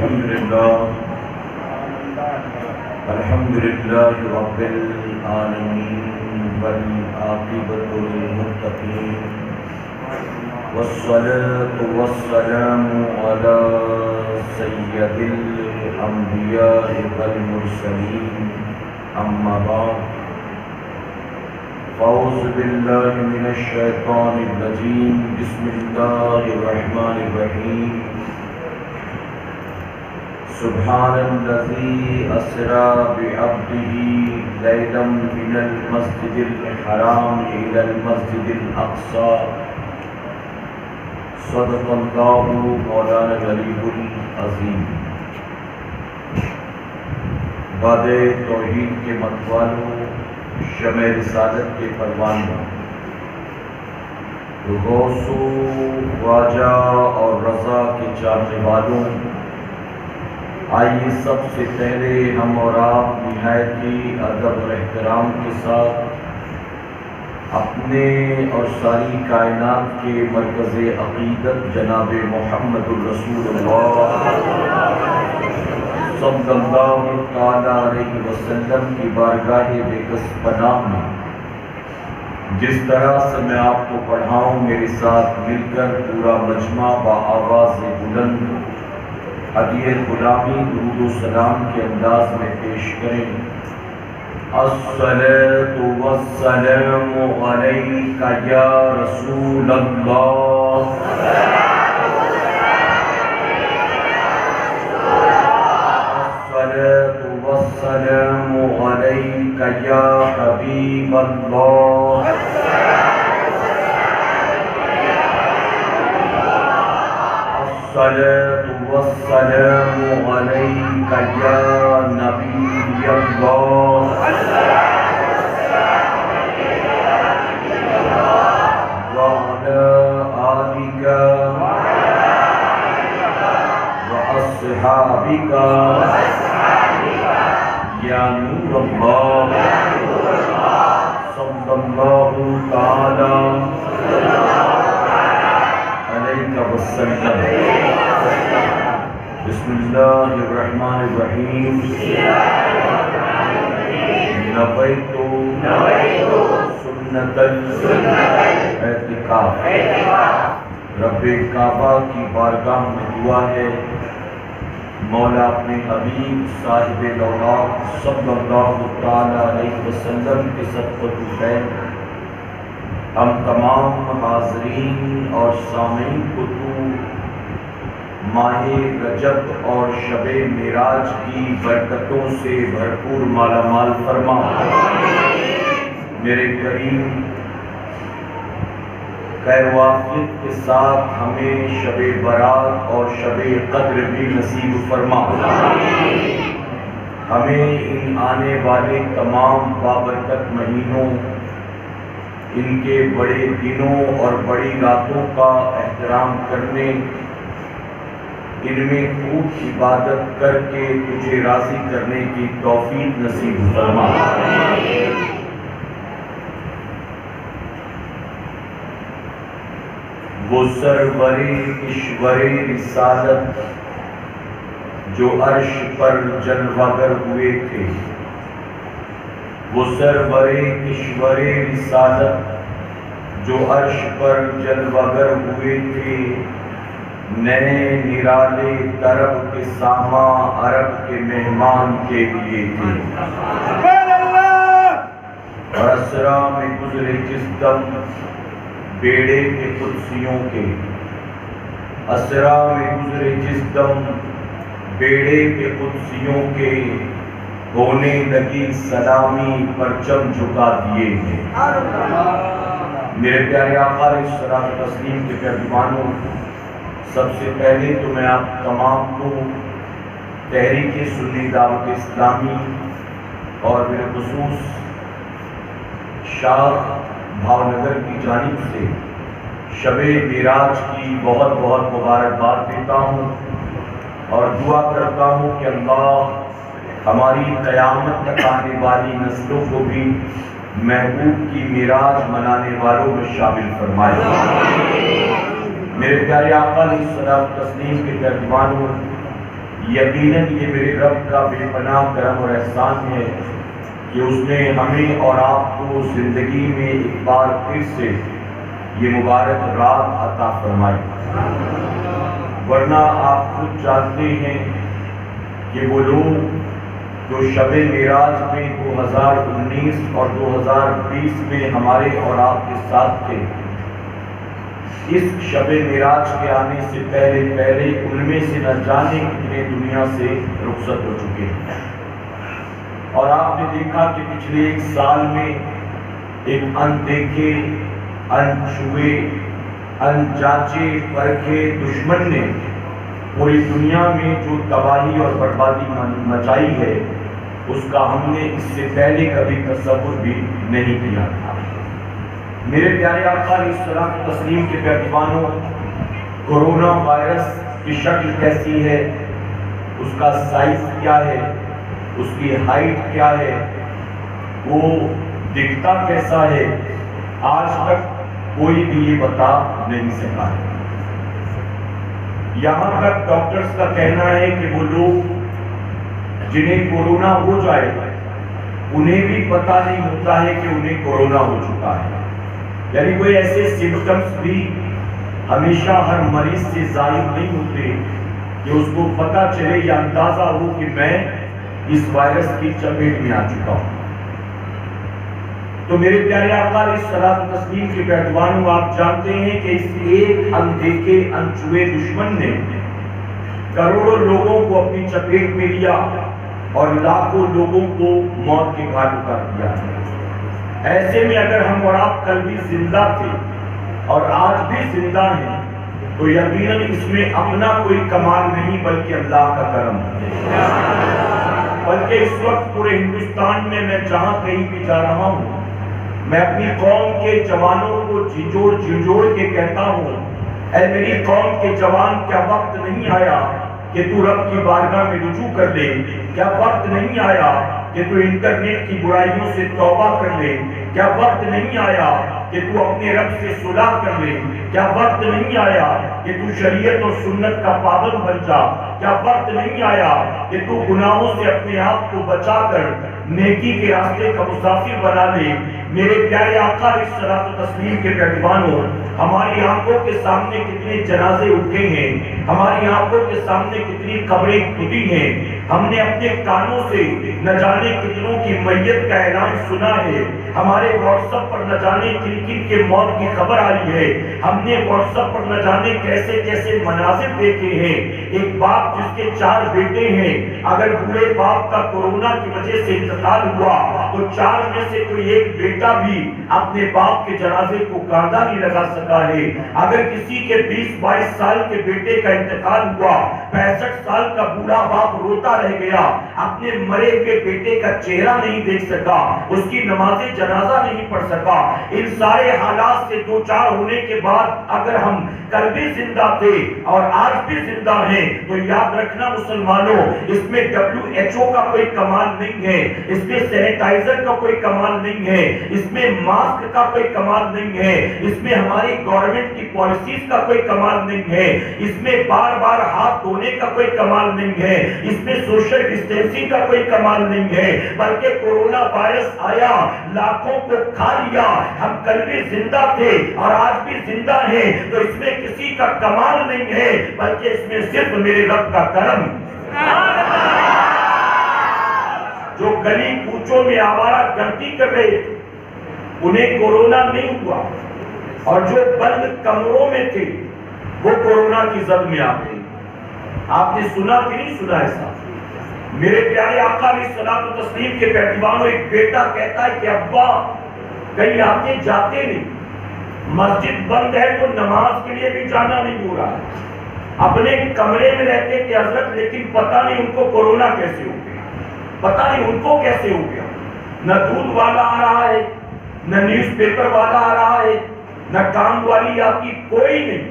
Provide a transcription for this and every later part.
الحمد لله رب العالمين والعاقبة للمتقين والصلاة والسلام على سيد الأنبياء والمرسلين أما بعد فأعوذ بالله من الشيطان الرجيم بسم الله الرحمن الرحيم سبحان الذي أسرى بعبده ليلا من المسجد الحرام إلى المسجد الأقصى صدق الله مولانا العلي العظيم۔ باد توحید کے متوالوں، شمع رسالت کے پروانوں، غوث و خواجہ اور رضا کے چاہنے والوں، آئیے سب سے پہلے ہم اور آپ نہایت ہی ادب اور احترام کے ساتھ اپنے اور ساری کائنات کے مرکز عقیدت جناب محمد الرسول اللہ صلی اللہ تعالیٰ علیہ وسلم کی بارگاہ بےکس پناہ میں جس طرح سے میں آپ کو پڑھاؤں میرے ساتھ مل کر پورا مجمع بآواز بلند ہدیہ غلامی درود و سلام کے انداز میں پیش کریں۔ الصلاۃ والسلام علیک یا رسول اللہ، الصلاۃ والسلام علیک یا حبیب اللہ، الصلاۃ والسلام علیک یا نبی اللہ، وعلی آلک واصحابک یا نور اللہ صلی اللہ تعالی علیہ وسلم۔ بسم اللہ الرحمن الرحیم۔ نویت سنت الاعتکاف۔ رب کعبہ کی بارگاہ میں دعا ہے، مولا اپنے حبیب صاحب الاولیاء صلی اللہ تعالیٰ علیہ وسلم کے صدقۃ الخیر ہم تمام حاضرین اور سامعین کو تو ماہ رجب اور شب معراج کی برکتوں سے بھرپور مالا مال فرما۔ میرے کریم خیر و عافیت کے ساتھ ہمیں شب برات اور شب قدر بھی نصیب فرما۔ ہمیں ان آنے والے تمام بابرکت مہینوں، ان کے بڑے دنوں اور بڑی راتوں کا احترام کرنے، ان میں خوب عبادت کر کے تجھے راضی کرنے کی توفیق نصیب فرما۔ وہ سرور کشور رسالت جو عرش پر جلوگر ہوئے تھے، وہ سرور کشور رسالت جو عرش پر جلوگر ہوئے تھے، نئے نرالے طرب کے ساماں عرب کے مہمان کے لیے تھے۔ اور اسرا میں گزرے جس دم بیڑے کے قدسیوں کے، اسرا میں گزرے جس دم بیڑے کے قدسیوں کے، ہونے لگی سلامی پرچم جھکا دیے ہیں۔ میرے پیارے آقا علیہ الصلوۃ والتسلیم کے پیروانوں، سب سے پہلے تو میں آپ تمام کو تحریک سنی دعوت اسلامی اور بالخصوص شاہ بھاونگر کی جانب سے شب معراج کی بہت بہت مبارکباد دیتا ہوں اور دعا کرتا ہوں کہ اللہ ہماری قیامت تک آنے والی نسلوں کو بھی محبوب کی معراج منانے والوں میں شامل فرمائے۔ میرے پیارے آقا علیہ الصلوۃ والتسلیم کے ترجمانوں، یقیناً یہ میرے رب کا بے پناہ کرم اور احسان ہے کہ اس نے ہمیں اور آپ کو زندگی میں ایک بار پھر سے یہ مبارک رات عطا فرمائی، ورنہ آپ خود جانتے ہیں کہ وہ لوگ جو شب معراج میں 2019 اور 2020 میں ہمارے اور آپ کے ساتھ تھے، اس شب معراج کے آنے سے پہلے ان میں سے نہ جانے کتنے دنیا سے رخصت ہو چکے ہیں۔ اور آپ نے دیکھا کہ پچھلے ایک سال میں ایک اندیکھے، انچھوئے، انجانچے پرکھے دشمن نے پوری دنیا میں جو تباہی اور بربادی مچائی ہے، اس کا ہم نے اس سے پہلے کبھی تصور بھی نہیں کیا تھا۔ میرے پیارے آقا علیہ السلام تسلیم کے پیروانوں، کورونا وائرس کی شکل کیسی ہے، اس کا سائز کیا ہے، اس کی ہائٹ کیا ہے، وہ دکھتا کیسا ہے، آج تک کوئی بھی یہ بتا نہیں سکا ہے۔ یہاں تک ڈاکٹرز کا کہنا ہے کہ وہ لوگ جنہیں کورونا ہو جائے انہیں بھی پتہ نہیں ہوتا ہے کہ انہیں کورونا ہو چکا ہے، یعنی کوئی ایسے سمپٹمز بھی ہمیشہ ہر مریض سے ظاہر نہیں ہوتے کہ اس کو پتہ چلے یا اندازہ ہو کہ میں اس وائرس کی چپیٹ میں آ چکا ہوں۔ تو میرے پیارے آقا علیہ الصلوۃ والتسلیم کے پیروانوں، آپ جانتے ہیں کہ اس ایک اندیکھے انچھوئے دشمن نے کروڑوں لوگوں کو اپنی چپیٹ میں لیا اور لاکھوں لوگوں کو موت کے گھاٹ اتار دیا۔ ایسے میں اگر ہم اور آپ کل بھی زندہ تھے اور آج بھی زندہ ہیں تو یقیناً اس میں اپنا کوئی کمال نہیں بلکہ اللہ کا کرم ہے۔ بلکہ اس وقت پورے ہندوستان میں جہاں کہیں بھی جا رہا ہوں، میں اپنی قوم کے جوانوں کو جھنجھوڑ کے کہتا ہوں، اے میری قوم کے جوان، کیا وقت نہیں آیا کہ تو رب کی بارگاہ میں رجوع کر لے؟ کیا وقت نہیں آیا کہ تو انٹرنیٹ کی برائیوں سے توبہ کر لے؟ کیا وقت نہیں آیا کہ تو اپنے رب سے صلح کر لے؟ کیا وقت نہیں آیا کہ تو شریعت اور سنت کا پابند بن جا؟ کیا وقت نہیں آیا کہ تو گناہوں سے اپنے آپ کو بچا کر نیکی کے راستے کا مسافر بنا لے؟ میرے پیارے آقا علیہ الصلوۃ والتسلیم کے پیروانوں، ہماری آنکھوں کے سامنے کتنے جنازے اٹھے ہیں، ہماری آنکھوں کے سامنے کتنی قبریں کھدی ہیں، ہم نے اپنے کانوں سے نہ جانے کتنوں کی میت کا اعلان سنا ہے، ہمارے واٹس ایپ پر نہ جانے کن کن کے موت کی خبر آئی ہے، ہم نے واٹس ایپ پر نہ جانے کیسے کیسے مناظر دیکھے ہیں۔ ایک باپ جس کے 4 بیٹے ہیں، اگر بوڑھے باپ کا کورونا کی وجہ سے انتقال ہوا تو 4 میں سے کوئی ایک بیٹا بھی اپنے باپ کے جنازے کو کاندھا نہیں لگا سکا ہے۔ اگر کسی کے 20-22 سال کے بیٹے کا انتقال ہوا، 65 سال کا بوڑھا باپ روتا رہ گیا، اپنے مرے ہوئے بیٹے کا چہرہ نہیں دیکھ سکا، اس کی نماز جنازہ نہیں پڑھ سکا۔ ان سارے حالات سے دو چار ہونے کے بعد اگر ہم کل بھی زندہ تھے اور آج بھی زندہ ہیں تو یاد رکھنا مسلمانوں، اس میں WHO کا کوئی کمال نہیں ہے، اس میں سینیٹائزر کا کوئی کمال نہیں ہے، اس میں ماسک کا کوئی کمال نہیں ہے، اس میں ہماری گورنمنٹ کی پالیسیز کا کوئی کمال نہیں ہے، اس میں بار بار ہاتھ دھونے کا کوئی کمال نہیں ہے، اس میں سوشل ڈسٹینسنگ کا کوئی کمال نہیں ہے، بلکہ کورونا وائرس آیا، لاکھوں کو کھا لیا۔ ہم کل بھی زندہ تھے اور آج بھی زندہ ہیں، تو اس میں کسی کا کمال نہیں ہے بلکہ اس میں صرف میرے رب کا کرم۔ جو گلی کوچوں میں آوارہ گردی کر رہے انہیں کورونا نہیں ہوا، اور جو بند کمروں میں تھے وہ کورونا کی زد میں آ گئے۔ آپ نے سنا کہ نہیں سنا ایسا؟ میرے پیارے آقا علیہ الصلوۃ والتسلیم کے پیروانوں، ایک بیٹا کہتا ہے کہ ابا کہیں آتے جاتے نہیں، مسجد بند ہے تو نماز کے لیے بھی جانا نہیں ہو رہا ہے، اپنے کمرے میں رہتے تھے حضرت، لیکن پتہ نہیں ان کو کورونا کیسے ہو گیا، پتہ نہیں ان کو کیسے ہو گیا۔ نہ دودھ والا آ رہا ہے، نہ نیوز پیپر والا آ رہا ہے، نہ کام والی آتی، کوئی نہیں،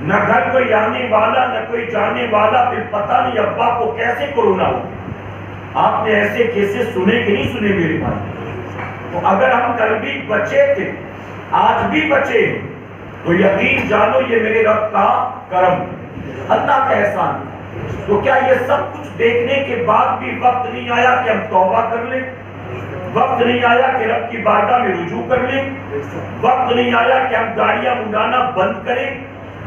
نہ گھر کوئی آنے والا نہ کوئی جانے والا، پھر پتہ نہیں ابا کو کیسے کورونا ہو گیا۔ آپ نے ایسے کیسے سنے کہ نہیں سنے میرے بھائی؟ تو اگر ہم کل بھی بچے تھے آج بھی بچے تو یقین جانو یہ میرے رب کا کرم، اللہ کا احسان۔ تو کیا یہ سب کچھ دیکھنے کے بعد بھی وقت نہیں آیا کہ ہم توبہ کر لیں؟ وقت نہیں آیا کہ رب کی بارگاہ میں رجوع کر لیں؟ وقت نہیں آیا کہ ہم گاڑیاں اڑانا بند کریں؟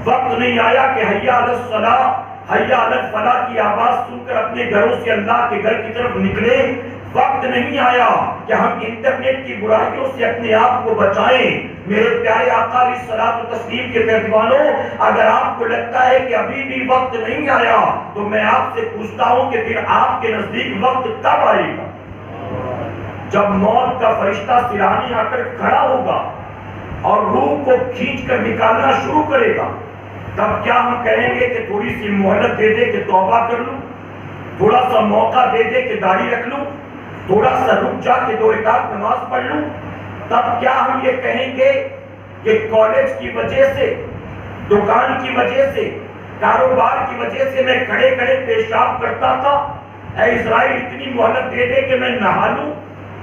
وقت نہیں آیا کہ حیا علی الصلاۃ حیا علی الفلاح کی آواز سن کر اپنے گھروں سے اللہ کے گھر کی طرف نکلے؟ وقت نہیں آیا کہ ہم انٹرنیٹ کی برائیوں سے اپنے آپ کو بچائیں؟ میرے پیارے آقا علیہ الصلوۃ والتسلیم کے پیروانوں، اگر آپ کو لگتا ہے کہ ابھی بھی وقت نہیں آیا تو میں آپ سے پوچھتا ہوں کہ پھر آپ کے نزدیک وقت کب آئے گا؟ جب موت کا فرشتہ سرانے آ کر کھڑا ہوگا اور روح کو کھینچ کر نکالنا شروع کرے گا، تب کیا ہم کہیں گے کہ تھوڑی سی مہلت دے دے کہ توبہ کر لوں، تھوڑا سا موقع دے دے کہ داڑھی رکھ لوں، تھوڑا سا رک جا کے 2 رکعت نماز پڑھ لوں؟ تب کیا ہم یہ کہیں گے کہ کالج کی وجہ سے، دکان کی وجہ سے، کاروبار کی وجہ سے میں کھڑے کھڑے پیشاب کرتا تھا، اے اسرائیل اتنی مہلت دے دے کہ میں نہا لوں،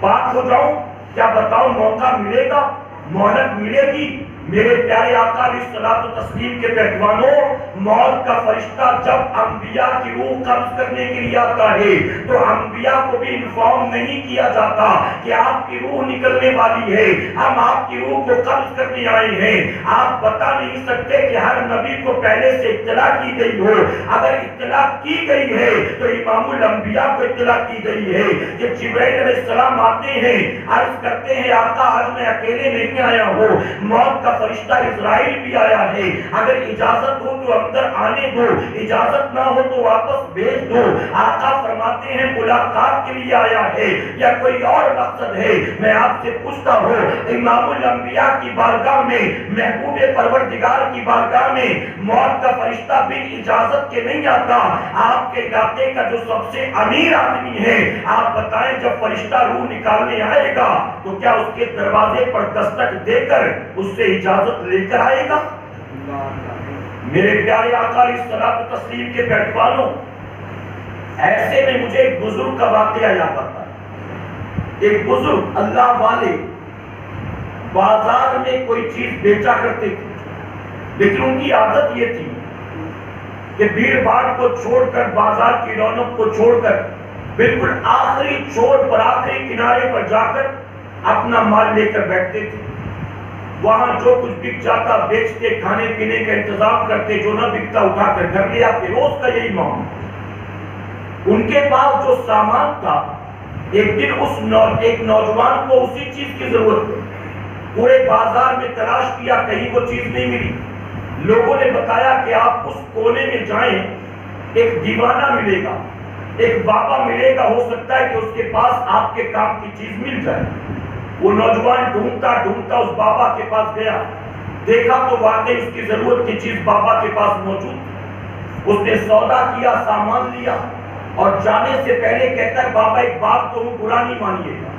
پاک ہو جاؤں؟ کیا بتاؤ موقع ملے گا؟ مہلت ملے گی؟ میرے پیارے آقا علیہ الصلوۃ والتسلیم کے پیروانوں، موت کا فرشتہ جب انبیاء کی روح قبض کرنے کے لیے آتا ہے تو انبیاء کو بھی انفارم نہیں کیا جاتا کہ آپ کی روح نکلنے والی ہے، ہم آپ کی روح کو قبض کرنے آئے ہیں۔ آپ بتا نہیں سکتے کہ ہر نبی کو پہلے سے اطلاع کی گئی ہو، اگر اطلاع کی گئی ہے تو امام الانبیاء کو اطلاع کی گئی ہے کہ جبرائیل علیہ السلام آتے ہیں، عرض کرتے ہیں آقا آج میں اکیلے نہیں آیا ہوں، موت کا فرشتہ اسرائیل بھی آیا ہے، اگر اجازت ہو تو اندر آنے دو، اجازت نہ ہو تو واپس بھیج دو۔ آقا فرماتے ہیں ملاقات کے لیے آیا ہے یا کوئی اور مقصد ہے؟ میں آپ سے پوچھتا ہوں، امام الانبیاء کی بارگاہ میں، محبوب پروردگار کی بارگاہ میں موت کا فرشتہ بھی اجازت کے نہیں آتا؟ آپ کے علاقے کا جو سب سے امیر آدمی ہے، آپ بتائیں جب فرشتہ روح نکالنے آئے گا تو کیا اس کے دروازے پر دستک دے کر اس سے اجازت لے کر آئے گا؟ میرے پیارے آقا علیہ الصلوۃ والتسلیم کے پیروانوں، ایسے میں مجھے ایک بزرگ کا واقعہ یاد آتا ہے۔ ایک بزرگ اللہ والے بازار میں کوئی چیز بیچا کرتے تھے، لیکن ان کی عادت یہ تھی کہ بھیڑ بھاڑ کو چھوڑ کر، بازار کی رونق کو چھوڑ کر، بالکل آخری چھوڑ پر، آخری کنارے پر جا کر اپنا مال لے کر بیٹھتے تھے۔ وہاں جو کچھ بک جاتا بیچتے، کھانے پینے کا انتظام کرتے، جو نہ بکتا اٹھا کر گھر لے آتے، روز کا یہی معاملہ۔ ان کے پاس جو سامان تھا، ایک دن ایک نوجوان کو اسی چیز کی ضرورت تھی، پورے بازار میں تلاش کیا، کہیں وہ چیز نہیں ملی۔ لوگوں نے بتایا کہ آپ اس کونے میں جائیں، ایک دیوانہ ملے گا، ایک بابا ملے گا، ہو سکتا ہے کہ اس کے پاس آپ کے کام کی چیز مل جائے۔ وہ نوجوان ڈھونڈتا ڈھونڈتا اس بابا کے پاس گیا، دیکھا تو واقعی اس کی ضرورت کی چیز بابا کے پاس موجود تھی۔ اس نے سودا کیا، سامان لیا، اور جانے سے پہلے کہتا ہے بابا ایک بات تو برا نہیں مانیے گا۔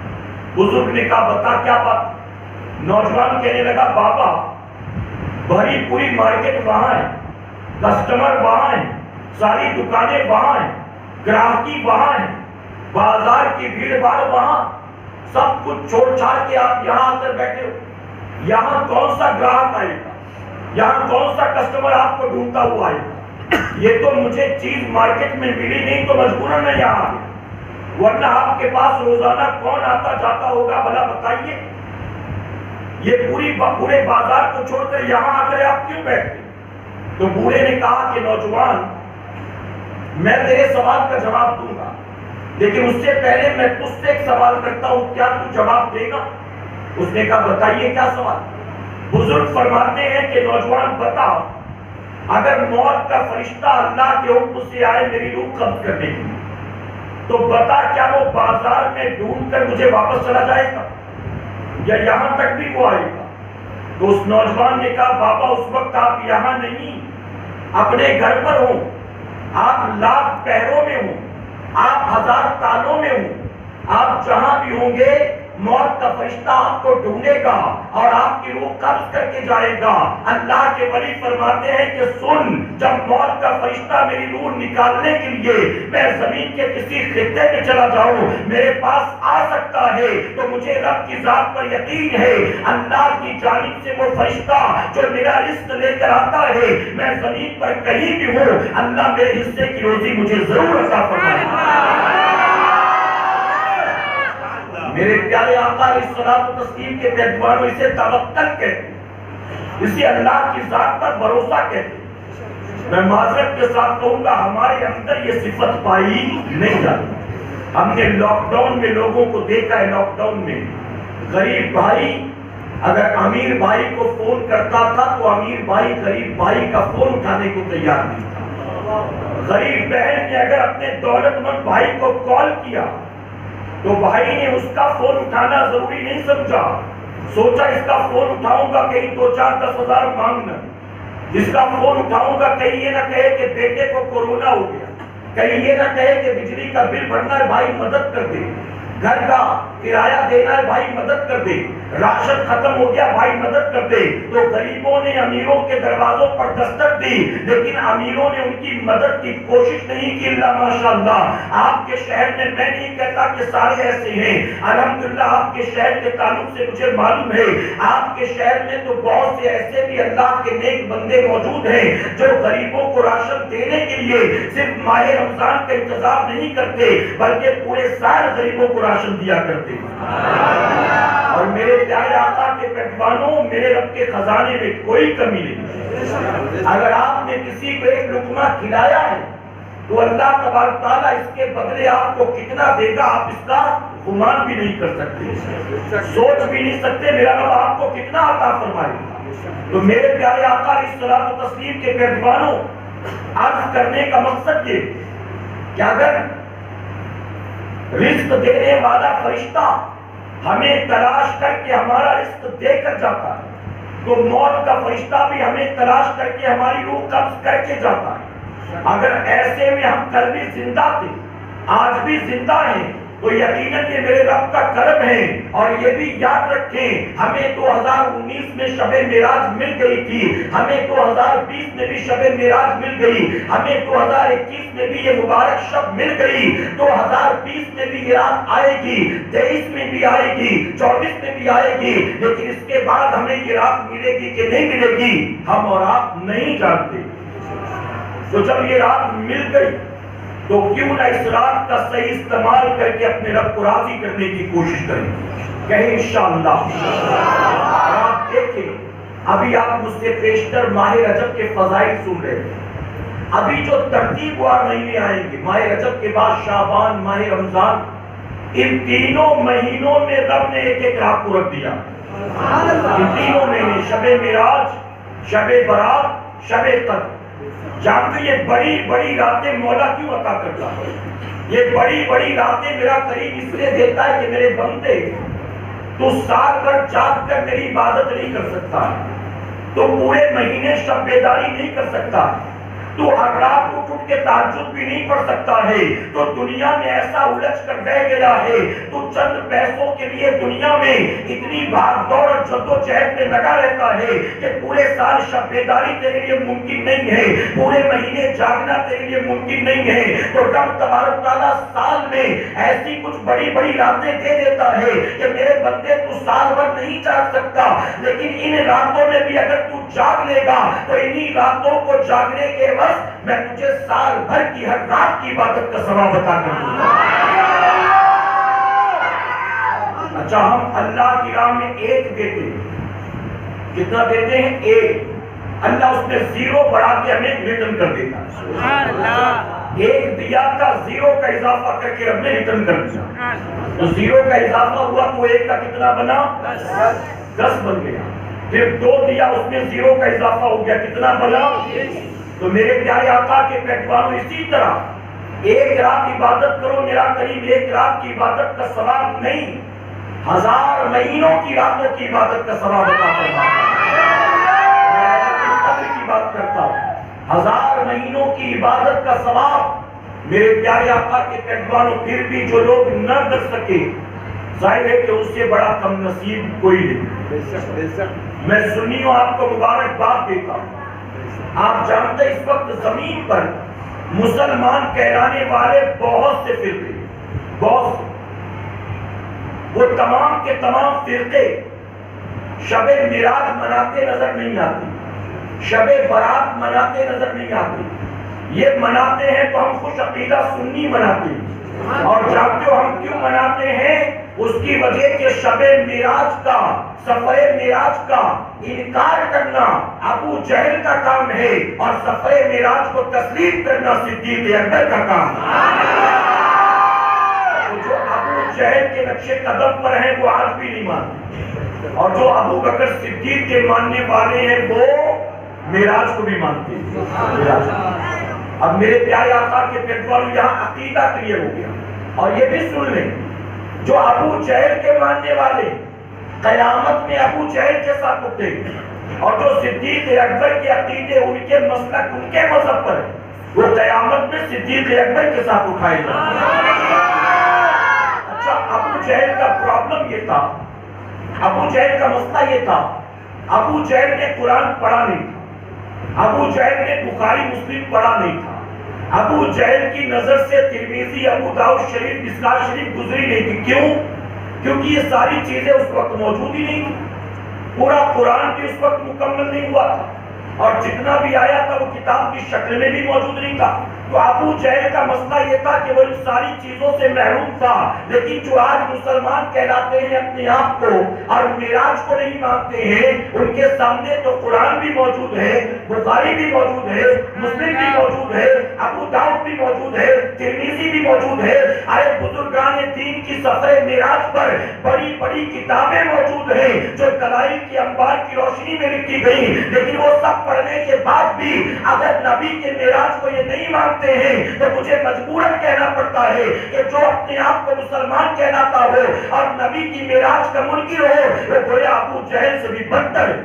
بزرگ نے کہا بتا کیا بات؟ نوجوان کہنے لگا بابا بھری پوری مارکیٹ وہاں ہے، کسٹمر وہاں ہے، ساری دکانیں وہاں ہیں، گراہکی وہاں ہے، بازار کی بھیڑ بھاڑ وہاں، سب کچھ چھوڑ چھاڑ کے آپ یہاں آ کر بیٹھے ہو، یہاں کون سا گراہک آئے گا؟ یہاں کون سا کسٹمر آپ کو ڈھونڈتا ہوا آئے گا؟ یہ تو مجھے چیز مارکیٹ میں ملی نہیں تو مجبوراً میں یہاں آ گیا، ورنہ آپ کے پاس روزانہ کون آتا جاتا ہوگا بھلا بتائیے؟ یہ پورے بازار کو چھوڑ کر یہاں آ کر آپ کیوں بیٹھتے؟ تو بوڑھے نے کہا کہ نوجوان میں تیرے سوال کا جواب دوں گا، لیکن اس سے پہلے میں تجھ سے ایک سوال کرتا ہوں، کیا تو جواب دے گا؟ اس نے کہا بتائیے کیا سوال؟ بزرگ فرماتے ہیں کہ نوجوان بتا، اگر موت کا فرشتہ اللہ کے حکم سے آئے میری روح قبض کرنے کے لیے، تو بتا کیا وہ بازار میں ڈھونڈ کر مجھے واپس چلا جائے گا یا یہاں تک بھی وہ آئے گا؟ تو اس نوجوان نے کہا بابا اس وقت آپ یہاں نہیں، اپنے گھر پر ہوں، آپ لاکھ پہروں میں ہوں، آپ ہزار تالوں میں ہوں، آپ جہاں بھی ہوں گے موت کا فرشتہ آپ کو ڈھونڈے گا اور آپ کی روح قبض کر کے جائے گا۔ اللہ کے ولی فرماتے ہیں کہ سن، جب موت کا فرشتہ میری روح نکالنے کے لیے میں زمین کے کسی خطے میں چلا جاؤں، میرے پاس آ سکتا ہے، تو مجھے رب کی ذات پر یقین ہے اللہ کی جانب سے وہ فرشتہ جو میرا رزق لے کر آتا ہے، میں زمین پر کہیں بھی ہوں، اللہ میرے حصے کی روزی مجھے ضرور عطا فرمائے گا۔ میرے پیارے آقا علیہ الصلوۃ والتسلیم کے پیغمبروں اسے توکل کہتے ہیں، اسے اللہ کی ذات پر بھروسہ کہتے ہیں۔ میں معذرت کے ساتھ کہوں گا ہمارے اندر یہ صفت پائی نہیں جاتی۔ ہم نے لاک ڈاؤن میں لوگوں کو دیکھا ہے، لاک ڈاؤن میں غریب بھائی اگر امیر بھائی کو فون کرتا تھا تو امیر بھائی غریب بھائی کا فون اٹھانے کو تیار نہیں تھا۔ غریب بہن نے اگر اپنے دولت مند بھائی کو کال کیا تو بھائی نے اس کا فون اٹھانا ضروری نہیں سمجھا، سوچا اس کا فون اٹھاؤں گا کہیں 2-4-10,000 مانگنا، جس کا فون اٹھاؤں گا کہیں یہ نہ کہے کہ بیٹے کو کورونا ہو گیا، کہیں یہ نہ کہے کہ بجلی کا بل بھرنا ہے بھائی مدد کر دے، گھر کا کرایہ دینا ہے بھائی مدد کر دے، راشن ختم ہو گیا بھائی مدد کر دے۔ تو غریبوں نے امیروں کے دروازوں پر دستک دی، لیکن امیروں نے ان کی مدد کی کوشش نہیں کی۔ اللہ ماشاءاللہ آپ کے شہر میں، میں نہیں کہتا کہ سارے ایسے ہیں، الحمدللہ آپ کے شہر کے تعلق سے مجھے معلوم ہے آپ کے شہر میں تو بہت سے ایسے بھی اللہ کے نیک بندے موجود ہیں جو غریبوں کو راشن دینے کے لیے صرف ماہ رمضان کا انتظار نہیں کرتے بلکہ پورے سال غریبوں کو راشن دیا کرتے۔ اور میرے پیارے آقا کے پیغمبروں، میرے رب کے خزانے میں کوئی کمی نہیں۔ اگر آپ نے کسی کو ایک لقمہ کھلایا ہے تو اللہ تبارک تعالیٰ اس کے بدلے آپ کو کتنا دے گا آپ اس کا گمان بھی نہیں کر سکتے، سوچ بھی نہیں سکتے میرا رب آپ کو کتنا عطا فرمائے گا۔ تو میرے پیارے آقا علیہ الصلوۃ والتسلیم کے پیغمبروں، عرض کرنے کا مقصد یہ کہ اگر رزق دینے والا فرشتہ ہمیں تلاش کر کے ہمارا رزق دے کر جاتا ہے تو موت کا فرشتہ بھی ہمیں تلاش کر کے ہماری روح قبض کر کے جاتا ہے۔ اگر ایسے میں ہم کل بھی زندہ تھے، آج بھی زندہ ہیں، تو یقیناً یہ میرے رب کا کرم ہے۔ اور یہ بھی یاد رکھیں ہمیں 2019 میں شب معراج مل گئی تھی، ہمیں 2020 میں بھی شب معراج مل گئی، ہمیں 2021 میں بھی یہ مبارک شب مل گئی، 2020 میں بھی یہ رات آئے گی، 23 میں بھی آئے گی، 24 میں بھی آئے گی، لیکن اس کے بعد ہمیں یہ رات ملے گی کہ نہیں ملے گی ہم اور آپ نہیں جانتے۔ تو جب یہ رات مل گئی تو کیوں نہ اس رات کا صحیح استعمال کر کے اپنے رب کو راضی کرنے کی کوشش کریں، کہیں انشاءاللہ۔ اور آپ دیکھیں ابھی آپ مجھ سے پیشتر ماہ رجب کے فضائل سن رہے ہیں، ابھی جو ترتیب وار مہینے آئیں گے، ماہ رجب کے بعد شعبان، ماہ رمضان، ان تینوں مہینوں میں رب نے ایک ایک رات کو رکھ دیا۔ ان تینوں مہینے شب معراج، شب برات، شب قدر، جانتے یہ بڑی بڑی راتیں مولا کیوں عطا کرتا ہے؟ یہ بڑی بڑی راتیں میرا کریم اس لیے دیتا ہے کہ میرے بندے تو سال بھر جاگ کر میری عبادت نہیں کر سکتا، تو پورے مہینے شب بیداری نہیں کر سکتا، تو ہر رات اٹھ کے تہجد بھی نہیں پڑھ سکتا ہے، تو دنیا میں ایسا الجھ کر رہ گیا ہے، تو چند پیسوں کے لیے دنیا میں اتنی بھاگ دوڑ اور جدوجہد میں لگا رہتا ہے کہ پورے سال شب بیداری تیرے لیے ممکن نہیں ہے، پورے مہینے جاگنا تیرے لیے ممکن نہیں ہے۔ تو رب تبارک تعالیٰ سال میں ایسی کچھ بڑی بڑی راتیں دے دیتا ہے کہ میرے بندے تو سال بھر نہیں جاگ سکتا، لیکن ان راتوں میں بھی اگر تو جاگ لے گا تو انہی راتوں کو جاگنے کے وقت میں تجھے سال بھر کی ہر رات کی عبادت کا ثواب عطا کر دوں گا۔ اچھا ہم اللہ کی راہ میں ایک دیتے ہیں، کتنا دیتے ہیں؟ ایک۔ اللہ اس میں زیرو بڑھا کے ہمیں ریٹرن کر دیتا، ایک دیا کا زیرو کا اضافہ کر کے ہم نے ریٹرن کر دیا، تو زیرو کا اضافہ ہوا تو ایک کا کتنا بنا؟ 10 بن گیا، پھر 2 دیا اس میں زیرو کا اضافہ ہو گیا، کتنا بنا؟ تو میرے پیارے آقا کے پیغمبروں اسی طرح ایک رات عبادت کرو، میرا قریب ایک رات کی عبادت کا ثواب نہیں 1000 مہینوں کی راتوں کی عبادت کا ثواب عطا فرماتا ہے۔ میں قدر کی بات کرتا ہوں، 1000 مہینوں کی عبادت کا ثواب۔ میرے پیارے آقا کے پیغمبروں پھر بھی جو لوگ نہ کر سکے ظاہر ہے کہ اس سے بڑا کم نصیب کوئی نہیں. میں سنی ہوں، آپ کو مبارکباد دیتا ہوں. آپ جانتے اس وقت زمین پر مسلمان کہلانے والے بہت سے فرقے، بہت سے، وہ تمام کے تمام فرقے شب معراج مناتے نظر نہیں آتے، شب برات مناتے نظر نہیں آتے. یہ مناتے ہیں تو ہم خوش عقیدہ سنی مناتے ہیں، اور جانتے ہو ہم کیوں مناتے ہیں؟ اس کی وجہ کہ شب معراج کا، سفر معراج کا انکار کرنا ابو جہل کا کام ہے، اور سفر معراج کو تسلیم کرنا صدیق اکبر کا کام ہے. جو ابو جہل کے نقش قدم پر ہیں وہ آج بھی نہیں مانتے، اور جو ابو بکر صدیق کے ماننے والے ہیں وہ معراج کو بھی مانتے ہیں. اب میرے پیارے آقا کے پیٹوالوں یہاں عقیدہ کلیئر ہو گیا. اور یہ بھی سن لیں، جو ابو جہل کے ماننے والے قیامت میں ابو جہل کے ساتھ اٹھے، اور جو صدیق اکبر کے عقیدے، ان کے مسلک، ان کے مذہب پر ہے، وہ قیامت میں صدیق اکبر کے ساتھ اٹھائے جائیں. اچھا، ابو جہل کا پرابلم یہ تھا، ابو جہل کا مسئلہ یہ تھا، ابو جہل نے قرآن پڑھا نہیں تھا، ابو جہل نے بخاری مسلم پڑھا نہیں تھا، ابو جہل کی نظر سے ترمذی، ابو داؤد شریف، مشکوٰۃ شریف گزری نہیں تھی. کیوں؟ کیونکہ یہ ساری چیزیں اس وقت موجود ہی نہیں تھی. پورا قرآن بھی اس وقت مکمل نہیں ہوا تھا، اور جتنا بھی آیا تھا وہ کتاب کی شکل میں بھی موجود نہیں تھا. تو ابو جہل کا مسئلہ یہ تھا کہ وہ ان ساری چیزوں سے محروم تھا. لیکن جو آج مسلمان کہلاتے ہیں اپنے آپ کو اور معراج کو نہیں مانتے ہیں، ان کے سامنے تو قرآن بھی موجود ہے، بخاری بھی موجود ہے، مسلم بھی موجود ہے، ابو داؤد بھی موجود ہے، ترمذی بھی موجود ہے. ارے بزرگان دین کی سفر معراج پر بڑی بڑی کتابیں موجود ہیں جو دلائل کی انبار کی روشنی میں لکھی گئی. لیکن وہ سب پڑھنے کے بعد بھی اگر نبی کے معراج کو یہ نہیں مانتے ہیں تو مجھے مجبوراً کہنا پڑتا ہے کہ جو اپنے آپ کو مسلمان کہلاتا ہو اور نبی کی معراج کا منکر ہو، وہ گویا ابو جہل سے بھی بدتر ہے.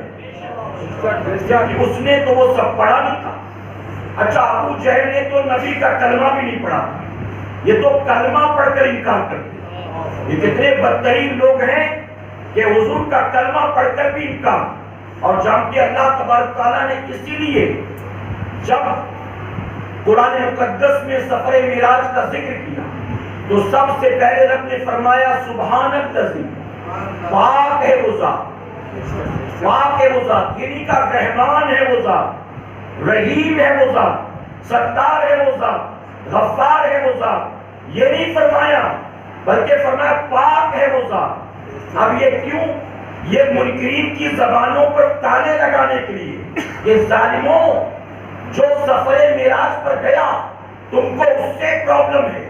اس نے تو وہ سب پڑھا نہیں تھا. اچھا، ابو جہل نے تو نبی کا کلمہ بھی نہیں پڑھا، یہ تو کلمہ پڑھ کر انکار کرتے. یہ کتنے بدترین لوگ ہیں کہ حضور کا کلمہ پڑھ کر بھی انکار. اور جانتے اللہ تبارک تعالیٰ نے اسی لیے جب قرآن مقدس میں سفر معراج کا ذکر کیا تو سب سے پہلے رب نے فرمایا سبحان الذی، پاک ہے وہ ذات، پاک ہے وہ ذات، یعنی کا رحمان ہے وہ ذات، رحیم ہے وہ ذات، ستار ہے وہ ذات، غفار ہے وہ ذات. یہ نہیں فرمایا بلکہ فرمایا پاک ہے وہ ذات. اب یہ کیوں؟ یہ منکرین کی زبانوں پر تالے لگانے کے لیے. یہ ظالموں، جو سفر معراج پر گیا تم کو اس سے پرابلم ہے،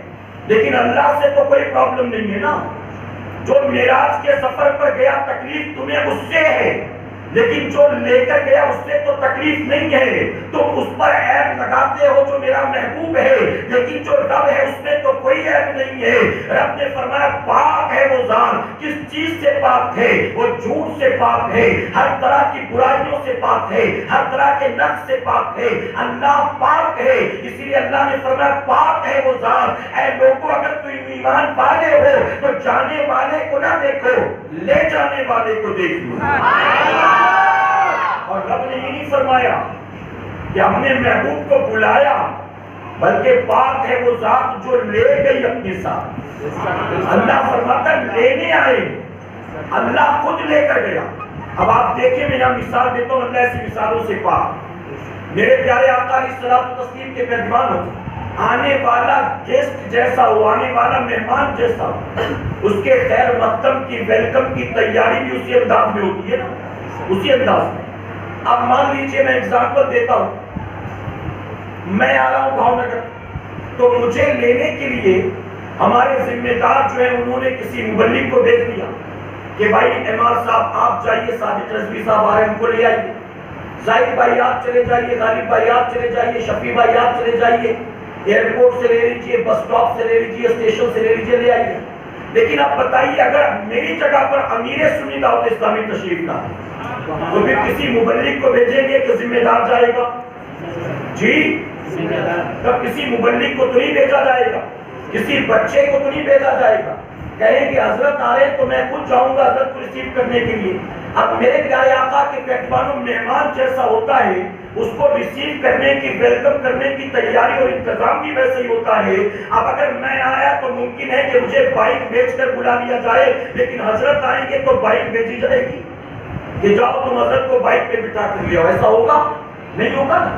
لیکن اللہ سے تو کوئی پرابلم نہیں ہے نا. جو معراج کے سفر پر گیا تکلیف تمہیں اس سے ہے، لیکن جو لے کر گیا اس سے تو تکلیف نہیں ہے. تم اس پر عیب لگاتے ہو جو میرا محبوب ہے، لیکن جو رب ہے اس میں تو کوئی عیب نہیں ہے. رب نے فرمایا پاک ہے وہ ذات. کس چیز سے پاک ہے؟ وہ جھوٹ سے پاک ہے، ہر طرح کی برائیوں سے پاک ہے، ہر طرح کے نقص سے پاک ہے. اللہ پاک ہے، اسی لیے اللہ نے فرمایا پاک ہے وہ ذات. اے لوگوں، اگر تم ایمان والے ہو تو جانے والے کو نہ دیکھو، لے جانے والے کو دیکھ لو. اور رب نے یہ نہیں فرمایا کہ ہم نے محبوب کو بلایا، بلکہ پاک ہے وہ ذات جو لے گئی اپنے ساتھ. اللہ فرماتا لینے آئے، اللہ خود لے کر گیا. اب آپ دیکھیں، میں یہاں مثال دیتا ہوں اللہ ایسی مثالوں سے پاک. میرے پیارے آقا علیہ الصلوۃ والتسلیم کے میزبان ہو، آنے والا گیسٹ جیسا ہو، آنے والا مہمان جیسا ہو، اس کے خیر مقدم کی، ویلکم کی تیاری بھی اسی انداز میں ہوتی ہے نا، اسی انداز میں. اب مان لیجئے میں ایگزامپل دیتا ہوں، میں آ رہا ہوں بھاؤ نگر، تو مجھے لینے کے لیے ہمارے ذمہ دار جو ہیں انہوں نے کسی مبلغ کو بھیج دیا کہ بھائی احمد صاحب آپ جائیے، صادق رضوی صاحب آ رہے ہیں، ان کو لے آئیے. زاہد بھائی آپ چلے جائیے، غالب بھائی آپ چلے جائیے، شفیع بھائی آپ چلے جائیے، ایئرپورٹ سے لے لیجیے، بس اسٹاپ سے لے لیجیے، اسٹیشن سے لے لیجیے، لے آئیے. لیکن اب بتائیے اگر میری جگہ پر امیر سنی دعوت اسلامی تشریف نہ تو پھر کسی مبلغ کو بھیجیں گے کہ ذمہ دار جائے گا؟ جی، تب کسی مبلغ کو تو نہیں بھیجا جائے گا، کسی بچے کو تو نہیں بھیجا جائے گا. کہیں کہ حضرت آ رہے ہیں تو میں خود جاؤں گا حضرت کو ریسیو کرنے کے لیے. اب میرے پیارے آقا کے پیٹوانوں مہمان جیسا ہوتا ہے اس کو ریسیو کرنے کی ویلکم کرنے کی تیاری اور انتظام بھی ویسے ہی ہوتا ہے. اب اگر میں آیا تو ممکن ہے کہ مجھے بائک بیچ کر بلا لیا جائے, لیکن حضرت آئیں گے تو بائک بیچی جائے گی کہ جاؤ تم حضرت کو بائک پہ بٹھا کر لے آؤ. ایسا ہوگا نہیں ہوگا نا.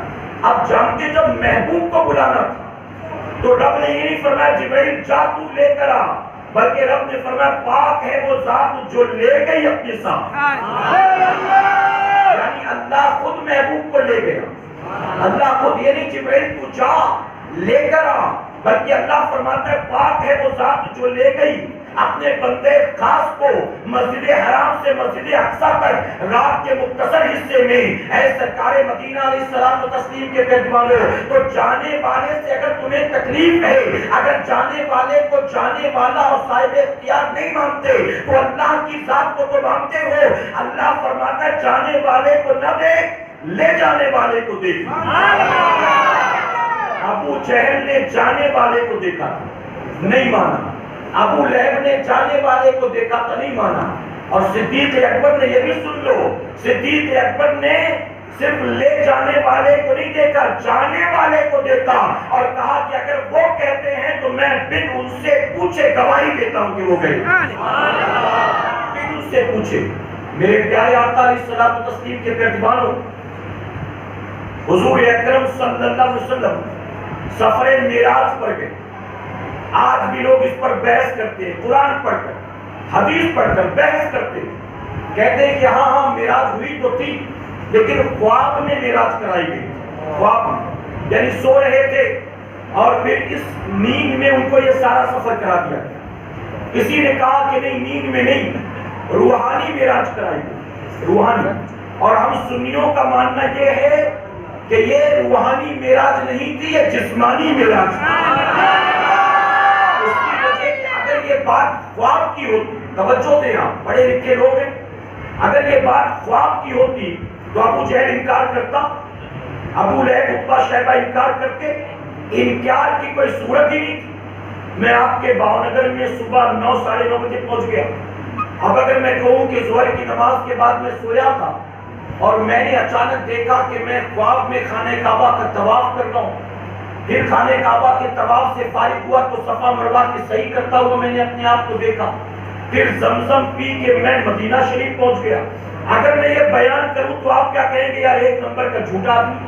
اب جانتے جب محبوب کو بلانا تھا تو رب نے یہ نہیں فرمایا جبرائیل جا تو لے کر آ, بلکہ رب نے فرمایا پاک ہے وہ ذات جو لے گئی اپنے ساتھ. یعنی اللہ خود محبوب کو لے گیا. اللہ خود یہ نہیں جبرائیل تو جا لے کر آ, بلکہ اللہ فرماتا ہے پاک ہے وہ ذات جو لے گئی اپنے بندے خاص کو مسجد حرام سے مسجد اقصی تک رات کے مختصر حصے میں. اے سرکار مدینہ علیہ السلام و تسلیم کے پیغمبروں, تو جانے والے سے اگر تمہیں تکلیف ہے, اگر جانے والے کو جانے والا اور صاحب اختیار نہیں مانتے تو اللہ کی ذات کو تو مانتے ہو. اللہ فرماتا ہے جانے والے کو نہ دیکھ, لے جانے والے کو دیکھ. ابو جہل نے جانے والے کو دیکھا نہیں مانا, ابو لہب نے جانے والے کو دیکھا تو نہیں مانا, اور صدیق اکبر نے یہ بھی سن لو, صدیق اکبر نے صرف لے جانے والے کو نہیں دیکھا, جانے والے کو دیکھا اور کہا کہ اگر وہ کہتے ہیں تو میں بن ان سے پوچھے گواہی دیتا ہوں کہ وہ گئے. بن ان سے پوچھے. میرے پیارے آقا علیہ الصلوۃ والتسلیم کے پیغمبروں, حضور اکرم صلی اللہ علیہ وسلم سفر معراج پر گئے. آج بھی لوگ اس پر بحث کرتے ہیں, قرآن پڑھ کر حدیث پڑھ کر بحث کرتے ہیں, کہتے ہیں کہ ہاں معراج ہوئی تو تھی لیکن خواب میں معراج کرائی گئی. خواب یعنی سو رہے تھے اور پھر اس نیند میں ان کو یہ سارا سفر کرا دیا. کسی نے کہا کہ نہیں نیند میں نہیں, روحانی معراج کرائی گئی, روحانی. اور ہم سنیوں کا ماننا یہ ہے کہ یہ روحانی معراج نہیں تھی, یہ جسمانی معراج تھی. یہ بات خواب کی ہوتی, توجہ دیں آپ بڑے لکھے لوگ ہیں, اگر یہ بات خواب کی ہوتی تو ابو جہل انکار کرتا, ابو لہب عتبہ شیبہ انکار کرتے. انکار کی کوئی صورت ہی نہیں تھی. میں آپ کے بھاؤنگر میں صبح 9 ساڑھے 9 بجے پہنچ گیا. اب اگر میں کہوں کہ ظہر کی نماز کے بعد میں سویا تھا اور میں نے اچانک دیکھا کہ میں خواب میں خانہ کعبہ کا طواف کر رہا ہوں, پھر خانہ کعبہ کے طواف سے فارغ ہوا تو صفا مروہ کی صحیح کرتا ہوا میں نے اپنے آپ کو دیکھا, پھر زمزم پی کے میں مدینہ شریف پہنچ گیا. اگر میں یہ بیان کروں تو آپ کیا کہیں گے, یار ایک نمبر کا جھوٹا آدمی,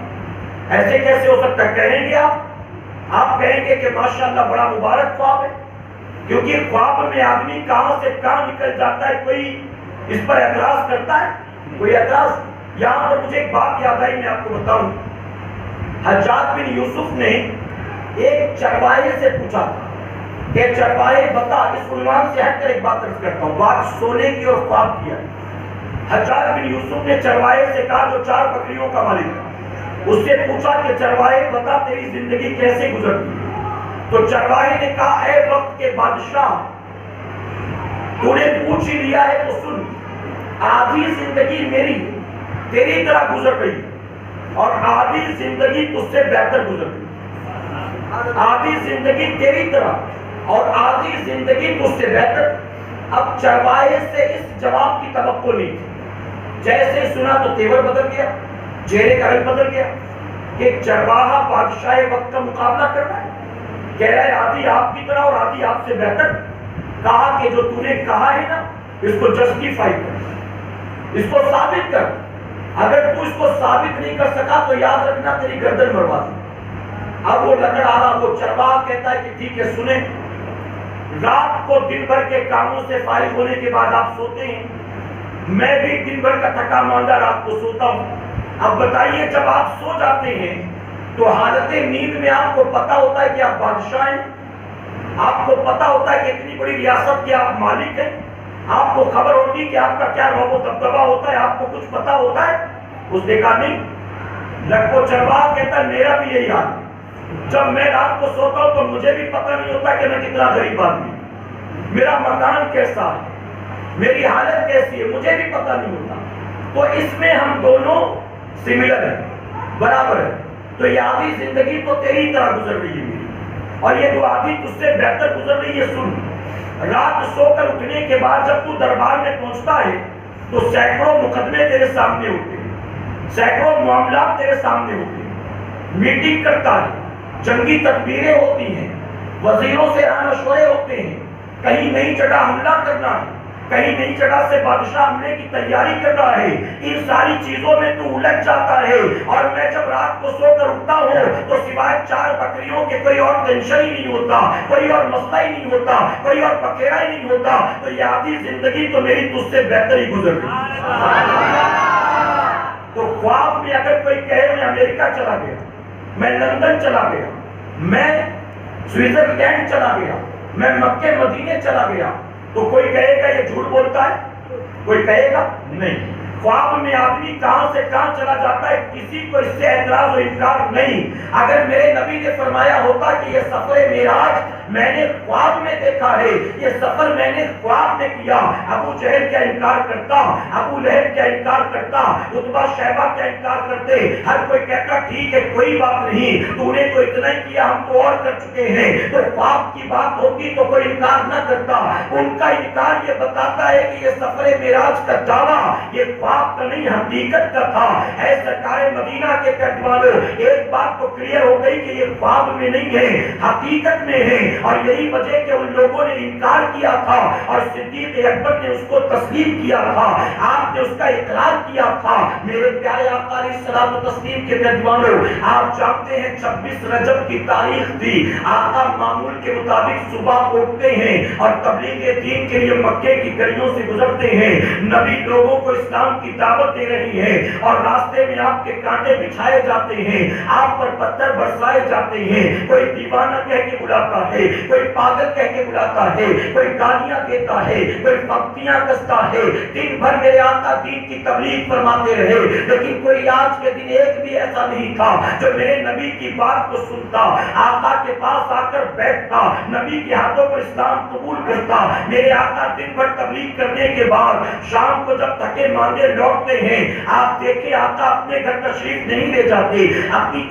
ایسے کیسے ہو سکتا ہے؟ کہیں گے آپ کہیں گے کہ ماشاءاللہ بڑا مبارک خواب ہے, کیونکہ خواب میں آدمی کہاں سے کہاں نکل جاتا ہے. کوئی اس پر اعتراض کرتا ہے؟ کوئی اعتراض. یہاں پر مجھے ایک بات یاد آئی, میں آپ کو بتاؤں. حجاج بن یوسف نے ایک چرواہے سے پوچھا تھا کہ چرواہے بتا, اس عنوان سے ہٹ کر ایک بات عرض کرتا ہوں, بات سونے کی اور خواب کی ہے. حجاج بن یوسف نے چرواہے سے کہا جو 4 بکریوں کا مالک تھا, اس سے پوچھا کہ چرواہے بتا تیری زندگی کیسے گزرتی. تو چرواہے نے کہا اے وقت کے بادشاہ, تو نے پوچھ ہی لیا ہے تو سن, آدھی زندگی میری تیری طرح گزر گئی اور آدھی زندگی تجھ سے بہتر گزر گئی. آدھی زندگی تیری طرح اور آدھی زندگی تجھ سے بہتر. اب چرواہے سے اس جواب کی توقع نہیں تھی. جیسے سنا تو تیور بدل گیا, چہرے کا رنگ بدل گیا کہ چرواہا بادشاہ وقت کا مقابلہ کر رہا ہے, کہہ رہا ہے آدھی آپ کی طرح اور آدھی آپ سے بہتر. کہا کہ جو تو نے کہا ہے نا اس کو جسٹیفائی کر, اس کو ثابت کر. اگر تو اس کو ثابت نہیں کر سکا تو یاد رکھنا تیری گردن مروا دی. اب وہ لگڑ آ رہا, وہ چرواہا کہتا ہے کہ ٹھیک ہے سنیں, رات کو دن بھر کے کاموں سے فارغ ہونے کے بعد آپ سوتے ہیں, میں بھی دن بھر کا تھکا ماندہ رات کو سوتا ہوں. اب بتائیے جب آپ سو جاتے ہیں تو حالت نیند میں آپ کو پتا ہوتا ہے کہ آپ بادشاہ ہیں, آپ کو پتا ہوتا ہے کہ اتنی بڑی ریاست کے آپ مالک ہیں, آپ کو خبر ہوتی ہے کہ آپ کا کیا رعب و دبدبہ ہوتا ہے, آپ کو کچھ پتا ہوتا ہے. اس نے کہا نہیں. لکھو چرواہا کہتا ہے میرا بھی یہی حال ہے, جب میں رات کو سوتا ہوں تو مجھے بھی پتہ نہیں ہوتا کہ میں کتنا غریب آدمی, میرا مکان کیسا ہے, میری حالت کیسی ہے, مجھے بھی پتہ نہیں ہوتا. تو اس میں ہم دونوں سملر ہیں, برابر ہے. تو یہ آدھی زندگی تو تیری طرح گزر رہی ہے میری, اور یہ دعا بھی تجھ سے بہتر گزر رہی ہے، سن۔ رات سو کر اٹھنے کے بعد جب تو دربار میں پہنچتا ہے تو سینکڑوں مقدمے تیرے سامنے ہوتے ہیں، سینکڑوں معاملات تیرے سامنے ہوتے ہیں، میٹنگ کرتا ہے، جنگی تدبیریں ہوتی ہیں، وزیروں سے رائے مشورے ہوتے ہیں، کہیں نئی جگہ حملہ کرنا ہے، کہیں نئی جگہ سے بادشاہ حملے کی تیاری کر رہا ہے، ان ساری چیزوں میں تو الجھ جاتا ہے۔ اور میں جب رات کو سو کر اٹھتا ہوں تو سوائے 4 بکریوں کے کوئی اور ٹینشن ہی نہیں ہوتا، کوئی اور مسئلہ ہی نہیں ہوتا، کوئی اور بکیرا ہی نہیں ہوتا، تو یہ آدھی زندگی تو میری تجھ سے بہتر ہی گزر گئی۔ تو خواب میں اگر کوئی کہے میں امریکہ چلا گیا، میں لندن چلا گیا، میں سوئٹزرلینڈ چلا گیا، میں مکے مدینے چلا گیا، تو کوئی کہے گا یہ جھوٹ بولتا ہے؟ کوئی کہے گا نہیں۔ خواب میں آدمی کہاں سے کہاں چلا جاتا ہے، کسی کو اس سے اعتراض و انکار نہیں۔ اگر میرے نبی نے فرمایا ہوتا کہ یہ سفر معراج میں نے خواب میں دیکھا ہے، یہ سفر میں نے خواب میں کیا، ابو جہل کیا انکار کرتا، ابو لہب کیا انکار کرتا، عتبہ شیبہ کیا انکار کرتے، ہر کوئی کہتا ٹھیک ہے کوئی بات نہیں، تو نے تو اتنا ہی کیا، ہم تو اور کر چکے ہیں۔ تو خواب کی بات ہوتی تو کوئی انکار نہ کرتا، ان کا انکار یہ بتاتا ہے کہ یہ سفر معراج کا دعویٰ یہ خواب کا نہیں حقیقت کا تھا۔ اے سرکار مدینہ کے کہنوالوں، ایک بات تو کلیئر ہو گئی کہ یہ خواب میں نہیں ہے، حقیقت میں ہے، اور یہی وجہ کہ ان لوگوں نے انکار کیا تھا اور صدیق اکبر نے اس کو تسلیم کیا تھا، آپ نے اس کا اقرار کیا تھا۔ میرے پیارے آقا علیہ الصلوۃ والتسلیم کے کہنوالوں، آپ جانتے ہیں 26 رجب کی تاریخ تھی، آقا معمول کے مطابق صبح اٹھتے ہیں اور تبلیغ دین کے لیے مکے کی گلیوں سے گزرتے ہیں، نبی لوگوں کو اسلام کی دعوت دے رہی ہے، اور راستے میں آپ کے کانٹے بچھائے جاتے ہیں، آپ پر پتھر برسائے جاتے ہیں، کوئی دیوانہ کہہ کے بلاتا ہے، کوئی پاگل کہہ کے بلاتا ہے، کوئی گالیاں دیتا ہے، کوئی پنکتیاں کستا ہے، دن بھر میرے آقا دین کی تبلیغ فرماتے رہے، لیکن کوئی آج کے دن ایک بھی ایسا نہیں تھا جو میرے نبی کی بات کو سنتا، آقا کے پاس آ کر بیٹھتا، نبی کے ہاتھوں پر اسلام قبول کرتا۔ میرے آقا دن بھر تبلیغ کرنے کے بعد شام کو جب تھکے ماندے لوٹتے ہیں، آپ دیکھیں آقا اپنے گھر تشریف نہیں لے جاتے، اپنی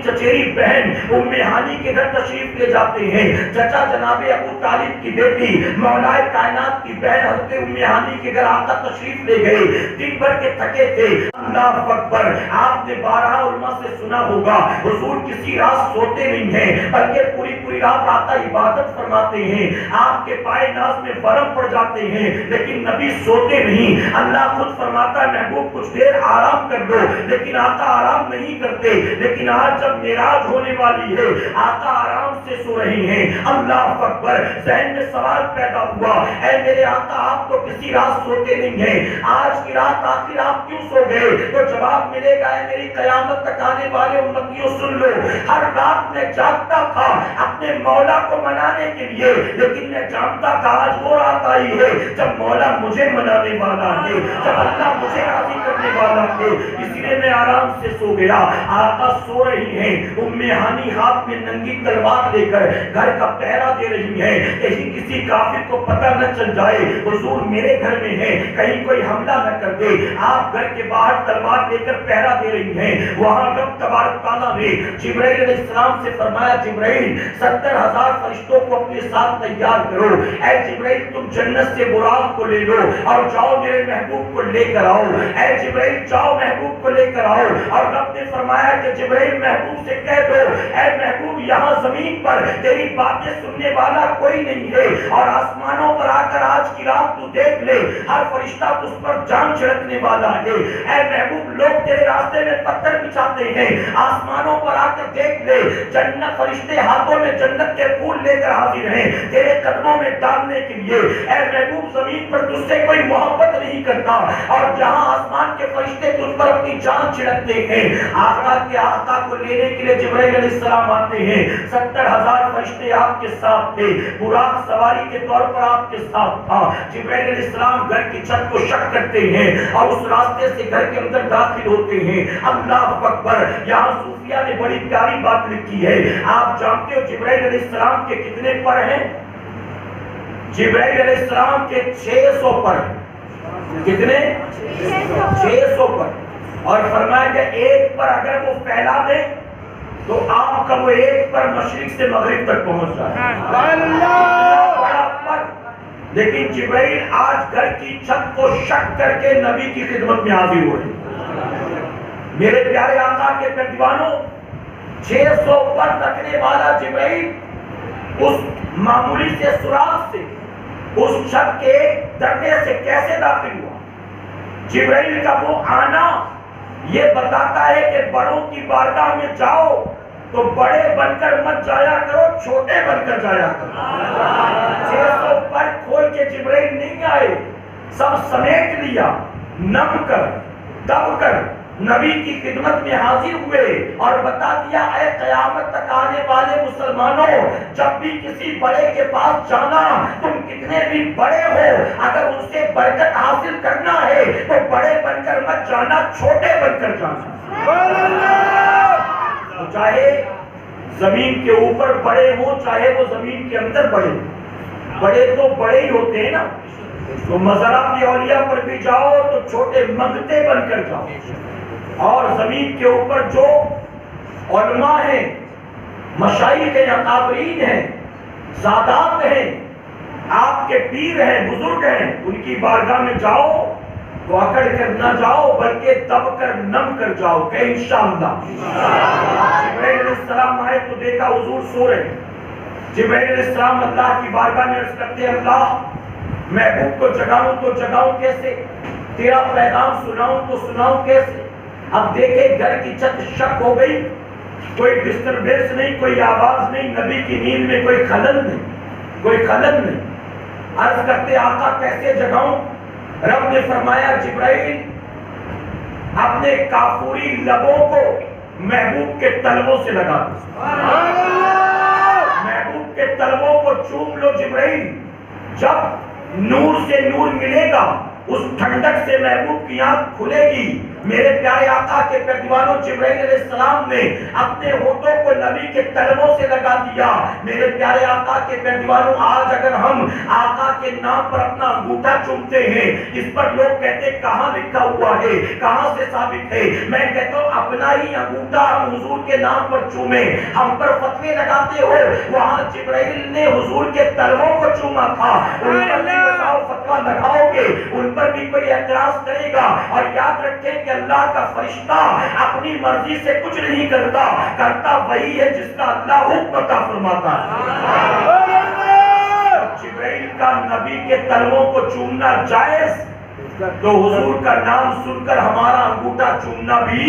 چچیری بہن ام ہانی کے گھر تشریف لے جاتے ہیں، چچا جناب ابو طالب کی بیٹی مولا کائنات کی بہن حضرت ام ہانی کے گھر آقا تشریف لے گئے، دن بھر کے تھکے تھے۔ اللہ اکبر، آپ نے 12 علماء سے سنا ہوگا حضور کسی رات سوتے نہیں ہیں، بلکہ پوری رات آقا عبادت فرماتے ہیں، آپ کے پائے ناز میں برف پڑ جاتے ہیں، لیکن نبی سوتے نہیں۔ اللہ خود فرماتا ہے محبوب کچھ دیر آرام کر لو، لیکن آقا آرام نہیں کرتے۔ لیکن آج جب معراج ہونے والی ہے، آقا آرام سے سو رہے ہیں۔ اللہ اکبر، ذہن میں سوال پیدا ہوا، اے میرے آقا آپ تو کسی رات سوتے نہیں ہیں، آج کی رات آخر آپ کیوں سو گئے؟ تو جواب ملے گا، اے میری قیامت تک آنے والے امتیوں سن لو، ہر رات میں جاگتا تھا اپنے مولا کو منانے کے لیے، لیکن میں جانتا تھا آج وہ رات آئی ہے جب مولا مجھے منانے والا ہے، جب اللہ مجھے راضی کرنے والا ہے، اس لیے میں آرام سے سو گیا۔ آقا سو رہی ہیں، ام ہانی ہاتھ میں ننگی تلوار لے کر گھر کا پہرا دے رہی ہیں، کہیں کسی کافر کو پتہ نہ چل جائے حضور میرے گھر میں ہے، کہیں کوئی حملہ نہ کر دے۔ آپ گھر کے باہر تلوار لے کر پہرا دے رہی ہیں۔ وہاں رب تبارک تعالیٰ نے جبرائیل علیہ السلام سے فرمایا جبرائیل 70,000 فرشتوں کو اپنے ساتھ تیار کرو، اے جبرائیل تم جنت سے براق کو لے لو اور جاؤ میرے محبوب کو لے کر آؤ، اے جبرائیل جاؤ محبوب کو لے کر آؤ۔ اور رب نے فرمایا کہ جبرائیل محبوب سے کہہ دو، اے محبوب یہاں زمین پر تیری باتیں سننے والا کوئی نہیں ہے، اور آسمانوں پر آ کر آج کی رات تو دیکھ لے ہر فرشتہ تجھ پر جان چھڑکنے والا ہے۔ اے محبوب لوگ تیرے راستے میں پتھر بچھاتے ہیں، آسمانوں پر آ کر دیکھ لے جنت فرشتے ہاتھوں میں جنت کے پھول لے کر حاضر ہیں تیرے قدموں میں ڈالنے کے لیے۔ اے محبوب زمین پر تجھ سے کوئی محبت نہیں کرتا، اور جہاں آسمان کے فرشتے تجھ پر اپنی جان چھڑکتے ہیں، آقا کے آقا کو لینے کے لیے جبرائیل علیہ السلام آتے ہیں۔ 70,000 فرشتے آپ کے ساتھ تھے، براق سواری کے طور پر آپ کے ساتھ تھا۔ جبرائیل علیہ السلام گھر کی چھت کو شک کرتے ہیں اور اس راستے سے گھر کے اندر داخل ہوتے ہیں۔ اللہ اکبر، یہاں صوفیہ نے بڑی پیاری بات لکھی ہے۔ آپ جانتے ہو جبرائیل علیہ السلام کے کتنے پر ہیں؟ جبرائیل علیہ السلام کے 600 پر ہیں۔ کتنے؟ 600 پر، اور فرمایا کہ ایک پر اگر وہ پھیلا دے تو آپ کا وہ ایک پر مشرق سے مغرب تک پہنچ جائے. بڑا پر. لیکن جبرائیل آج گھر کی چھت کو شک کر کے نبی کی خدمت میں حاضر ہوئے. میرے پیارے آقا کے پیروانوں، 600 پر رکھنے والا جبرائیل اس معمولی سے سوراخ سے اس چھت کے دروازے سے کیسے داخل ہوا؟ جبرائیل کا وہ آنا یہ بتاتا ہے کہ بڑوں کی بارگاہ میں جاؤ تو بڑے بن کر مت جایا کرو، چھوٹے بن کر جایا کرو. 600 پر کھول کے جبرائیل نہیں آئے، سب سمیٹ لیا، نم کر دب کر نبی کی خدمت میں حاضر ہوئے اور بتا دیا، اے قیامت تک آنے والے مسلمانوں، جب بھی کسی بڑے کے پاس جانا، تم کتنے بھی بڑے ہو، اگر ان سے برکت حاصل کرنا ہے تو بڑے بن کر مت جانا، چھوٹے بن کر جانا. چاہے زمین کے اوپر بڑے ہوں، چاہے وہ زمین کے اندر بڑے ہوں، بڑے تو بڑے ہی ہوتے ہیں نا. تو مزارات اولیاء پر بھی جاؤ تو چھوٹے منگتے بن کر جاؤ. اور زمین کے اوپر جو علماء ہیں، مشائخ ہیں، اکابرین ہیں، سادات ہیں، آپ کے پیر ہیں، بزرگ ہیں، ان کی بارگاہ میں جاؤ تو اکڑ کر نہ جاؤ بلکہ دب کر نم کر جاؤ کہ انشاءاللہ. جبرائیل علیہ السلام آئے تو دیکھا حضور سو رہے. جبرائیل علیہ السلام اللہ کی بارگاہ میں عرض کرتے ہیں، اللہ محبوب کو جگاؤں تو جگاؤں کیسے، تیرا پیغام سناؤں تو سناؤں کیسے. اب دیکھیں گھر کی چھت شک ہو گئی، کوئی ڈسٹربنس نہیں، کوئی آواز نہیں، نبی کی نیند میں کوئی خلل نہیں، کوئی خلل نہیں. عرض کرتے آقا کیسے جگاؤں؟ رب نے فرمایا جبرائیل اپنے کافوری لبوں کو محبوب کے تلووں سے لگا دو، محبوب کے تلووں کو چوم لو. جبرائیل جب نور سے نور ملے گا، اس ٹھنڈک سے محبوب کی آنکھ کھلے گی. میرے پیارے آقا کے پیروانوں، جبرائیل علیہ السلام نے اپنے ہونٹوں کو نبی کے تلووں سے لگا دیا. میرے پیارے آقا کے پیروانوں، آج اگر ہم آقا کے نام پر اپنا انگوٹھا چومتے ہیں، اس پر لوگ کہتے کہاں لکھا ہوا ہے، کہاں سے ثابت ہے؟ میں کہتا ہوں اپنا ہی انگوٹھا ہم حضور کے نام پر چومیں. ہم پر فتوے لگاتے ہو، وہاں جبرائیل نے حضور کے تلووں کو چوما تھا. ان پر بھی بتاؤ فتوہ لگاؤ گے، ان پر بھی کوئی اعتراض کرے گا. اور یاد رکھیں کہ اللہ کا فرشتہ اپنی مرضی سے کچھ نہیں کرتا، کرتا وہی ہے جس کا اللہ حکم عطا فرماتا ہے. جبرائیل کا نبی کے تلووں کو چومنا جائز، تو حضور کا نام سن کر ہمارا انگوٹھا چومنا بھی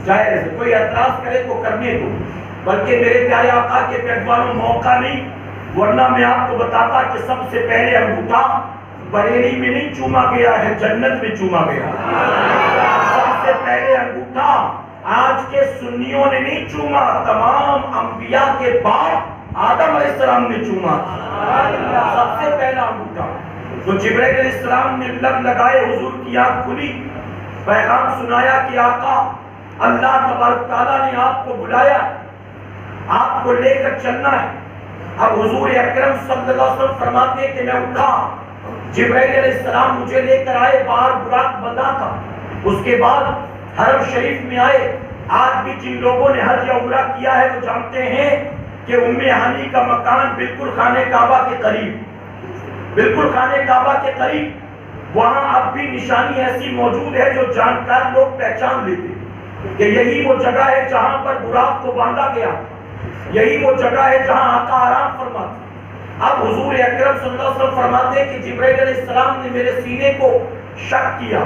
جائز. کوئی اعتراض کرے تو کرنے دو، بلکہ میرے پیارے آقا کے پیروانوں موقع نہیں، ورنہ میں آپ کو بتاتا کہ سب سے پہلے انگوٹھا بریلی میں نہیں چوما گیا ہے، جنت میں چوما گیا. سب سے پہلے انگوٹھا آج کے سنیوں نے نہیں چوما، تمام انبیاء کے باپ آدم علیہ السلام نے چوما. سب سے پہلا انگوٹھا. تو جبرائیل علیہ السلام نے لب لگائے، حضور کی آنکھ کھلی، پیغام سنایا کہ آقا اللہ تبارک تعالیٰ نے آپ کو بلایا، آپ کو لے کر چلنا ہے. اب حضور اکرم صلی اللہ علیہ وسلم فرماتے کہ میں اٹھا، جبرائیل علیہ السلام مجھے لے کر آئے، باہر براق بندھا تھا. اس کے بعد حرم شریف میں آئے. آج بھی جن لوگوں نے حج یا عمرہ کیا ہے وہ جانتے ہیں کہ ام ہانی کا مکان بالکل خانہ کعبہ کے قریب، بالکل خانہ کعبہ کے قریب. وہاں اب بھی نشانی ایسی موجود ہے جو جانکار لوگ پہچان لیتے کہ یہی وہ جگہ ہے جہاں پر براق کو باندھا گیا، یہی وہ جگہ ہے جہاں آقا آرام فرماتے. اب حضور اکرم صلی اللہ علیہ وسلم فرماتے ہیں کہ جبرائیل علیہ السلام نے میرے سینے کو شک کیا،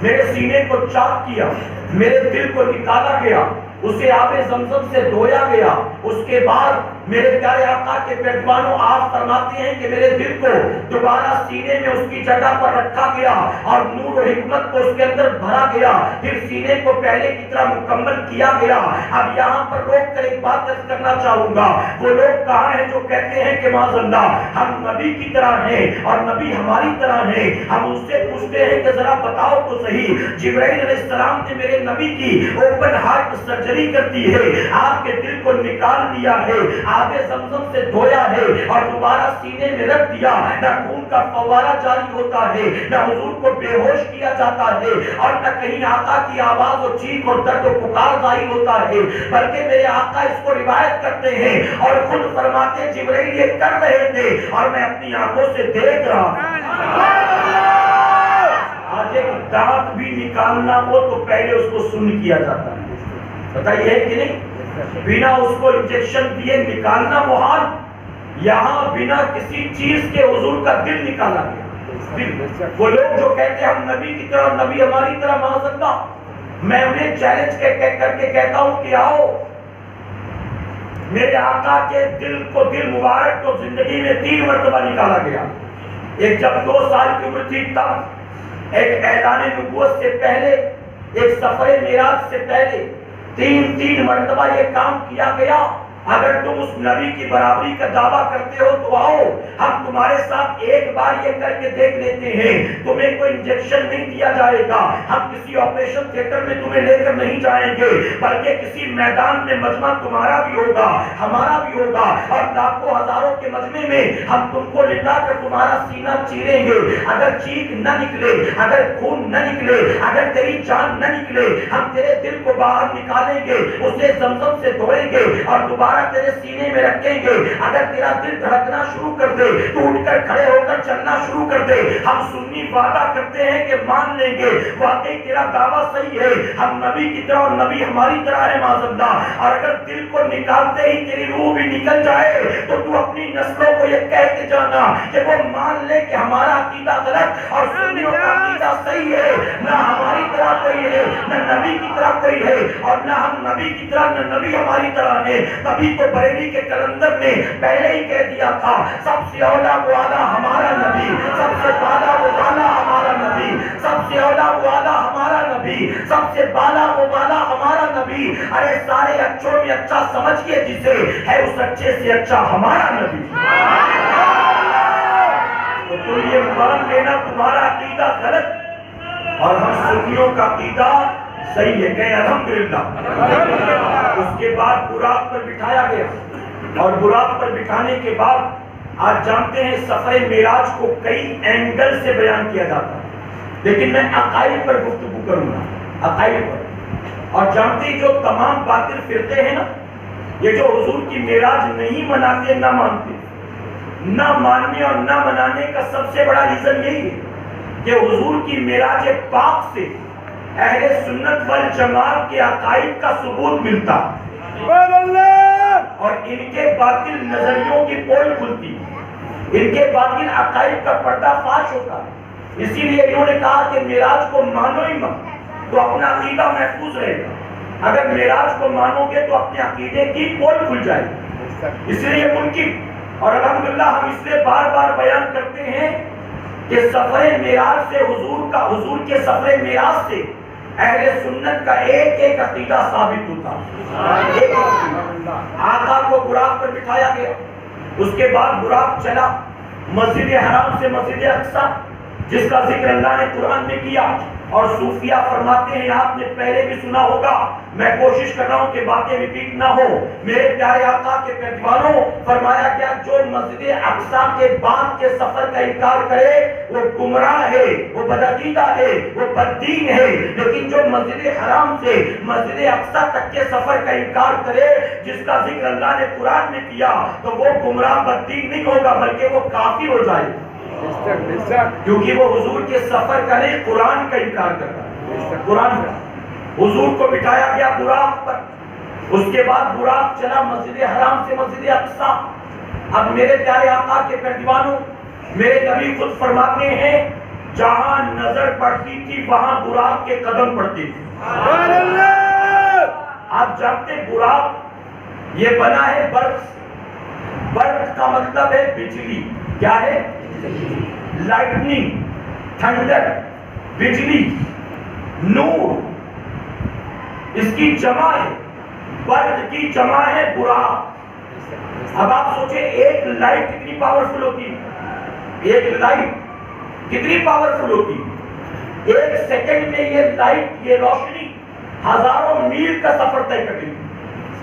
میرے سینے کو چاک کیا، میرے دل کو نکالا گیا، اسے آب زمزم سے دھویا گیا. اس کے بعد میرے پیارے آقا کے پیروانوں آپ فرماتے ہیں کہ میرے دل کو دوبارہ سینے میں اس کی جگہ پر رکھا گیا اور نور و حکمت کو اس کے اندر بھرا گیا، پھر سینے کو پہلے کی طرح مکمل کیا گیا. اب یہاں پر روک کر ایک بات عرض کرنا چاہوں گا، وہ لوگ کہاں ہیں جو کہتے ہیں کہ معاذ اللہ ہم نبی کی طرح ہیں اور نبی ہماری طرح ہیں. ہم اس سے پوچھتے ہیں کہ ذرا بتاؤ تو صحیح، جبرائیل علیہ السلام نے میرے نبی کی اوپن ہارٹ سرجری کر دی ہے، آپ کے دل کو نکال نکال لیا ہے، آب زمزم سے دھویا ہے اور دوبارہ سینے میں رکھ دیا، نہ خون کا فوارہ جاری ہوتا ہے، نہ حضور کو بے ہوش کیا جاتا ہے، اور نہ کہیں آقا کی آواز و چیخ اور درد و پکار ظاہر ہوتا ہے، بلکہ میرے آقا اس کو روایت کرتے ہیں اور خود فرماتے جبرائیل یہ کر رہے تھے اور میں اپنی آنکھوں سے دیکھ رہا ہوں۔ آج ایک دانت بھی نکالنا ہو تو پہلے اس کو سن کیا جاتا ہے، بتائیے کہ نہیں؟ بنا اس کو انجیکشن دیے نکالنا محال، یہاں بنا کسی چیز کے حضور کا دل نکالا گیا۔ وہ لوگ جو کہتے ہیں ہم نبی کی طرح، نبی ہماری طرح، معاذ اللہ، میں انہیں چیلنج کر کے کہتا ہوں کہ آؤ میرے آقا کے دل مبارک کو زندگی میں 3 مرتبہ نکالا گیا۔ ایک جب 2 سال کی عمر تھی تب، ایک اعلان نبوت سے پہلے، ایک سفر معراج سے پہلے، 3 مرتبہ یہ کام کیا گیا۔ اگر تم اس نبی کی برابری کا دعویٰ کرتے ہو تو آؤ ہم تمہارے ساتھ ایک بار یہ کر کے دیکھ لیتے ہیں۔ تمہیں کوئی انجیکشن نہیں دیا جائے گا، ہم کسی آپریشن تھیٹر میں تمہیں لے کر نہیں جائیں گے، بلکہ کسی میدان میں مجمع تمہارا بھی ہوگا، ہمارا بھی ہوگا، اور لاکھوں ہزاروں کے مجمع میں ہم تم کو لٹا کر تمہارا سینہ چیریں گے۔ اگر چیخ نہ نکلے، اگر خون نہ نکلے، اگر تیری جان نہ نکلے، ہم تیرے دل کو باہر نکالیں گے، اسے زمزم سے دھوئیں گے اور دوبارہ تیرے سینے میں رکھیں گے۔ اگر تیرا دل دھڑکنا شروع کر دے تو اٹھ کر کھڑے ہو کر چلنا شروع کر دے، ہم سنی وعدہ کرتے ہیں کہ مان لیں گے واقعی تیرا دعویٰ صحیح ہے، ہم نبی کی طرح اور نبی ہماری طرح ہے معاذ اللہ۔ اور اگر دل کو نکالتے ہی تیری روح بھی نکل جائے تو تو اپنی نسلوں کو یہ کہہ کے جانا کہ وہ مان لے کہ ہمارا عقیدہ غلط اور سنیوں کا عقیدہ صحیح ہے، نہ ہماری طرح کوئی ہے، نہ نبی کی طرح کوئی ہے، اور نہ ہم نبی کی طرح، نہ نبی ہماری طرح ہے۔ تبھی تو بریلی کے کلندر نے پہلے ہی کہہ دیا تھا سب سے اولا و اعلیٰ ہمارا نبی، سب سے بالا و بالا ہمارا نبی، سب سے اولا و اعلیٰ ہمارا نبی، سب سے بالا و بالا ہمارا نبی۔ ارے سارے اچھوں میں اچھا سمجھئے جسے، ہے اس اچھے سے اچھا ہمارا نبی۔ تو تم یہ مان لینا تمہارا عقیدہ غلط اور ہم سنیوں کا عقیدہ صحیح ہے، کہیں الحمدللہ۔ اس کے بعد براق پر بٹھایا گیا، اور براق پر بٹھانے کے بعد آج جانتے ہیں سفر معراج کو کئی اینگل سے بیان کیا جاتا ہے، لیکن میں عقائد پر گفتگو کروں گا، عقائد پر۔ اور جانتے ہیں جو تمام باطل فرقے ہیں نا، یہ جو حضور کی معراج نہیں مناتے، نہ مانتے، نہ ماننے اور نہ منانے کا سب سے بڑا ریزن یہی ہے کہ حضور کی معراج پاک سے اہل سنت والجماعت کے عقائد کا ثبوت ملتا اور ان کے باطل نظریوں کی پول کھلتی، ان کے باطل عقائد کا پردہ فاش ہوتا ہے۔ اسی لیے انہوں نے کہا کہ معراج کو مانو ہی مت تو اپنا عقیدہ محفوظ رہے گا، اگر معراج کو مانو گے تو اپنے عقیدے کی پول کھل جائے گی، اس لیے ممکن۔ اور الحمدللہ ہم اس لیے بار بار بیان کرتے ہیں کہ سفر معراج سے حضور کے سفر معراج سے اہل سنت کا ایک عقیدہ ثابت ہوتا۔ آقا کو براق پر بٹھایا گیا، اس کے بعد براق چلا مسجد حرام سے مسجد اقصی، جس کا ذکر اللہ نے قرآن میں کیا، اور صوفیہ فرماتے ہیں، آپ نے پہلے بھی سنا ہوگا، میں کوشش کر رہا ہوں کہ باتیں ریپیٹ نہ ہو، میرے پیارے آقا کے پیروانوں، فرمایا گیا جو مسجد اقصی کے بعد کے سفر کا انکار کرے وہ گمراہ ہے، وہ بدعقیدہ ہے، وہ بددین ہے، لیکن جو مسجد حرام سے مسجد اقصی تک کے سفر کا انکار کرے جس کا ذکر اللہ نے قرآن میں کیا، تو وہ گمراہ بددین نہیں ہوگا بلکہ وہ کافر ہو جائے گا، کیونکہ وہ حضور کے سفر کا نہیں، قرآن کا انکار کرتا ہے۔ قرآن کا حضور کو بٹھایا گیا براق پر، اس کے بعد براق چلا مسجد حرام سے مسجد اقصی۔ اب میرے پیارے آقا کے پیروانوں، میرے نبی خود فرماتے ہیں جہاں نظر پڑتی تھی وہاں براق کے قدم پڑتے تھے۔ آپ جانتے براق یہ بنا ہے برق، برق کا مطلب ہے بجلی، کیا ہے؟ لائٹننگ، تھنڈر، بجلی، نور، اس کی جمع ہے، برق کی جمع ہے براق۔ اب آپ سوچیں ایک لائٹ کتنی پاورفل ہوتی ہے، ایک لائٹ کتنی پاورفل ہوتی ہے، ایک سیکنڈ میں یہ لائٹ، یہ روشنی ہزاروں میل کا سفر طے کرتی ہے۔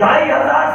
2500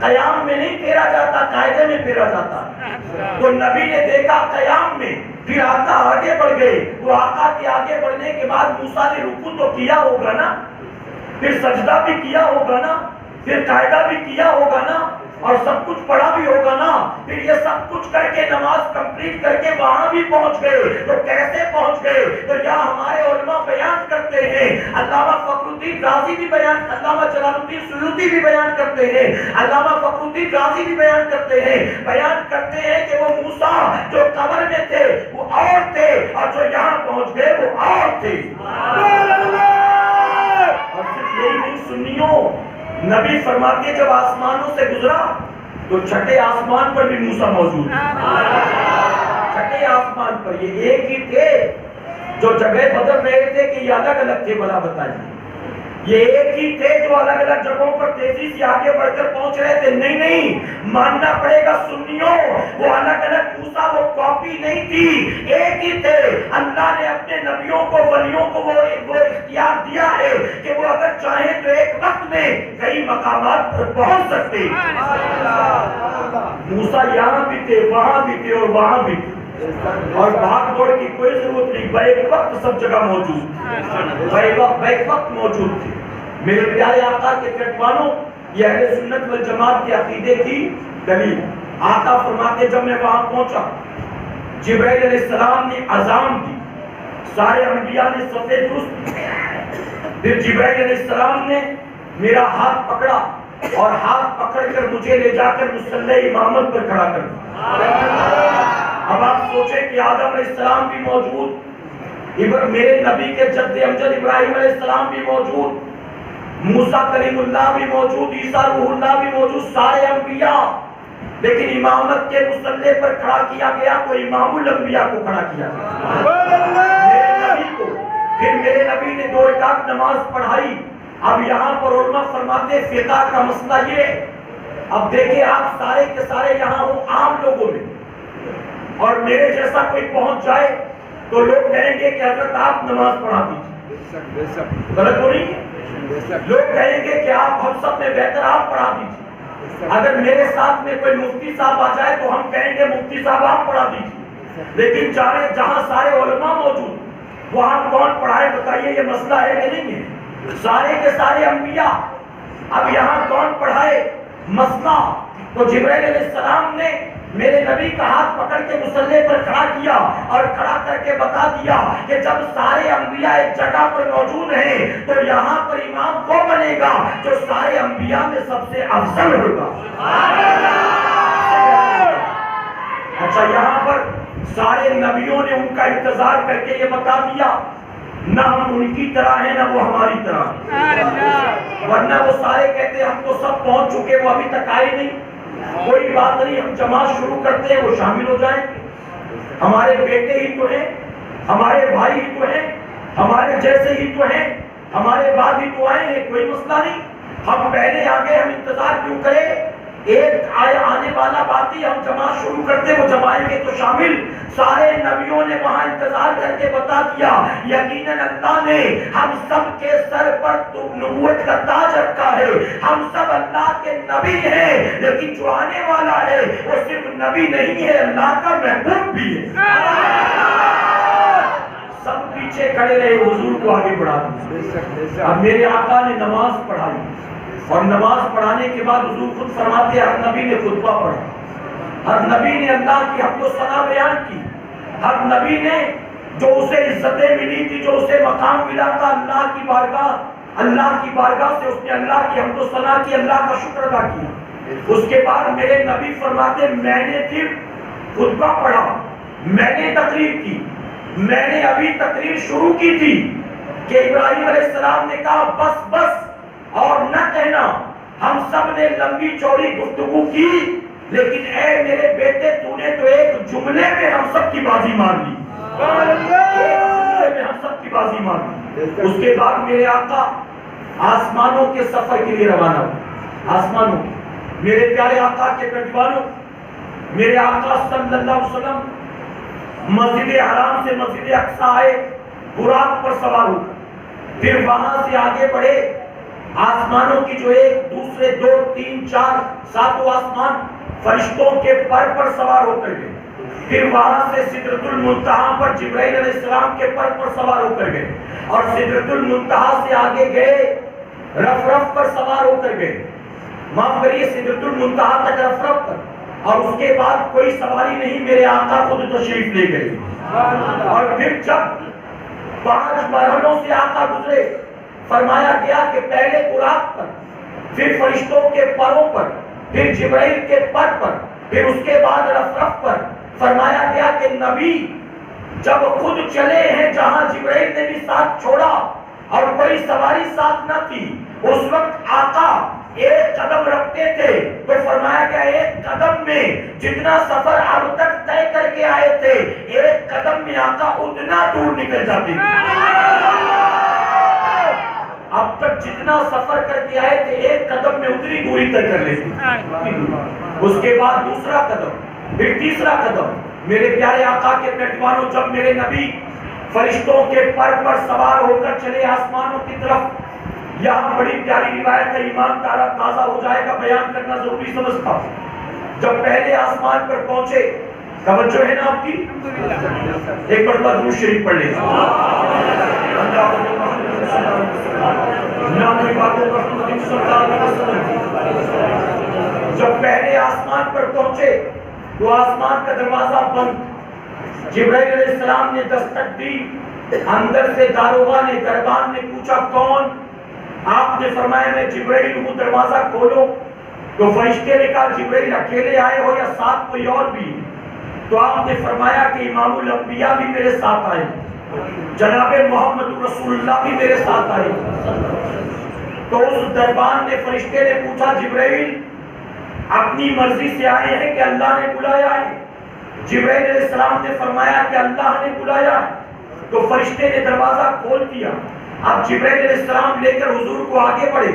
قیام میں نہیں پھیرا جاتا، قاعدے میں پھیرا جاتا ہے۔ تو نبی نے دیکھا قیام میں، پھر آقا آگے بڑھ گئے، تو آقا کے آگے بڑھنے کے بعد موسیٰ نے رکوع تو کیا ہوگا نا، پھر سجدہ بھی کیا ہوگا نا، پھر قاعدہ بھی کیا ہوگا نا، اور سب کچھ پڑھا بھی ہوگا نا، پھر یہ سب کچھ کر کے نماز کمپلیٹ کر کے وہاں بھی پہنچ گئے۔ تو کیسے پہنچ گئے؟ تو یہاں ہمارے علماء بیان کرتے ہیں، علامہ فخر الدین رازی بھی بیان، علامہ جلال الدین سیوطی بھی بیان کرتے ہیں، علامہ فخر الدین رازی بھی بیان کرتے ہیں کہ وہ موسیٰ جو قبر میں تھے وہ اور تھے، اور جو یہاں پہنچ گئے وہ اور تھے۔ اور صرف یہی نہیں سنیوں، نبی فرماتے جب آسمانوں سے گزرا تو چھٹے آسمان پر بھی موسیٰ موجود ہے۔ چھٹے آسمان پر یہ ایک ہی تھے جو جگہ بدل رہے تھے کہ یہ الگ الگ تھے، بلا بتائیے۔ یہ ایک ہی تھے جو الگ الگ جگہوں پر تیزی سے آگے بڑھ کر پہنچ رہے تھے۔ نہیں، ماننا پڑے گا سنیوں، وہ الگ الگ موسیٰ وہ کاپی نہیں تھی، ایک ہی تھے۔ اللہ نے اپنے نبیوں کو، ولیوں کو وہ اختیار دیا ہے کہ وہ اگر چاہیں تو ایک وقت میں کئی مقامات پر پہنچ سکتے۔ موسیٰ یہاں بھی تھے، وہاں بھی تھے اور وہاں بھی تھے، اور بھاگ دوڑ کی کوئی ضرورت نہیں، بیک وقت سب جگہ موجود، بیک وقت موجود تھے۔ میرے پیارے آقا کے پیٹوانوں، یہ اہل سنت والجماعت کے عقیدے کی دلیل۔ آقا فرماتے جب میں وہاں پہنچا، جبرائیل علیہ السلام نے اذان دی، سارے انبیاء نے صفے درست، پھر جبرائیل علیہ السلام نے میرا ہاتھ پکڑا اور ہاتھ پکڑ کر مجھے لے جا کر مصلی امامت پر کھڑا کر دیا۔ اب آپ سوچیں کہ آدم علیہ السلام بھی موجود، میرے نبی کے جد امجد ابراہیم علیہ السلام بھی موجود، موسیٰ کلیم اللہ بھی موجود، عیسیٰ روح اللہ بھی موجود، سارے انبیاء، لیکن امامت کے مصلی پر کھڑا کیا گیا تو امام الانبیاء کو کھڑا کیا گیا، میرے نبی کو۔ پھر میرے نبی نے 2 رکعت نماز پڑھائی۔ اب یہاں پر علماء فرماتے فقہ کا مسئلہ یہ، اب دیکھیں آپ سارے کے سارے یہاں ہوں عام لوگوں میں، اور میرے جیسا کوئی پہنچ جائے تو لوگ کہیں گے کہ حضرت آپ نماز پڑھا دیجیے، غلط ہو نہیں ہے؟ لوگ کہیں گے کہ آپ ہم سب میں بہتر آپ پڑھا دیجیے۔ اگر میرے ساتھ میں کوئی مفتی صاحب آ جائے تو ہم کہیں گے مفتی صاحب آپ پڑھا دیجیے، لیکن جہاں سارے علماء موجود وہاں کون پڑھائے بتائیے؟ یہ مسئلہ ہے کہ نہیں ہے؟ سارے کے سارے انبیاء، اب یہاں کون پڑھائے؟ مسئلہ۔ تو جبرائیل علیہ السلام نے میرے نبی کا ہاتھ پکڑ کے مصلی پر کھڑا کیا اور کھڑا کر کے بتا دیا کہ جب سارے انبیاء ایک جگہ پر موجود ہیں تو یہاں پر امام وہ بنے گا جو سارے انبیاء میں سب سے افضل ہوگا۔ اچھا، یہاں پر سارے نبیوں نے ان کا انتظار کر کے یہ بتا دیا، نہ ہم ان کی طرح ہیں نہ وہ ہماری طرح ہیں، ورنہ وہ سارے کہتے ہم تو سب پہنچ چکے، وہ ابھی تک آئے نہیں۔ کوئی بات نہیں، ہم جماعت شروع کرتے ہیں، وہ شامل ہو جائیں، ہمارے بیٹے ہی تو ہیں، ہمارے بھائی ہی تو ہیں، ہمارے جیسے ہی تو ہیں، ہمارے بعد ہی تو آئے ہیں، کوئی مسئلہ نہیں، ہم پہلے آگے، ہم انتظار کیوں کریں؟ ایک آنے والا باتی ہم جماعت شروع کرتے، وہ جب آئیں گے تو شامل۔ سارے نبیوں نے وہاں انتظار کر کے بتا دیا، یقیناً اللہ نے ہم سب کے سر پر نبوت کا تاج رکھا ہے، ہم سب اللہ کے نبی ہیں، لیکن جو آنے والا ہے وہ صرف نبی نہیں ہے، اللہ کا محبوب بھی ہے۔ سب پیچھے کھڑے رہے، حضور کو آگے بڑھا دیا۔ اب میرے آقا نے نماز پڑھائی، اور نماز پڑھانے کے بعد حضور خود فرماتے ہر نبی نے خطبہ پڑھا، ہر نبی نے اللہ کی حمد و ثنا بیان کی، ہر نبی نے جو اسے عزتیں ملی تھی، جو اسے مقام ملا تھا اللہ کی بارگاہ سے اس نے اللہ کی حمد و ثنا کی، اللہ کا شکر ادا کیا۔ اس کے بعد میرے نبی فرماتے میں نے پھر خطبہ پڑھا، میں نے تقریر کی، میں نے ابھی تقریر شروع کی تھی کہ ابراہیم علیہ السلام نے کہا بس بس اور نہ کہنا، ہم سب نے لمبی چوڑی گفتگو کی، لیکن اے میرے بیٹے تو نے تو ایک جملے میں ہم سب کی بازی مار لی، ہم سب کی بازی مار لی۔ اس کے بعد میرے آقا آسمانوں کے سفر کے لیے روانہ ہو، آسمانوں کے، میرے پیارے آقا کے پیٹوانوں، میرے آقا صلی اللہ علیہ وسلم مسجد حرام سے مسجد اقصی آئے، براق پر سوار ہو کر، پھر وہاں سے آگے بڑھے آسمانوں کی جو ایک دوسرے 2 3 4 7 آسمان فرشتوں کے پر سوار ہو کر گئے. پھر وہاں سے سدرۃ المنتہا پر جبرائیل علیہ السلام کے پر سوار ہو کر گئے اور سدرۃ المنتہا سے آگے گئے رف پر سوار ہو کر گئے. معاف کریے سدرۃ المنتہا تک رف پر اور اس کے بعد کوئی سواری نہیں, میرے آقا خود تشریف لے گئے. اور پھر جب 5 مرحلوں سے آقا گزرے, فرمایا گیا کہ پہلے براق پر, پھر فرشتوں کے پروں پر, پھر جبرائیل کے پر پر, پھر اس کے بعد رف پر. فرمایا گیا کہ نبی جب خود چلے ہیں جہاں جبرائیل نے بھی ساتھ چھوڑا اور کوئی سواری ساتھ نہ تھی, اس وقت آقا ایک قدم رکھتے تھے تو فرمایا گیا ایک قدم میں جتنا سفر اب تک طے کر کے آئے تھے, ایک قدم میں آقا اتنا دور نکل جاتے تھے. اب تک جتنا سفر کر کے آئے تھے ایک قدم میں اتنی دوری طے کر لیتے. اس کے بعد دوسرا قدم, پھر تیسرا قدم. میرے پیارے آقا کے پیٹوانوں, جب میرے نبی فرشتوں کے پر سوار ہو کر چلے آسمانوں کی طرف, یہاں بڑی پیاری روایت ہے, ایمان تازہ ہو جائے گا, بیان کرنا ضروری سمجھتا ہوں. جب پہلے آسمان پر پہنچے, توجہ ہے نا آپ کی, ایک مرتبہ درود شریف پڑھ لیں. جب پہلے آسمان پر پہنچے تو آسمان کا دروازہ بند. جبرائیل علیہ السلام نے دستک دی, اندر سے داروغہ نے, دربان نے پوچھا کون؟ آپ نے فرمایا میں جبرائیل ہوں, دروازہ کھولو. تو فرشتے نے کہا جبرائیل اکیلے آئے ہو یا ساتھ کوئی اور بھی؟ تو آپ نے فرمایا کہ امام الانبیاء بھی میرے ساتھ آئے, جناب محمد رسول اللہ بھی میرے ساتھ آئے. تو اس دربان نے, فرشتے نے پوچھا جبرائیل اپنی مرضی سے آئے ہیں کہ اللہ نے بلایا ہے؟ جبرائیل علیہ السلام نے فرمایا کہ اللہ نے بلایا ہے. تو فرشتے نے دروازہ کھول دیا. اب جبرائیل علیہ السلام لے کر حضور کو آگے بڑھے.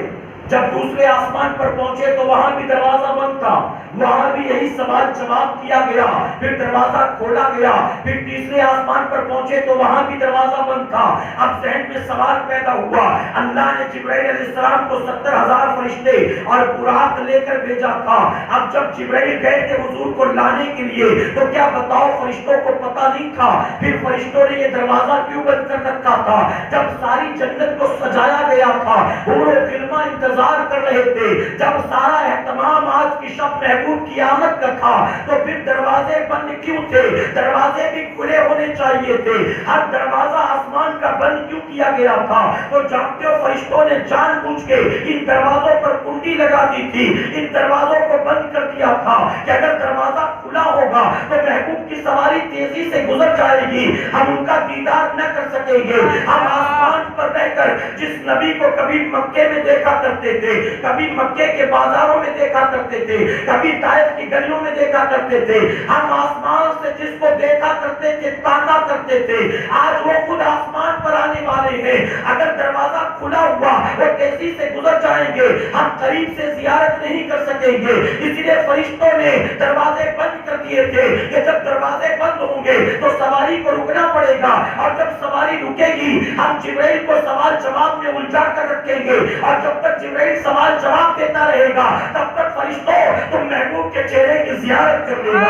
جب دوسرے آسمان پر پہنچے تو وہاں بھی دروازہ بند تھا, وہاں بھی یہی سوال جواب کیا گیا, پھر دروازہ کھولا گیا. پھر تیسرے آسمان پر پہنچے تو وہاں بھی دروازہ بند تھا. اب ذہن میں سوال پیدا ہوا, اللہ نے جبرائیل علیہ السلام کو 70,000 فرشتے اور براق لے کر بھیجا تھا. اب جب جبرائیل گئے تھے حضور کو لانے کے لیے تو کیا بتاؤ فرشتوں کو پتہ نہیں تھا پھر فرشتوں نے یہ دروازہ کیوں بند کر رکھا تھا؟ جب ساری جنت کو سجایا گیا تھا, حور و غلمان انتظار کر رہے تھے, جب سارا اہتمام آج کی شب محبوب کی آمد کا تھا, تو پھر دروازے بند کیوں تھے؟ دروازے بھی کھلے ہونے چاہیے تھے. ہر دروازہ آسمان کا بند کیوں کیا گیا تھا؟ تو جانتے ہو فرشتوں نے جان بوجھ کے ان دروازوں پر کنڈی لگا دی تھی, ان دروازوں کو بند کر دیا تھا کہ اگر دروازہ کھلا ہوگا تو محبوب کی سواری تیزی سے گزر جائے گی, ہم ان کا دیدار نہ کر سکیں گے. ہم آسمان پر رہ کر جس نبی کو کبھی مکے میں دیکھا کرتے تھے, کبھی مکے کے بازاروں میں دیکھا کرتے تھے, کبھی طائف کی گلیوں میں دیکھا کرتے تھے, ہم آسمان سے جس کو دیکھا کرتے تھے, تانا کرتے تھے, آج وہ خود آسمان پر آنے والے ہیں. اگر دروازہ کھلا ہوا وہ تیزی سے گزر جائیں گے, ہم قریب سے زیارت نہیں کر سکیں گے. اس لیے فرشتوں نے دروازے بند کر دیے تھے کہ جب دروازے بند ہوں گے تو سواری کو رکنا پڑے گا, اور جب سواری رکے گی ہم جبرائیل کو سوال جواب میں الجھا کر رکھیں گے, اور جب تک جبرائیل سوال جواب دیتا رہے گا تب تک فرشتوں تم محبوب کے چہرے کی زیارت کر لے گا.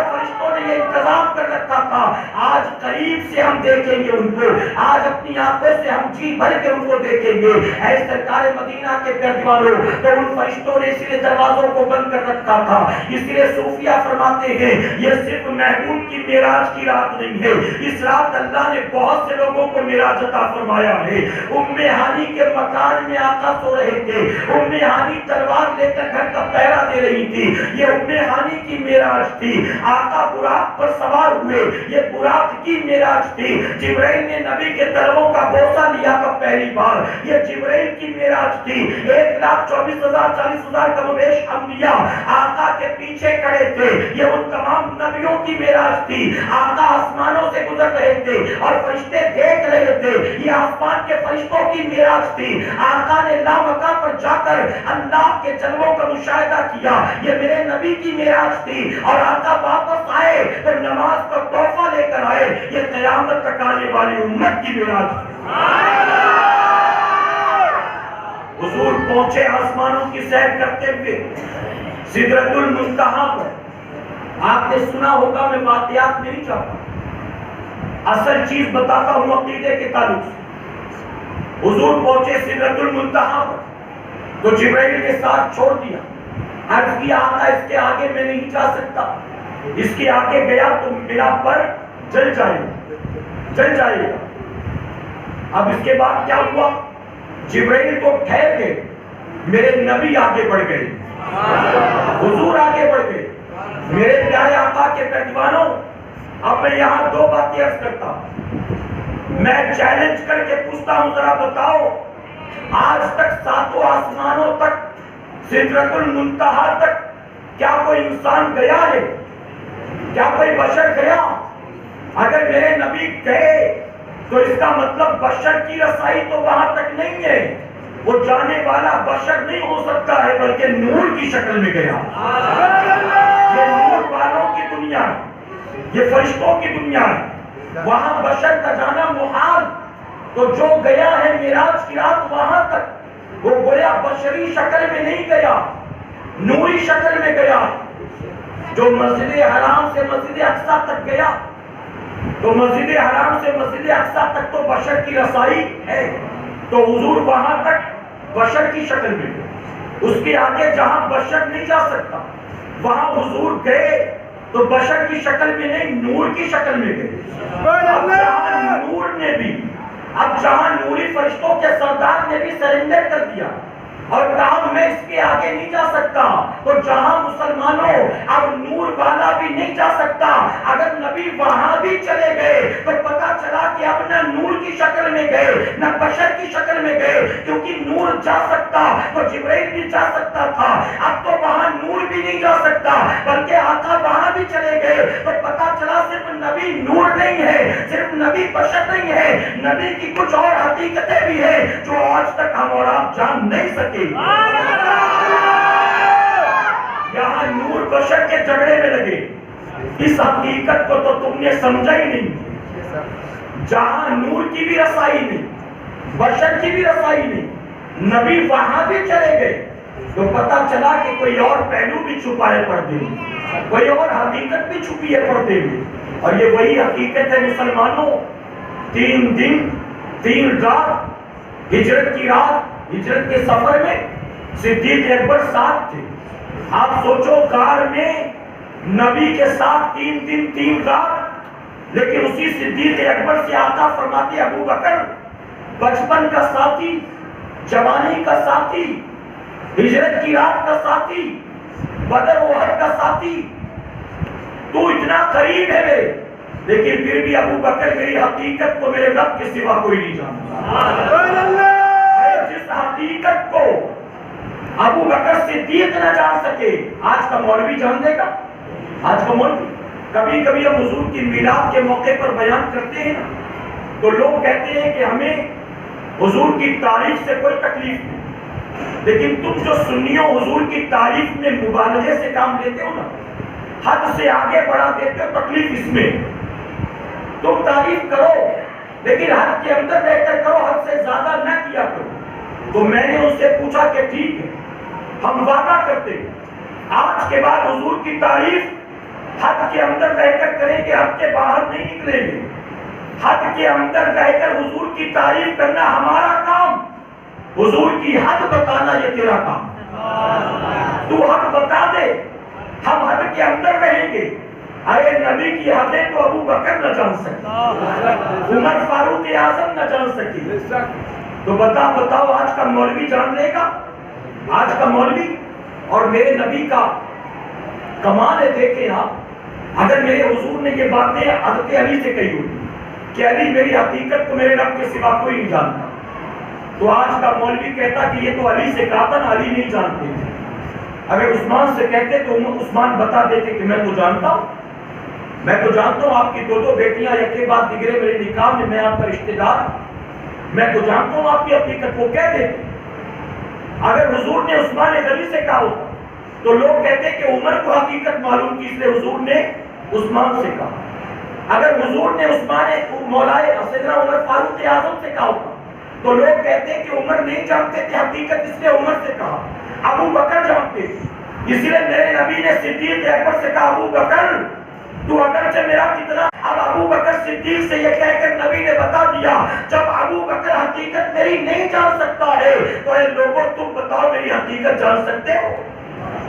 فرشتوں نے یہ انتظام کر رکھا تھا, آج قریب سے ہم دیکھیں گے ان کو, آج اپنی آنکھوں سے ہم جی بھر کے ان کو دیکھیں گے. اے سرکار مدینہ کے پیروانوں, تو ان فرشتوں نے اس لیے دروازوں کو بند کر رکھا تھا. اس لیے صوفیہ فرماتے ہیں یہ صرف محبوب کی معراج کی رات نہیں ہے, اس رات اللہ نے بہت سے لوگوں کو معراج عطا فرمایا ہے. ام ہانی کے مکان میں آقا سو رہے تھے, ام ہانی تلوار لے کر گھر کا پہرا دے رہی تھی, یہ ام ہانی کی معراج تھی. آقا براق پر سوار ہوئے, یہ براق کی معراج تھی. جبرائیل نے نبی کے طلبوں کا بوسہ لیا تھا پہلی بار, یہ جبرائیل کی معراج تھی. 1,24,000 40,000 کم و بیش انبیاء آقا کے پیچھے کھڑے تھے, یہ ان تمام نبیوں کی معراج تھی. آقا آسمانوں سے گزر رہے تھے اور فرشتے دیکھ رہے تھے, یہ آسمان کے فرشتوں کی معراج تھی. آقا نے لامکہ پر جا کر اللہ کے جلووں کا مشاہدہ کیا, یہ میرے نبی کی معراج تھی. اور آقا واپس آئے تو نماز کا تحفہ لے کر آئے, یہ قیامت تک آنے والی امت کی معراج تھی. حضور پہنچے آسمانوں کی سیر کرتے ہوئے سدرۃ المنتہا پر. آپ نے سنا ہوگا، میں واقعات میں نہیں چاہتا، اصل چیز بتاتا ہوں عقیدے کے تعلق سے. حضور پہنچے سدرۃ المنتہا پر تو جبرائیل کے ساتھ چھوڑ دیا. عرض کیا آقا اس کے آگے میں نہیں جا سکتا، اس کے آگے گیا تو میرا پر جل جائے گا. اب اس کے بعد کیا ہوا؟ جبرائیل تو ٹھہر گئے، میرے نبی آگے بڑھ گئے، حضور آگے بڑھ گئے. میرے پیارے آقا کے پیروانوں، اب میں یہاں دو باتیں عرض کرتا ہوں. میں چیلنج کر کے پوچھتا ہوں، ذرا بتاؤ آج تک ساتوں آسمانوں تک سدرۃ المنتہا تک کیا کوئی انسان گیا ہے؟ کیا کوئی بشر گیا؟ اگر میرے نبی گئے تو اس کا مطلب بشر کی رسائی تو وہاں تک نہیں ہے. وہ جانے والا بشر نہیں ہو سکتا ہے، بلکہ نور کی شکل میں گیا. یہ نور والوں کی دنیا ہے، یہ فرشتوں کی دنیا ہے، وہاں بشر کا جانا محال. تو جو گیا ہے معراج کی رات وہاں تک، وہ گویا بشری شکل میں نہیں گیا، نوری شکل میں گیا. جو مسجد حرام سے مسجد اقصی تک گیا، تو مسجد حرام سے مسجد اقصی تک تو بشر کی رسائی ہے، تو حضور وہاں تک بشر کی شکل میں گئے. اس کے آگے جہاں بشر نہیں جا سکتا وہاں حضور گئے تو بشر کی شکل میں نہیں، نور کی شکل میں گئے. اب جہاں نور نے بھی، اب جہاں نوری فرشتوں کے سردار نے بھی سرنڈر کر دیا اور کہا میں اس کے آگے نہیں جا سکتا، تو جہاں مسلمانوں اب نور والا بھی نہیں جا سکتا، اگر نبی وہاں بھی چلے گئے تو پتا چلا کہ اب نہ نور کی شکل میں گئے نہ بشر کی شکل میں گئے. کیونکہ نور جا سکتا تو جبرائیل بھی جا سکتا تھا، اب تو وہاں نور بھی نہیں جا سکتا بلکہ آقا وہاں بھی چلے گئے. تو پتا چلا صرف نبی نور نہیں ہے، صرف نبی بشر نہیں ہے، نبی کی کچھ اور حقیقتیں بھی ہیں جو آج تک ہم اور آپ جان نہیں سکے. یہاں نور بشر کے جھگڑے میں لگے، اس حقیقت کو تو تم نے سمجھا ہی نہیں. جہاں نور کی بھی رسائی نہیں، بشر کی بھی رسائی نہیں، نبی وہاں بھی چلے گئے تو پتا چلا کہ کوئی اور پہلو بھی چھپا ہے پردے میں، کوئی اور حقیقت بھی چھپی ہے پردے میں. اور یہ وہی حقیقت ہے مسلمانوں. 3 دن 3 رات ہجرت کی رات، ہجرت کے سفر میں صدیق اکبر ساتھ تھے. آپ سوچو غار میں نبی کے ساتھ 3 دن 3 رات، لیکن اسی صدیق اکبر سے آقا فرماتے ابو بکر بچپن کا ساتھی، جوانی کا ساتھی، ہجرت کی رات کا ساتھی، بدر و احد کا ساتھی، تو اتنا قریب ہے میرے، لیکن پھر بھی ابو بکر میری حقیقت کو میرے رب کے سوا کوئی نہیں جانتا. جس حقیقت کو ابو بکر صدیق نہ جان سکے آج کا مولوی جان دے گا. آج کا مولوی کبھی کبھی ہم حضور کی میلاد کے موقع پر بیان کرتے ہیں تو لوگ کہتے ہیں کہ ہمیں حضور کی تعریف سے کوئی تکلیف نہیں، لیکن تم جو سنیوں حضور کی تعریف میں مبالغے سے کام لیتے ہو نا، حد سے آگے بڑھا دیتے ہو، تکلیف اس میں. تم تعریف کرو لیکن حد کے اندر رہ کر کرو، حد سے زیادہ نہ کیا کرو. تو میں نے ان سے پوچھا کہ ٹھیک ہے، ہم وعدہ کرتے ہیں آج کے بعد حضور کی تعریف حد کے اندر رہ کر کریں گے، حد کے باہر نہیں نکلیں گے. حد کے اندر رہ کر حضور کی تعریف کرنا ہمارا کام، حضور کی حد بتانا یہ تیرا کام. تو حد بتا دے، ہم حد کے اندر رہیں گے. ارے نبی کی حدیں تو ابو بکر نہ جان سکے، عمر فاروق اعظم نہ جان سکے، تو بتاؤ آج کا مولوی جان لے گا؟ آج کا مولوی اور میرے نبی کا کمال ہے. دیکھیں آپ، اگر میرے حضور نے یہ باتیں حضرت علی سے کہی ہوئی کہ علی میری حقیقت کو میرے رب کے سوا کوئی نہیں جانتا، تو آج کا مولوی کہتا کہ یہ تو علی سے کہا تھا نا، علی نہیں جانتے. اگر عثمان سے کہتے تو عثمان بتا دیتے کہ میں تو جانتا ہوں، میں تو جانتا ہوں آپ کی 2 بیٹیاں ایک کے بعد دیگرے میرے نکاح میں، میں آپ کا رشتہ دار، میں تو جانتا ہوں آپ کی حقیقت. وہ کہہ دیتے. اگر حضور نے عثمان غنی سے کہا ہوتا تو لوگ کہتے کہ عمر کو حقیقت معلوم کی، اس لیے حضور نے عثمان سے کہا. اگر حضور نے عثمان مولائے سیدنا عمر فاروق اعظم سے کہا ہوتا تو لوگ کہتے ہیں کہ عمر نہیں جانتے تھے، حقیقت اس نے عمر سے کہا، ابو بکر جانتے تھے، اس لیے میرے نبی نے صدیق اکبر سے کہا ابو بکر تو اگرچہ میرا کتنا، اب ابو بکر صدیق سے یہ کہہ کر نبی نے بتا دیا جب ابو بکر حقیقت میری نہیں جان سکتا ہے تو اے لوگوں تم بتاؤ میری حقیقت جان سکتے ہو؟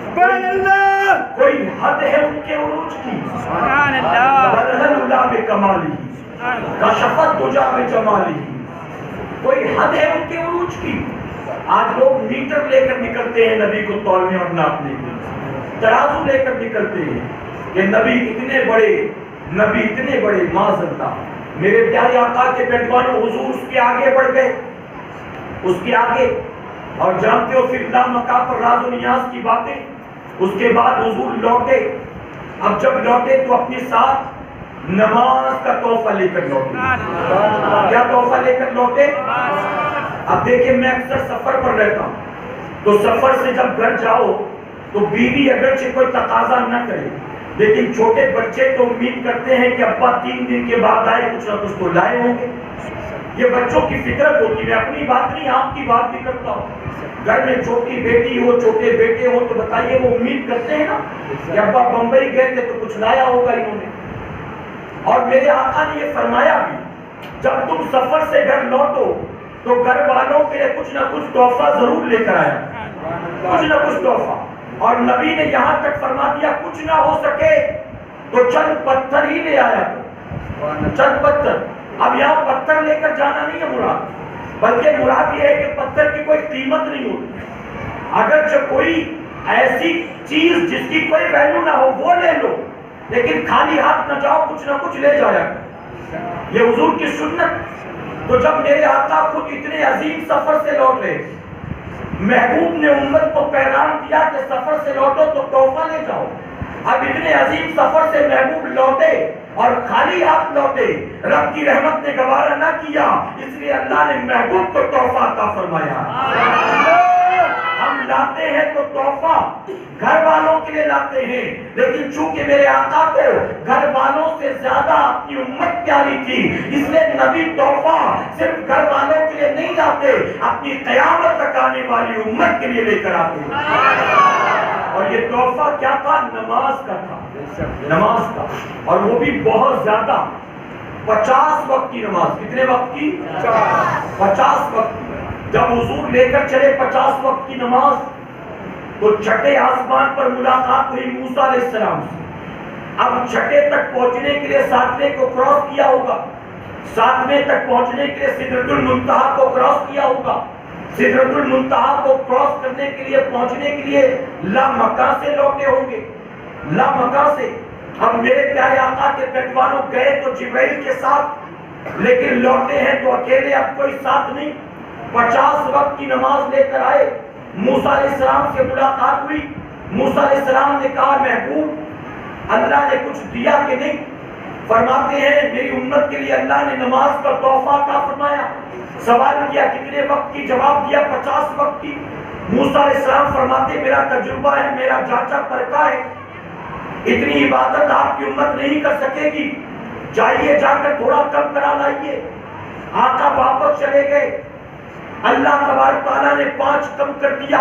سبحان اللہ، کوئی حد ہے ان کے عروج کی؟ سبحان اللہ، بدل اللہ بکمالہ کشفت دجا بجمالہ، کوئی حد ہے ان کے عروج کی؟ آج لوگ میٹر لے کر نکلتے ہیں نبی کو تولنے اور ناپنے کے لیے، ترازو لے کر نکلتے ہیں کہ نبی اتنے بڑے، نبی اتنے بڑے، معاذ اللہ۔ میرے پیارے آقا کے پیٹوانوں حضور اس کے آگے بڑھ گئے، اس کے آگے، اور جانتے ہو پھر لا مکا پر راز و نیاز کی باتیں۔ اس کے بعد حضور لوٹے، اب جب لوٹے تو اپنے ساتھ نماز کا تحفہ لے کر لوٹے۔ کیا تحفہ لے کر لوٹے؟ اب دیکھیں میں اکثر سفر پر رہتا ہوں تو سفر سے جب گھر جاؤ تو بیوی اگرچہ کوئی تقاضا نہ کرے لیکن چھوٹے بچے تو امید کرتے ہیں کہ ابا 3 دن کے بعد آئے، کچھ نہ کچھ تو لائے ہوں گے۔ یہ بچوں کی فطرت ہوتی ہے، میں اپنی بات نہیں آپ کی بات بھی کرتا ہوں۔ گھر میں چھوٹی بیٹی ہو، چھوٹے بیٹے ہو تو بتائیے وہ امید کرتے ہیں نا کہ ابا بمبئی گئے تھے تو کچھ لایا ہوگا انہوں نے۔ اور میرے آقا نے یہ فرمایا بھی جب تم سفر سے گھر لوٹو تو گھر والوں کے لیے کچھ نہ کچھ تحفہ ضرور لے کر آیا، کچھ نہ کچھ تحفہ۔ اور نبی نے یہاں تک فرما دیا کچھ نہ ہو سکے تو چند پتھر ہی لے آیا، چند پتھر۔ اب یہاں پتھر لے کر جانا نہیں ہے مراد، بلکہ مراد یہ ہے کہ پتھر کی کوئی قیمت نہیں ہوتی، اگر جو کوئی ایسی چیز جس کی کوئی ویلیو نہ ہو وہ لے لو، لیکن خالی ہاتھ نہ جاؤ، کچھ نہ کچھ لے جایا۔ یہ حضور کی سنت۔ تو جب میرے آقا خود اتنے عظیم سفر سے لوٹ رہے، محبوب نے امت کو پیغام دیا کہ سفر سے لوٹو تو تحفہ لے جاؤ۔ اب اتنے عظیم سفر سے محبوب لوٹے اور خالی ہاتھ لوٹے، رب کی رحمت نے گوارا نہ کیا، اس لیے اللہ نے محبوب کو تحفہ عطا فرمایا۔ ہم لاتے ہیں تو تحفہ گھر والوں کے لیے لاتے ہیں، لیکن چونکہ میرے آقا کو گھر والوں سے زیادہ اپنی امت پیاری تھی، اس لیے نبی تحفہ صرف گھر والوں کے لیے نہیں لاتے، اپنی قیامت تک آنے والی امت کے لیے لے کر آتے۔ اور یہ تحفہ کیا تھا؟ نماز کا تھا، نماز کا، اور وہ بھی بہت زیادہ، 50 وقت کی نماز۔ کتنے وقت کی؟ 50 وقت کی۔ جب حضور لے کر چلے 50 وقت کی نماز تو چھٹے آسمان پر ملاقات ہوئی موسیٰ علیہ السلام سے۔ اب چھٹے تک پہنچنے کے لیے 7ویں کو کراس کیا ہوگا، 7ویں تک پہنچنے کے لیے سدرۃ المنتہا کو کراس کیا ہوگا، سدرۃ المنتہا کو کراس کرنے کے لیے، پہنچنے کے لیے لامکہ سے لوٹے ہوں گے، لامکہ سے۔ اب میرے پیارے آقا کے پیٹوانوں گئے تو جبرائیل کے ساتھ، لیکن لوٹے ہیں تو اکیلے، اب کوئی ساتھ نہیں۔ 50 وقت کی نماز لے کر آئے، موسیٰ علیہ السلام سے ملاقات ہوئی، موسیٰ علیہ السلام نے کہا محبوب اللہ نے کچھ دیا کہ نہیں؟ فرماتے ہیں میری امت کے لیے اللہ نے نماز کا تحفہ عطا فرمایا۔ سوال کیا کتنے وقت کی؟ جواب دیا 50 وقت کی۔ موسیٰ علیہ السلام فرماتے میرا تجربہ ہے، میرا جانچا پرکھا ہے، اتنی عبادت آپ کی امت نہیں کر سکے گی، جائیے جا کر تھوڑا کم کرا لائیے۔ آقا واپس چلے گئے، اللہ تبارک تعالیٰ نے 5 کم کر دیا،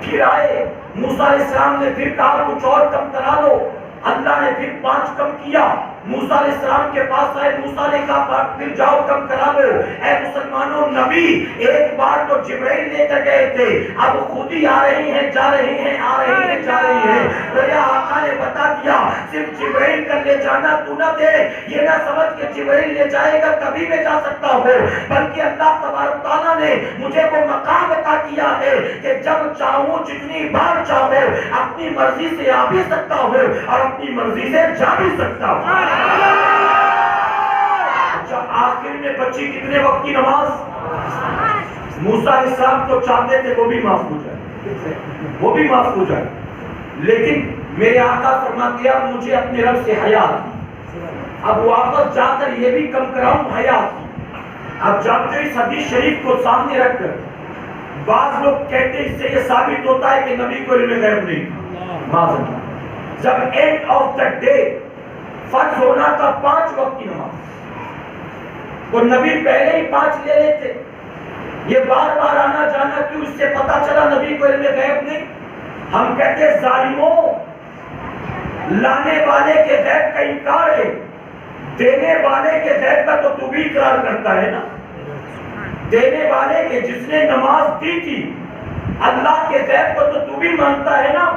پھر آئے، موسیٰ علیہ السلام نے پھر کہا کچھ اور کم کرا لو، اللہ نے پھر 5 کم کیا۔ موسیٰ علیہ السلام کے پاس آئے، موسیٰ نے کہا پھر جاؤ کم کرا لو۔ اے مسلمانوں، نبی ایک بار تو جبرائیل لے کر گئے تھے، اب خود ہی آ رہے ہیں، جا رہے ہیں، آ رہے ہیں، جا رہے ہیں۔ تو یہ آقا نے بتا دیا صرف جبرائیل کر لے جانا تو نہ دے، یہ نہ سمجھ کہ جبرائیل لے جائے گا کبھی میں جا سکتا ہوں، بلکہ اللہ تبارک تعالیٰ نے مجھے وہ مقام عطا کیا ہے کہ جب چاہوں جتنی بار چاہوں اپنی مرضی سے آ بھی سکتا ہوں اور اپنی مرضی سے جا بھی سکتا ہوں۔ اچھا، آخر میں بچی کتنے وقت کی نماز؟ موسیٰ علیہ السلام تو چاہتے تھے وہ بھی معاف ہو جائے، وہ بھی معاف ہو جائے، لیکن میرے آقا فرماتے ہیں مجھے اپنے رب سے حیا تھی، اب واپس جا کر یہ بھی کم کراؤں، حیا تھی۔ اب جانتے ہو اس حدیث شریف کو سامنے رکھ کر بعض لوگ کہتے ہیں اس سے یہ ثابت ہوتا ہے کہ نبی کو علم غیب نہیں تھا، معاذ اللہ۔ جب اینڈ آف دا ڈے فرض ہونا تھا 5 وقت کی نماز، تو نبی پہلے ہی 5 لے لیتے، یہ بار بار آنا جانا کیوں؟ اس سے پتا چلا نبی کو علم غیب نہیں۔ ہم کہتے ہیں ظالموں، لانے والے کے غیب کا انکار ہے، دینے والے کے غیب کا تو بھی اقرار کرتا ہے نا۔ دینے والے کے، جس نے نماز دی تھی، اللہ کے غیب کو تو بھی مانتا ہے نا۔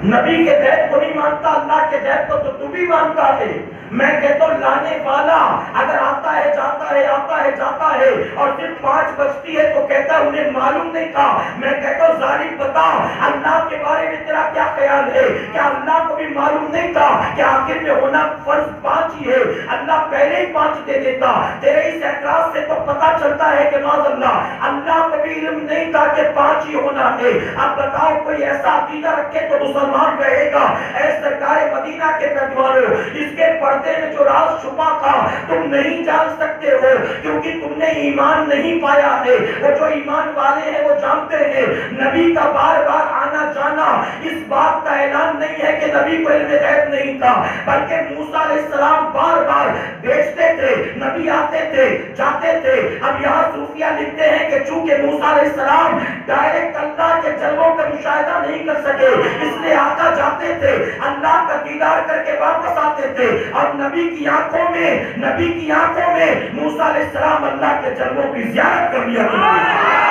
نبی کے غیب کو نہیں مانتا، اللہ کے غیب کو تو بھی مانتا ہے۔ میں کہتا ہوں لانے والا اگر آتا ہے جاتا ہے آتا ہے جاتا ہے اور صرف 5 بجتی ہے تو کہتا ہے انہیں معلوم نہیں تھا۔ میں کہتا ہوں ظالم بتا اللہ کے بارے میں تیرا کیا خیال ہے؟ کیا اللہ کو بھی معلوم نہیں تھا کہ آخر میں ہونا فرض 5 ہی ہے؟ اللہ پہلے ہی 5 دے دیتا۔ تیرے اس اعتراض سے تو پتا چلتا ہے کہ معاذ اللہ کو بھی علم نہیں تھا کہ 5 ہی ہونا ہے۔ اب بتاؤ کوئی ایسا عقیدہ رکھے تو مسلمان رہے گا؟ اے سرکار مدینہ کے پیروانوں، اس کے پردے میں جو راز چھپا تھا تم نہیں جان سکتے ہو، کیونکہ تم نے ایمان نہیں پایا ہے۔ وہ جو ایمان والے ہیں وہ جانتے ہیں نبی کا بار بار آنا جانا اس بات کا اعلان نہیں ہے کہ نبی کو علم غیب نہیں تھا، بلکہ موسیٰ علیہ السلام بار بار بیچتے تھے، نبی آتے تھے جاتے تھے۔ اب یہاں صوفیہ لکھتے ہیں کہ چونکہ موسیٰ علیہ السلام ڈائریکٹ اللہ کے جلووں کا مشاہدہ نہیں کر سکے، اس لیے آتا جاتے تھے، اللہ کا دیدار کر کے واپس آتے تھے، اور نبی کی آنکھوں میں موسیٰ علیہ السلام اللہ کے جلووں کی زیارت کر لیا کرتے تھے۔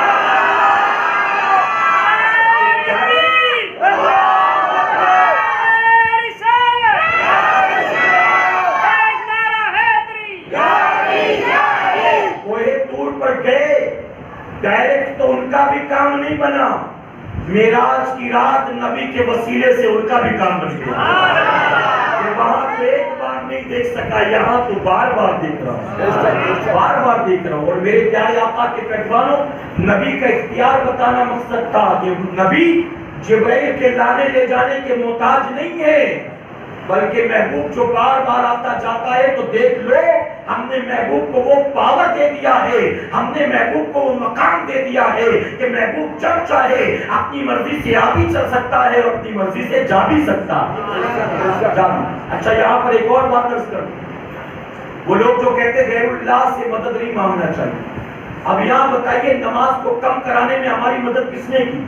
ڈائریکٹ تو ان کا بھی کام نہیں بنا، معراج کی رات نبی کے وسیلے سے ان کا بھی کام بن گیا۔ وہاں تو ایک بار نہیں دیکھ سکا، یہاں تو بار بار دیکھ رہا ہوں، بار بار دیکھ رہا ہوں۔ اور میرے پیارے آقا کے پیروانوں، نبی کا اختیار بتانا مقصد تھا کہ نبی جبرائیل کے لانے لے جانے کے محتاج نہیں ہے، بلکہ محبوب جو بار بار آتا جاتا ہے تو دیکھ لو ہم نے محبوب کو وہ پاور دے دیا ہے، ہم نے محبوب کو وہ مقام دے دیا ہے کہ محبوب جب چاہے اپنی مرضی سے آ بھی چل سکتا ہے اور اپنی مرضی سے جا بھی سکتا ہے۔ اچھا یہاں پر ایک اور بات عرض کروں، وہ لوگ جو کہتے غیر اللہ سے مدد نہیں مانگنا چاہیے، اب یہاں بتائیے نماز کو کم کرانے میں ہماری مدد کس نے کی؟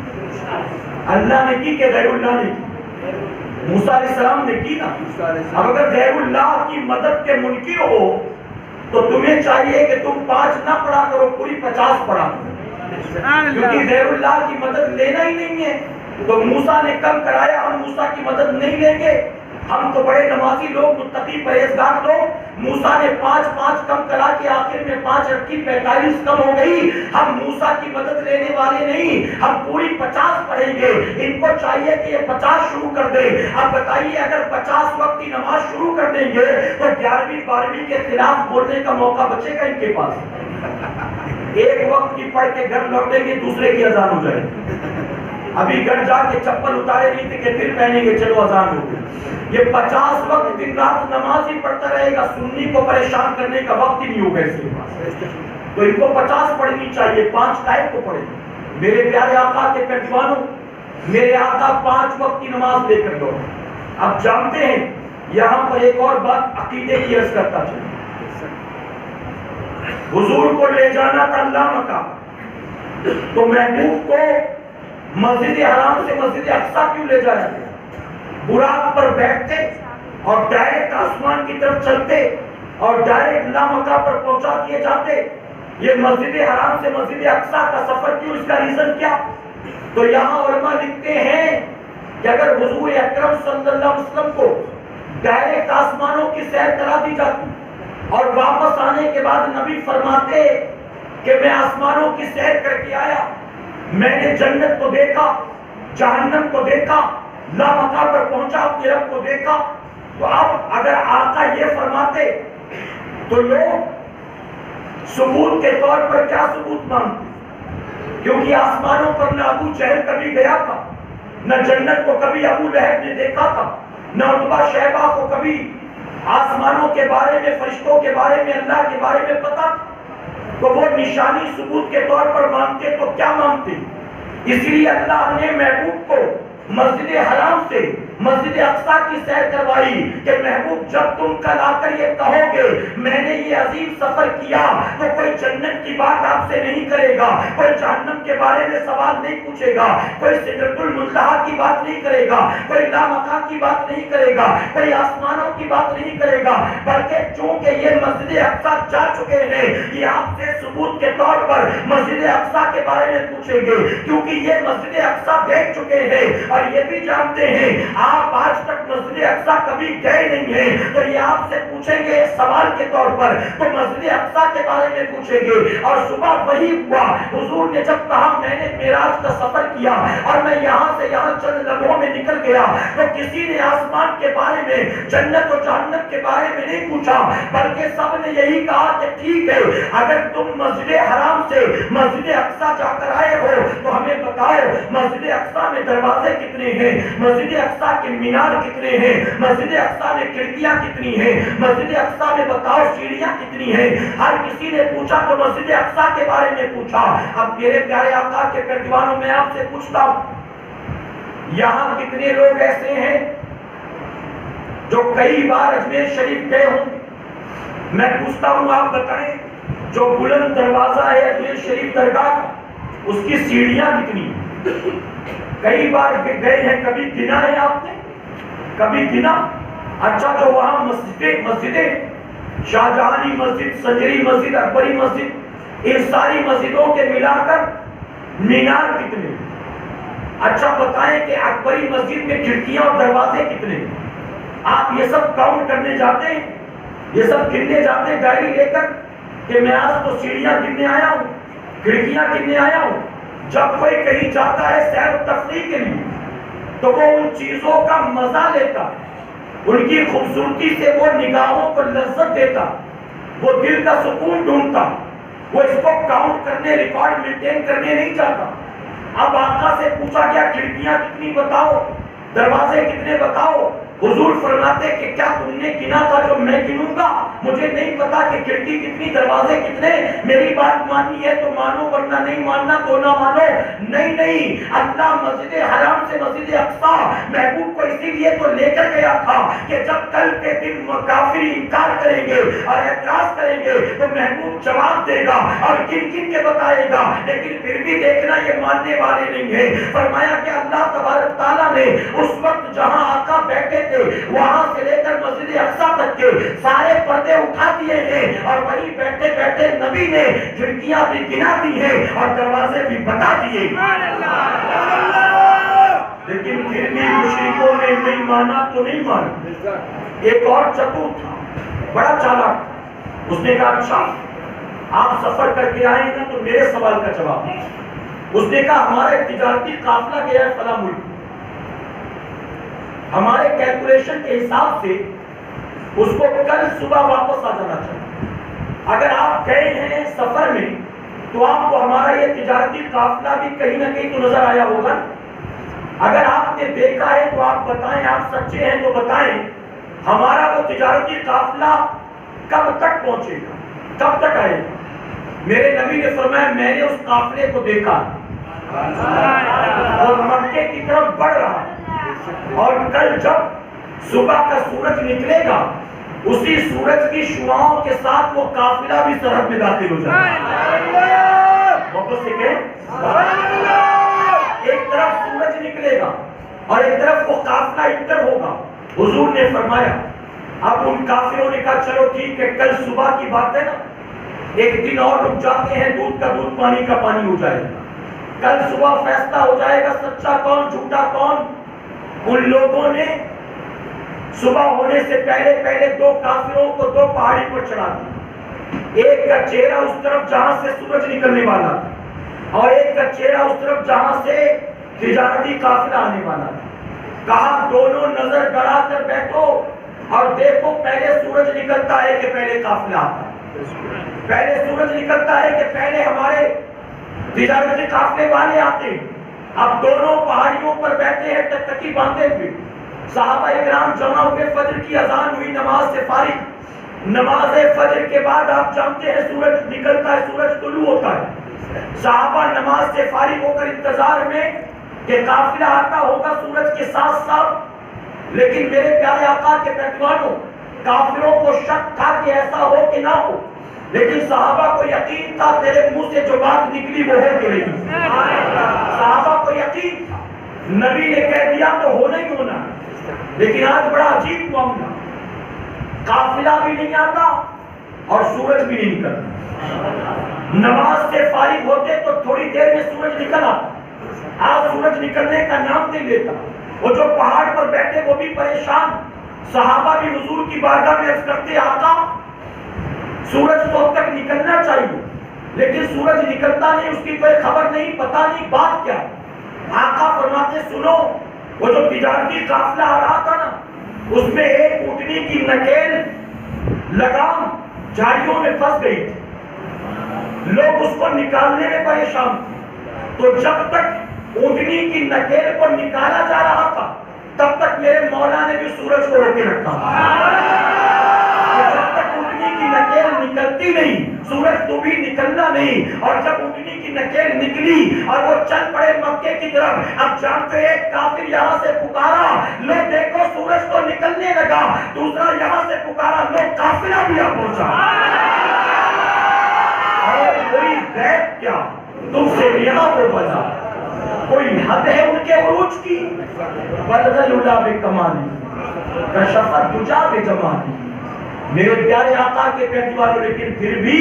اللہ نے کی کہ غیر اللہ نے کی؟ موسیٰ علیہ السلام نے کی نا۔ اب اگر غیر اللہ کی مدد کے منکر ہو تو تمہیں چاہیے کہ تم 5 نہ پڑھا کرو، پوری 50 پڑھا کرو، کیونکہ غیر اللہ کی مدد لینا ہی نہیں ہے۔ تو موسیٰ نے کم کرایا، ہم موسیٰ کی مدد نہیں لیں گے؟ ہم تو بڑے نمازی لوگ، متقی پرہیزگار لوگ، موسیٰ نے 5 کم کرا کے آخر میں 5 × 45 کم ہو گئی۔ ہم موسیٰ کی مدد لینے والے نہیں، ہم پوری 50 پڑھیں گے۔ ان کو چاہیے کہ یہ 50 شروع کر دیں۔ اب بتائیے اگر 50 وقت کی نماز شروع کر دیں گے تو 11ویں 12ویں کے خلاف بولنے کا موقع بچے گا ان کے پاس؟ ایک وقت کی پڑھ کے گھر لوٹیں گے، دوسرے کی اذان ہو جائے گی۔ ابھی گھر جا کے چپل اتارے نہیں تھے کہ پھر پہنیں گے، چلو اذان ہو گئی۔ یہ 50 وقت دن رات نماز ہی پڑھتا رہے گا، سنی کو پریشان کرنے کا وقت ہی نہیں ہوگا اس کے پاس۔ تو ان کو 50 پڑھنی چاہیے، 5 ٹائم کو پڑھیں۔ میرے پیارے آقا کے پیروانوں، میرے آقا 5 وقت کی نماز لے کر لوگ اب جانتے ہیں۔ یہاں پر ایک اور بات عقیدے کی عرض کرتا چلوں، حضور کو لے جانا تھا اللہ مقام، تو محبوب کو مسجد حرام سے مسجد اقصی کیوں لے جایا گیا؟ براق پر بیٹھتے اور ڈائریکٹ آسمان کی طرف چلتے اور ڈائریکٹ لامکہ پر پہنچا دیے جاتے۔ یہ مسجد حرام سے مسجد اقصی کا سفر کیوں؟ اس کا ریزن کیا؟ تو یہاں علماء لکھتے ہیں کہ اگر حضور اکرم صلی اللہ علیہ وسلم کو ڈائریکٹ آسمانوں کی سیر کرا دی جاتی اور واپس آنے کے بعد نبی فرماتے کہ میں آسمانوں کی سیر کر کے آیا، میں نے جنت کو دیکھا، جہنم کو دیکھا، لامکہ پر پہنچا، اپنے رب کو دیکھا، تو اب اگر آقا یہ فرماتے تو لوگ ثبوت کے طور پر کیا ثبوت مانگتے؟ کیونکہ آسمانوں پر نہ ابو جہل کبھی گیا تھا، نہ جنت کو کبھی ابو لہب نے دیکھا تھا، نہ عتبہ شیبہ کو کبھی آسمانوں کے بارے میں، فرشتوں کے بارے میں، اللہ کے بارے میں پتا تھا۔ تو وہ نشانی ثبوت کے طور پر مانگتے تو کیا مانگتے؟ اس لیے اللہ نے محبوب کو مسجد حرام سے مسجد اقصیٰ کی سیر کروائی کہ محبوب جب تم کل آ کر یہ کہو گے میں نے یہ عظیم سفر کیا تو کوئی جنت کی بات آپ سے نہیں کرے گا، کوئی جہنم کے بارے میں سوال نہیں پوچھے گا، کوئی سدرۃ المنتہا کی بات نہیں کرے گا، کوئی لامکاں کی بات نہیں کرے گا، کوئی آسمانوں کی بات نہیں کرے گا، بلکہ چونکہ یہ مسجد اقصیٰ جا چکے ہیں یہ آپ سے ثبوت کے طور پر مسجد اقصیٰ کے بارے میں پوچھیں گے، کیونکہ یہ مسجد اقصیٰ دیکھ چکے ہیں اور یہ بھی جانتے ہیں آپ آج تک مسجد اقصیٰ کبھی گئے نہیں ہیں، تو یہ آپ سے پوچھیں گے سوال کے طور پر، تو مسجد اقصیٰ کے بارے میں پوچھیں گے۔ اور صبح وہی ہوا، حضور نے جب کہا میں نے معراج کا سفر کیا اور میں یہاں سے یہاں چند لمحوں میں نکل گیا، تو کسی نے آسمان کے بارے میں، جنت و جہنم کے بارے میں نہیں پوچھا، بلکہ سب نے یہی کہا کہ ٹھیک ہے اگر تم مسجد حرام سے مسجد اقصیٰ جا کر آئے ہو تو ہمیں بتاؤ مسجد اقصیٰ میں دروازے کتنے ہیں، مسجد اقصیٰ کے مینار کتنے ہیں، مسجد اقصیٰ میں کھڑکیاں کتنی ہیں، مسجد اقصیٰ میں بتاؤ سیڑھیاں کتنی ہیں۔ ہر کسی نے پوچھا تو مسجد اقصیٰ کے بارے میں پوچھا۔ اب میرے پیارے آقا کے پیروانوں میں آپ سے پوچھتا ہوں یہاں کتنے لوگ ایسے ہیں جو کئی بار اجمیر شریف گئے ہوں؟ میں پوچھتا ہوں آپ بتائیں جو بلند دروازہ ہے اجمیر شریف درگاہ کا اس کی سیڑھیاں کتنی ہیں؟ کئی بار گئے ہیں، کبھی گنا ہے آپ نے؟ کبھی گنا؟ اچھا جو وہاں مسجدیں شاہجہانی مسجد، سنجری مسجد، اکبری مسجد، ان ساری مسجدوں کے ملا کر مینار کتنے؟ اچھا بتائیں کہ اکبری مسجد میں کھڑکیاں اور دروازے کتنے؟ آپ یہ سب کاؤنٹ کرنے جاتے ہیں، یہ سب گننے جاتے ہیں ڈائری لے کر کہ میں آج تو سیڑھیاں گننے آیا ہوں، کھڑکیاں گننے آیا ہوں۔ جب کوئی کہیں جاتا ہے سیر و تفریح کے لیے تو وہ ان چیزوں کا مزہ لیتا ہے، ان کی خوبصورتی سے وہ نگاہوں کو لذت دیتا، وہ دل کا سکون ڈھونڈتا، وہ اس کو کاؤنٹ کرنے، ریکارڈ مینٹین کرنے نہیں چاہتا۔ اب آقا سے پوچھا گیا کھڑکیاں کتنی بتاؤ، دروازے کتنے بتاؤ، حضور فرماتے کہ کیا تم نے گنا تھا جو میں گنوں گا؟ مجھے نہیں پتا کہ کھڑکی کتنی، دروازے کتنے، میری بات ماننی ہے تو مانو ورنہ نہیں ماننا تو نہ مانو۔ نہیں اللہ مسجد حرام سے مسجد اقصیٰ محبوب کو اسی لیے تو لے کر گیا تھا کہ جب کل کے دن کافر انکار کریں گے اور اعتراض کریں گے تو محبوب جواب دے گا اور کن کن کے بتائے گا، لیکن پھر بھی دیکھنا یہ ماننے والے نہیں ہیں۔ فرمایا کہ اللہ تبارک تعالیٰ نے اس وقت جہاں آقا بیٹھے تھے وہاں سے لے کر مسجد اقصیٰ تک کے سارے پردے اٹھا دیے ہیں اور وہیں بیٹھے بیٹھے نبی نے کھڑکیاں بھی گنا دی ہیں اور دروازے بھی بتا دیے۔ لیکن پھر بھی مشرکوں نے نہیں مانا تو نہیں مانا۔ ایک اور چتور تھا، بڑا چالاک، اس نے کہا اچھا آپ سفر کر کے آئے نا تو میرے سوال کا جواب۔ اس نے کہا ہمارا تجارتی قافلہ گیا ہے فلاں ملک، ہمارے کیلکولیشن کے حساب سے اس کو کل صبح واپس آ جانا چاہیے۔ اگر آپ گئے ہیں سفر میں تو آپ کو ہمارا یہ تجارتی قافلہ بھی کہیں نہ کہیں تو نظر آیا ہوگا۔ اگر آپ نے دیکھا ہے تو آپ بتائیں، آپ سچے ہیں تو بتائیں ہمارا وہ تجارتی قافلہ کب تک پہنچے گا، کب تک آئے گا؟ میرے نبی نے فرمایا میں نے اس قافلے کو دیکھا اور مکے کی طرف بڑھ رہا، اور کل جب صبح کا سورج نکلے گا اسی سورج کی شعاعوں کے ساتھ وہ قافلہ بھی سرحد میں داخل ہو جائے گا۔ واپس سے کہیں ایک طرف سورج نکلے گا اور ایک طرف وہ قافلہ انٹر ہوگا۔ حضور نے فرمایا اب ان کافروں نے کہا چلو ٹھیک ہے کل صبح کی بات ہے نا، ایک دن اور رک جاتے ہیں، دودھ کا دودھ پانی کا پانی ہو جائے گا، کل صبح فیصلہ ہو جائے گا سچا کون جھوٹا کون۔ ان لوگوں نے صبح ہونے سے پہلے دو کافروں کو دو پہاڑی پر چڑھا دیا، ایک کا چہرہ اس طرف جہاں سے سورج نکلنے والا تھا اور ایک کا چہرہ اس طرف جہاں سے تجارتی قافلہ آنے والا تھا۔ کہا دونوں نظر گڑا کر بیٹھو اور دیکھو پہلے سورج نکلتا ہے کہ پہلے قافلہ آتا ہے، پہلے سورج نکلتا ہے کہ پہلے ہمارے تجارتی قافلے والے آتے ہیں۔ اب دونوں پہاڑیوں پر بیٹھے ہیں ٹکٹکی باندھے ہوئے، صحابہ اکرام جمع ہوئے، فجر کی اذان ہوئی، نماز سے فارغ، نماز فجر کے بعد آپ جانتے ہیں سورج نکلتا ہے، سورج طلوع ہوتا ہے، صحابہ نماز سے فارغ ہو کر انتظار میں کہ قافلہ آتا ہوگا سورج کے ساتھ ساتھ، لیکن میرے پیارے آقا کے پہلوانوں، کافروں کو شک تھا کہ ایسا ہو کہ نہ ہو، لیکن صحابہ کو یقین تھا تیرے منہ سے جو بات نکلی وہ ہو کے رہی۔ صحابہ کو یقین تھا، نبی نے کہہ دیا تو ہونا ہی ہونا۔ لیکن آج بڑا عجیب معاملہ، قافلہ بھی نہیں آتا اور سورج بھی نہیں نکلتا۔ نماز سے فارغ ہوتے تو تھوڑی دیر میں سورج نکل آتا، آج سورج نکلنے کا نام نہیں لیتا۔ وہ جو پہاڑ پر بیٹھے وہ بھی پریشان، صحابہ بھی حضور کی بارگاہ میں عرض کرتے آقا سورج تو اب تک نکلنا چاہیے، لیکن سورج نکلتا نہیں، اس کی کوئی خبر نہیں، پتہ نہیں بات کیا۔ آقا فرماتے سنو، وہ جو تجارتی قافلہ آ رہا تھا نا، اس میں ایک اونٹنی کی نکیل لگام جھاڑیوں میں پھنس گئی تھی، لوگ اس کو نکالنے میں پریشان تھے۔ تو جب تک اونٹنی کی نکیل کو نکالا جا رہا تھا تب تک میرے مولا نے بھی سورج کو روکے رکھا۔ جب تک اونٹنی کی نکیل نکلتی نہیں سورج تو بھی نکلنا نہیں، اور جب اونٹنی کی نکیل نکلی اور وہ چل پڑے مکے کی طرف، اب جانتے ایک کافر یہاں سے پکارا لو دیکھو سورج تو نکلنے لگا، دوسرا یہاں سے پکارا لو قافلہ بھی آ پہنچا۔ اور کوئی غیب کیا تم سے یہاں کو بنا، کوئی حد ہے ان کے عروج کی؟ بدل الا بکمالی کشفت دجا بجمالی۔ میرے پیارے آقا کے پیغمبروں، لیکن پھر بھی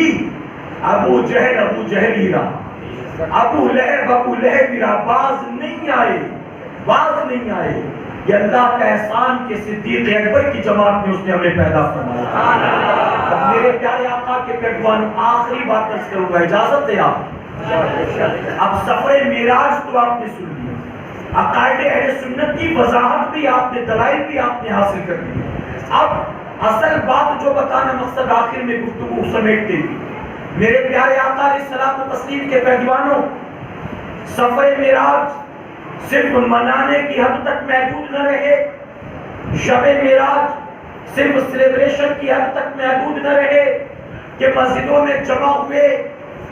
ابو جہل ہی رہا، ابو لہب ہی رہا، باز نہیں آئے۔ یہ اللہ کا احسان کہ صدیق اکبر کی جماعت میں اس نے ہمیں پیدا فرمایا۔ اب میرے پیارے آقا کے پیغمبروں، آخری بات عرض کروں گا، اجازت دے آپ۔ اب سفر معراج تو آپ نے سن لیا، عقائد اہل سنت کی وضاحت بھی آپ نے، دلائل بھی آپ نے حاصل کر لی۔ اب اصل بات جو بتانا مقصد آخر میں گفتگو سمیٹتے ہوئے، میرے پیارے آقا علیہ السلام و تسلیم کے پہلوانوں، سفر معراج صرف منانے کی حد تک محدود نہ رہے، شب معراج صرف سیلیبریشن کی حد تک محدود نہ رہے کہ مسجدوں میں جمع ہوئے،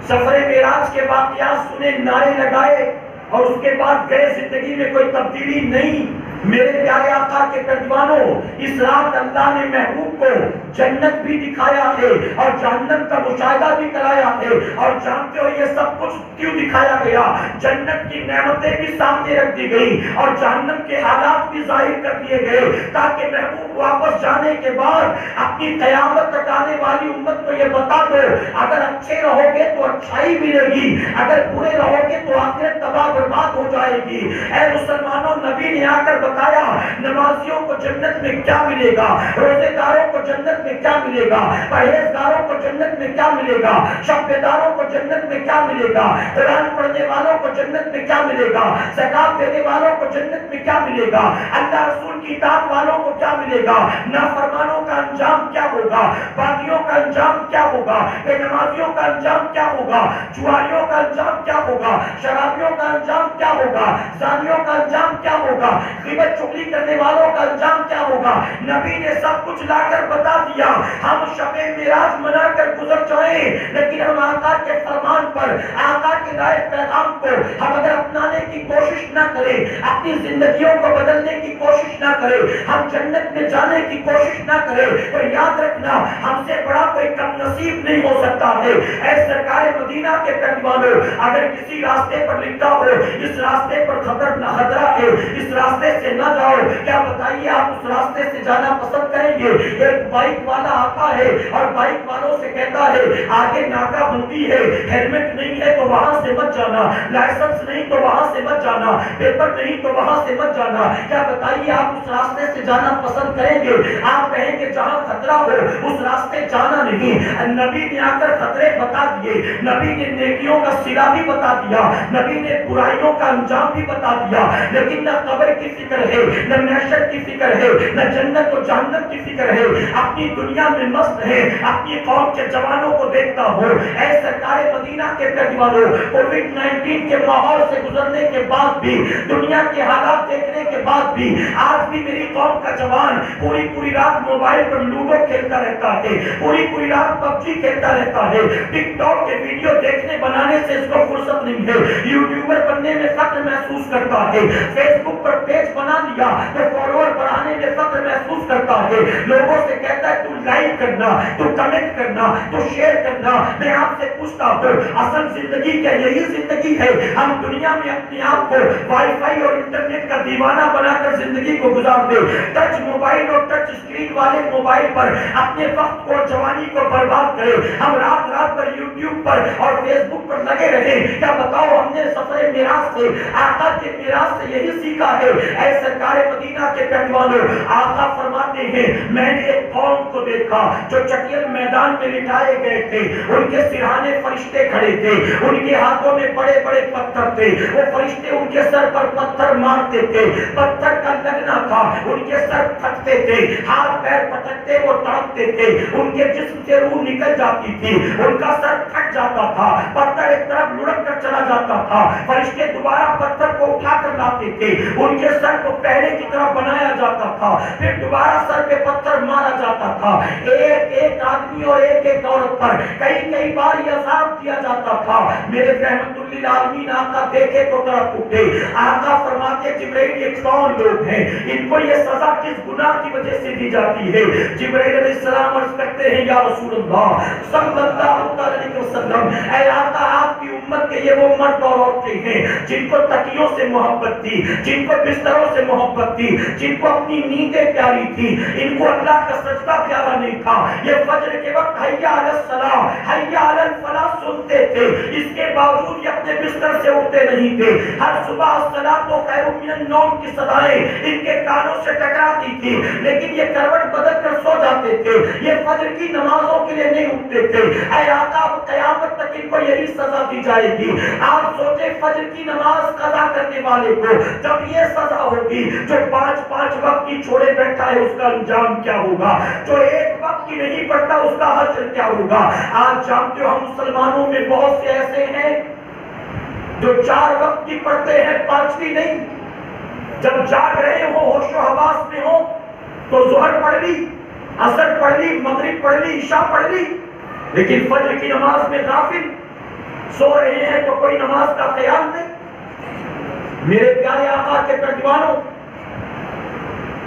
سفر معراج کے واقعات سنے، نعرے لگائے اور اس کے بعد گئے، زندگی میں کوئی تبدیلی نہیں۔ میرے پیارے آقا کے پہلوانوں، اس رات اللہ نے محبوب کو جنت بھی دکھایا ہے اور جہنم کا مشاہدہ بھی کرایا ہے، اور جانتے ہو یہ سب کچھ کیوں دکھایا گیا؟ جنت کی نعمتیں بھی سامنے رکھ دی گئی اور جہنم کے حالات بھی ظاہر کر دیے گئے، تاکہ محبوب واپس جانے کے بعد اپنی قیامت تک آنے والی امت کو یہ بتا دو اگر اچھے رہو گے تو اچھائی ملے گی، اگر برے رہو گے تو آخرت تباہ برباد ہو جائے گی۔ اے مسلمانوں، نبی نے آ کر بتایا نمازیوں کو جنت میں کیا ملے گا، روزے داروں کو جنت میں کیا ملے گا، پرہیزگاروں کو جنت میں کیا ملے گا، شب بیداروں کو جنت میں کیا ملے گا، قرآن پڑھنے والوں کو جنت میں کیا ملے گا، زکات دینے والوں کو جنت میں کیا ملے گا، اللہ رسول کی اطاعت والوں کو کیا ملے گا، نافرمانوں کا انجام کیا ہوگا، باغیوں کا انجام کیا ہوگا، بے نمازیوں کا انجام کیا ہوگا، جواریوں کا انجام کیا ہوگا، شرابیوں کا انجام کیا ہوگا، زانیوں کا انجام کیا ہوگا، غیبت چغلی کرنے والوں کا انجام کیا ہوگا۔ نبی نے سب کچھ لا کر بتا دیا۔ ہم شب معراج منا کر گزر جائیں، لیکن ہم آقا کے فرمان پر، آقا کے لائے پیغام کو ہم اگر اپنانے کی کوشش نہ کریں، اپنی زندگیوں کو بدلنے کی کوشش نہ کریں، ہم جنت میں جانے کی کوشش نہ کریں، تو یاد رکھنا ہم سے بڑا کوئی کم نصیب نہیں ہو سکتا ہے۔ اے سرکار مدینہ کے پہلوانوں، اگر کسی راستے پر لکھا ہو اس راستے پر خطرہ ہے، اس راستے سے نہ جاؤ، کیا بتائیے آپ اس راستے سے جانا پسند کریں گے؟ ایک بائک والا آتا ہے اور بائک والوں سے کہتا ہے آگے ناکہ بندی ہے، ہیلمٹ نہیں ہے تو وہاں سے مت جانا، لائسنس نہیں تو وہاں سے مت جانا، پیپر نہیں تو وہاں سے مت جانا۔ کیا بتائیے آپ اس راستے سے جانا پسند کریں گے؟ آپ کہیں گے جہاں خطرہ ہو اس راستے جانا نہیں۔ نبی نے آ کر خطرے بتا دیے، نبی نے نیکیوں کا صلہ بھی بتا دیا، نبی نے برائیوں کا انجام بھی بتا دیا، لیکن نہ قبر کی فکر ہے، نہ محشر کی فکر ہے، نہ جنت و جہنم کی فکر ہے، اپنی دنیا میں مست ہے، اپنی قوم کے جوانوں کو دیکھتا ہو۔ اے سرکار مدینہ کے پہلوانوں، کووڈ-19 کے ماحول سے گزرنے کے بعد بھی، دنیا کے حالات دیکھنے کے بعد بھی، آج بھی میری قوم کا جوان پوری رات موبائل پر لوڈو کھیلتا رہتا ہے، پوری رات پبجی کھیلتا رہتا ہے، ٹک ٹاک کے ویڈیو دیکھنے بنانے سے اس کو فرصت نہیں ہے، یوٹیوبر بننے میں فخر محسوس کرتا ہے، فیس بک پر پیج بنا لیا تو فالوور بڑھانے میں ہے، لوگوں سے کہتا ہے تو لائک کرنا، تو کمنٹ کرنا، تو شیئر کرنا۔ میں آپ سے پوچھتا ہوں اصل زندگی کیا یہی زندگی ہے؟ ہم دنیا میں اپنے آپ کو وائی فائی اور انٹرنیٹ کا دیوانہ بنا کر زندگی کو گزار دے، ٹچ موبائل اور ٹچ اسکرین والے موبائل پر اپنے وقت کو اور جوانی کو برباد کرے، ہم رات رات پر یوٹیوب پر اور فیس بک پر لگے رہے۔ کیا بتاؤ ہم نے سفر میراث سے، آقا کے میراث سے یہی سیکھا ہے؟ اے سرکار مدینہ کے پہلوانوں، آقا فرماتے ہیں میں نے ایک قوم کو دیکھا جو چٹیل میدان میں لٹائے گئے تھے، ان کے سرہانے فرشتے کھڑے تھے، ان کے ہاتھوں میں بڑے بڑے پتھر تھے، وہ فرشتے ان کے سر پر پتھر مارتے تھے، پتھر کا لگنا تھا، ان کے سر پھٹتے تھے، ہاتھ پیر پٹکتے وہ تڑپتے تھے، ان کے جسم سے روح نکل جاتی تھی، ان کا سر پھٹ جاتا تھا، پتھر ایک طرف لڑک کر چلا جاتا تھا، فرشتے دوبارہ پتھر کو اٹھا کر لاتے تھے، ان کے سر کو پہلے کی طرح بنایا جاتا تھا، پھر دوبارہ سر پہ پتھر مارا جاتا تھا، ایک ایک آدمی اور ایک ایک عورت پر کئی کئی بار یہ عذاب کیا جاتا تھا۔ میرے رحمت للعالمین آقا دیکھے تو طرف اٹھے، آقا فرماتے جبرائیل یہ کون لوگ ہیں؟ ان کو یہ سزا کس گناہ کی وجہ سے دی جاتی ہے؟ جبرائیل علیہ السلام عرض کرتے ہیں یا رسول اللہ صلی اللہ علیہ وسلم، اے آقا آپ کی امت کے یہ وہ مرد اور عورتیں ہیں جن کو تکیوں سے محبت تھی، جن کو بستروں سے محبت تھی، جن کو اپنی نیندیں پیاری تھی، ان کو اللہ کا سجدہ پیارا نہیں تھا، یہ فجر کے وقت حی علی الصلاۃ حی علی الفلاح سنتے تھے، اس کے باوجود یہ اپنے بستر سے اٹھتے نہیں تھے، ہر صبح الصلاۃ خیر من النوم کی صدائیں ان کے کانوں سے ٹکراتی تھی، لیکن یہ کروٹ بدل کر سو جاتے تھے، یہ فجر کی نمازوں کے لیے نہیں اٹھتے تھے۔ اے آقا اب قیامت تک ان کو یہی سزا دی جائے گی۔ آپ سوچیں فجر کی نماز قضا کرنے والے کو جب یہ سزا ہوگی، جو پانچ وقت کی چھوڑے بیٹھا ہے اس کا انجام کیا ہوگا؟ جو ایک وقت کی نہیں پڑھتا اس کا حشر کیا ہوگا؟ آج جانتے ہو ہم مسلمانوں میں بہت سے ایسے ہیں جو 4 وقت کی پڑھتے ہیں، 5ویں نہیں، جب جاگ رہے ہو ہوش و حواس میں ہو تو ظہر پڑھ لی، عصر پڑھ لی، مغرب پڑھ لی، عشاء پڑھ لی، لیکن فجر کی نماز میں غافل، سو رہے ہیں تو کوئی نماز کا خیال نہیں۔ میرے پیارے آقا کے پہلوانوں،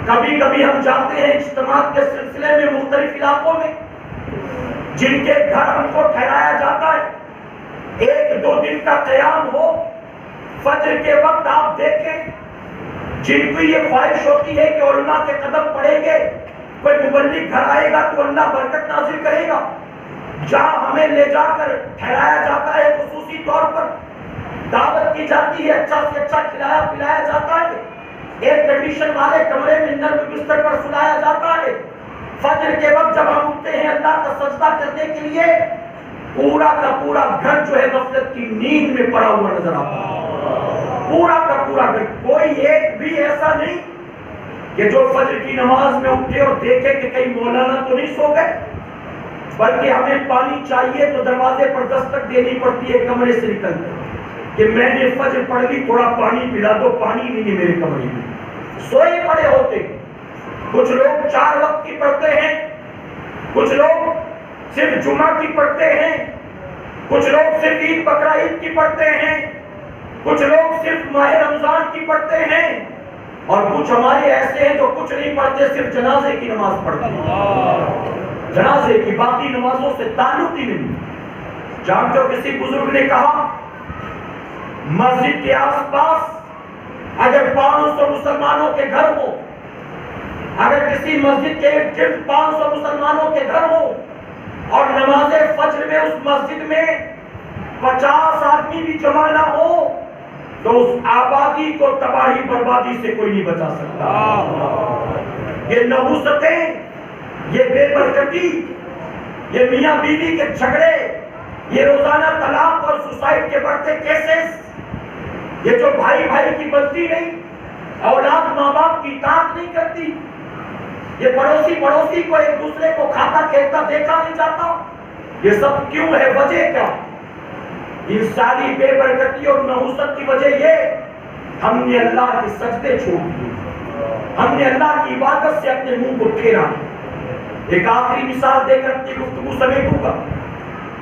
کبھی کبھی ہم جاتے ہیں اجتماعات کے سلسلے میں مختلف علاقوں میں، جن کے گھر ہم کو ٹھہرایا جاتا ہے، 1-2 دن کا قیام ہو، فجر کے وقت آپ دیکھیں جن کو یہ خواہش ہوتی ہے کہ علماء کے قدم پڑیں گے، کوئی مبلغ گھر آئے گا تو اللہ برکت نازل کرے گا، جہاں ہمیں لے جا کر ٹھہرایا جاتا ہے خصوصی طور پر دعوت کی جاتی ہے، اچھا سے اچھا کھلایا پلایا جاتا ہے، ایئر کنڈیشن والے کمرے میں نرم بستر پر سلایا جاتا ہے، فجر کے وقت جب ہم اٹھتے ہیں اللہ کا سجدہ کرنے کے لیے، پورا کا پورا گھر جو ہے غفلت کی نیند میں پڑا ہوا نظر آتا ہے، پورا کا پورا گھر، کوئی ایک بھی ایسا نہیں کہ جو فجر کی نماز میں اٹھے اور دیکھے کہ کہیں مولانا تو نہیں سو گئے، بلکہ ہمیں پانی چاہیے تو دروازے پر دستک دینی پڑتی ہے کمرے سے نکل کر کہ میں نے فجر پڑھ لی، تھوڑا پانی پلا دو، پانی نہیں ہے میرے کمرے میں، سوئے پڑے ہوتے۔ کچھ لوگ 4 وقت کی پڑھتے ہیں، کچھ لوگ صرف جمعہ کی پڑھتے ہیں، کچھ لوگ صرف عید بقرہ عید کی پڑھتے ہیں، کچھ لوگ صرف ماہ رمضان کی پڑھتے ہیں، اور کچھ ہمارے ایسے ہیں جو کچھ نہیں پڑھتے، صرف جنازے کی نماز پڑھتے ہیں، جنازے کی، باقی نمازوں سے تعلق ہی نہیں۔ جانتے ہو کسی بزرگ نے کہا مسجد کے آس پاس اگر 500 مسلمانوں کے گھر ہو، اگر کسی مسجد کے گرد 500 مسلمانوں کے گھر ہو اور نماز فجر میں اس مسجد میں 50 آدمی بھی جمع نہ ہو تو اس آبادی کو تباہی بربادی سے کوئی نہیں بچا سکتا۔ یہ نحوستیں، یہ بے برکتی، یہ میاں بیوی کے جھگڑے، یہ روزانہ طلاق اور سوسائڈ کے بڑھتے کیسز، یہ جو بھائی بھائی کی بنتی نہیں، اولاد ماں باپ کی اطاعت نہیں کرتی، یہ پڑوسی کو ایک دوسرے کو کھاتا کھیلتا دیکھا نہیں جاتا، یہ سب کیوں ہے؟ وجہ کیا؟ یہ ساری بے برکتی اور نحوست کی وجہ یہ ہم نے اللہ کے سجدے چھوڑ دیے، ہم نے اللہ کی عبادت سے اپنے منہ کو پھیرا۔ ایک آخری مثال دے کر اپنی گفتگو سمیٹوں گا۔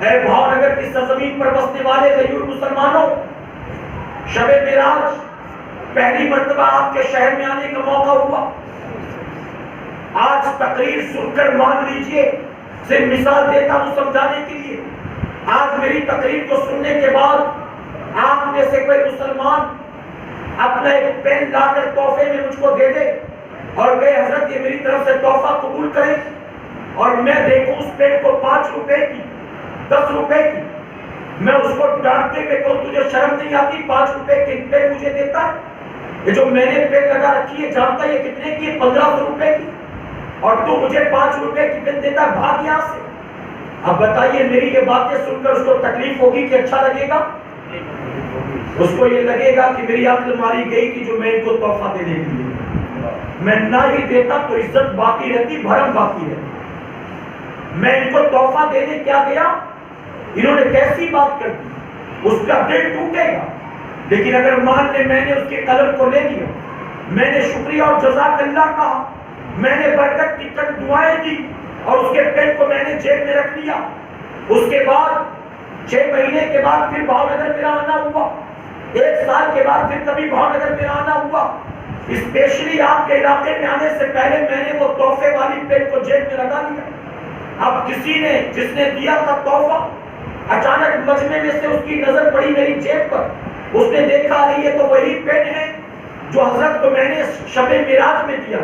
اے بھاونگر کی سرزمین پر بسنے والے غیور مسلمانوں، شب معراج پہلی مرتبہ آپ کے شہر میں آنے کا موقع ہوا، آج تک تقریر سن کر مان لیجئے، صرف مثال دیتا ہوں سمجھانے کے لیے. آج میری تقریر کو سننے کے بعد آپ میں سے کوئی مسلمان اپنا ایک پین لا کر تحفے میں مجھ کو دے دے اور کہے حضرت یہ میری طرف سے تحفہ قبول کرے، اور میں دیکھوں اس پین کو 5 روپے کی 10 روپے کی، میں اس کو ڈانٹتے ہوئے کہوں تجھے شرم نہیں آتی 5 روپے کی پین مجھے دیتا ہے؟ یہ جو میں نے پین لگا رکھی ہے جانتا یہ کتنے کی؟ 1500 روپے کی، اور تو مجھے 5 روپے کی پین دیتا ہے، بھاگ یہاں سے. اب بتائیے میری یہ باتیں سن کر اس کو تکلیف ہوگی کہ اچھا لگے گا؟ اس کو یہ لگے گا کہ میری عقل ماری گئی کہ جو میں ان کو تحفہ دینے کے لیے میں نہ ہی دیتا تو عزت باقی رہتی، بھرم باقی رہتی. میں ان کو تحفہ دینے کیا گیا، انہوں نے کیسی بات کر دی، اس کا دل ٹوٹے گا. لیکن اگر مان لے میں نے اس کے قلم کو لے لیا، میں نے شکریہ اور جزاک اللہ کہا، میں نے برکت کی چند دعائیں دی اور اس کے پین کو میں نے جیب میں رکھ لیا، اس کے بعد 6 مہینے کے بعد پھر بھاؤ نگر میرا آنا ہوا، 1 سال کے بعد پھر کبھی بھاؤ نگر میرا آنا ہوا، اسپیشلی آپ کے علاقے میں آنے سے پہلے میں نے وہ تحفے والی پین کو جیب میں لگا لیا. اب کسی نے جس نے دیا تھا تحفہ اچانک مجمع میں سے اس کی نظر پڑی میری جیب پر، اس نے دیکھا یہ تو وہی پین ہے جو حضرت کو میں نے شب معراج میں دیا.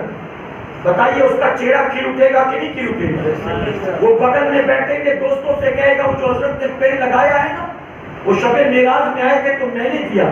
بتائیے اس کا چہرہ کھل اٹھے گا کہ نہیں کھل اٹھے گا؟ وہ بغل میں بیٹھے کے دوستوں سے کہے گا وہ جو حضرت نے پین لگایا ہے نا وہ شب معراج میں آئے تھے تو میں نے دیا.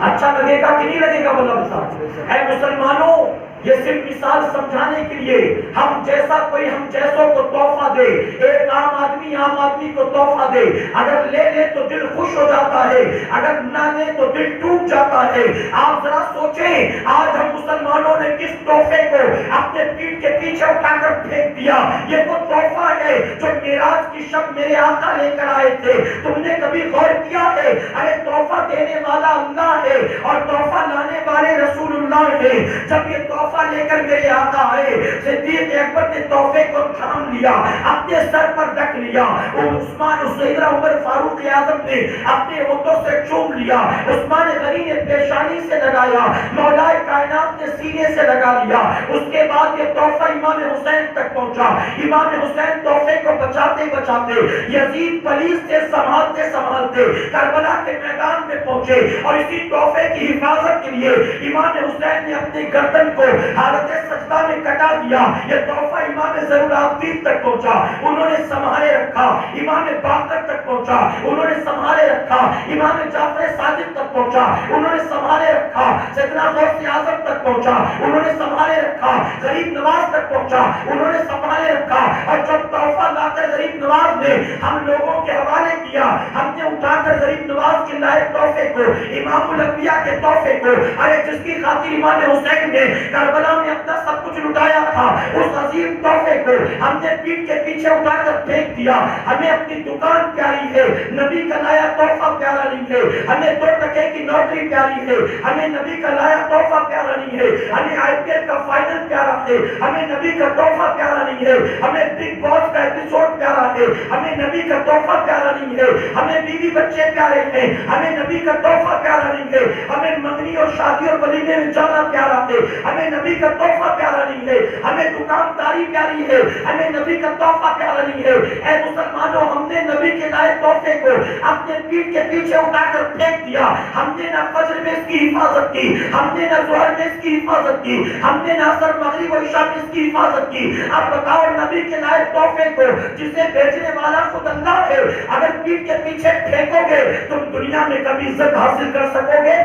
اچھا لگے گا کہ نہیں لگے گا؟ بلا بتا. اے مسلمانوں، یہ صرف مثال سمجھانے کے لیے، ہم جیسا کوئی ہم جیسوں کو تحفہ دے، ایک عام آدمی کو تحفہ دے، اگر لے لے تو دل خوش ہو جاتا ہے، اگر نہ لے تو دل ٹوٹ جاتا ہے. آپ ذرا سوچیں آج ہم مسلمانوں نے کس تحفے کو اپنے پیٹھ کے پیچھے اٹھا کر پھینک دیا. یہ وہ تحفہ ہے جو معراج کی شب میرے آقا لے کر آئے تھے. تم نے کبھی غور کیا ہے؟ ارے تحفہ دینے والا اللہ ہے اور تحفہ لانے والے رسول اللہ ہے. جب یہ تحفہ لے کر میرے آقا آئے، صدیق اکبر نے تحفے کو تھام لیا، اپنے سر پر رکھ لیا. عثمان سیدنا عمر فاروق اعظم نے اپنے ہونٹوں سے چوم لیا، عثمان غنی نے پیشانی سے لگایا، مولا کائنات نے سینے سے لگا لیا. اس کے بعد یہ تحفہ امام حسین تک پہنچا. امام حسین تحفے کو بچاتے بچاتے یزید پولیس سے سنبھالتے سنبھالتے کربلا کے میدان میں پہنچے، اور اسی تحفے کی حفاظت کے لیے امام حسین نے اپنی گردن کو حالت سجدہ میں کٹا دیا. یہ تحفہ امام زین العابدین تک پہنچا، انہوں نے سنبھالے رکھا. امام باقر تک پہنچا، انہوں نے سنبھالے رکھا. امام جعفر صادق تک پہنچا، انہوں نے سنبھالے رکھا. سیدنا غوث اعظم تک پہنچا، انہوں نے سنبھالے رکھا. غریب نواز تک پہنچا، انہوں نے سنبھالے رکھا. اور جب تحفہ لا کر غریب نواز نے ہم لوگوں کے حوالے کیا، ہم نے اٹھا کر غریب نواز کے لائے تحفے کو، امام الانبیاء کے تحفے کو، ارے جس کی خاطر امام حسین نے کربلا میں اپنا سب کچھ لٹایا تھا، اس عظیم تحفے کو ہم نے پیٹھ کے پیچھے اٹھا کر پھینک دیا. ہمیں اپنی دکان پیاری ہے، نبی کا لایا تحفہ پیارا نہیں ہے. ہمیں 2 ٹکے کی نوکری پیاری ہے، ہمیں نبی کا لایا تحفہ پیارا نہیں ہے. ہمیں IPL کا فائنل پیارا ہے، ہمیں نبی کا تحفہ پیارا نہیں ہے. ہمیں بگ باس کا ایپیسوڈ پیارا ہے، ہمیں نبی کا تحفہ پیارا نہیں ہے. ہمیں بیوی بچے پیارے ہیں، ہمیں نبی کا تحفہ پیارا نہیں ہے. ہمیں منگنی اور شادی اور ولیمے میں جانا پیارا ہے، ہمیں نبی کا تحفہ پیارا نہیں ہے. ہمیں دکانداری پیاری ہے، ہمیں نبی کا تحفہ پیارا نہیں ہے. اے مسلمانوں، ہم نے نبی کے لائے تحفے کو اپنے پیٹھ کے پیچھے اٹھا کر پھینک دیا. ہم نے نہ فجر میں اس کی حفاظت کی، ہم نے نہ ظہر میں اس کی حفاظت کی، ہم نے نہ عصر مغرب و عشاء میں اس کی حفاظت کی. اب بتاؤ نبی کے لائے تحفے کو جسے بیچنے والا خود اللہ ہے، اگر پیٹھ کے پیچھے پھینکو گے تم دنیا میں کبھی عزت حاصل کر سکو گے؟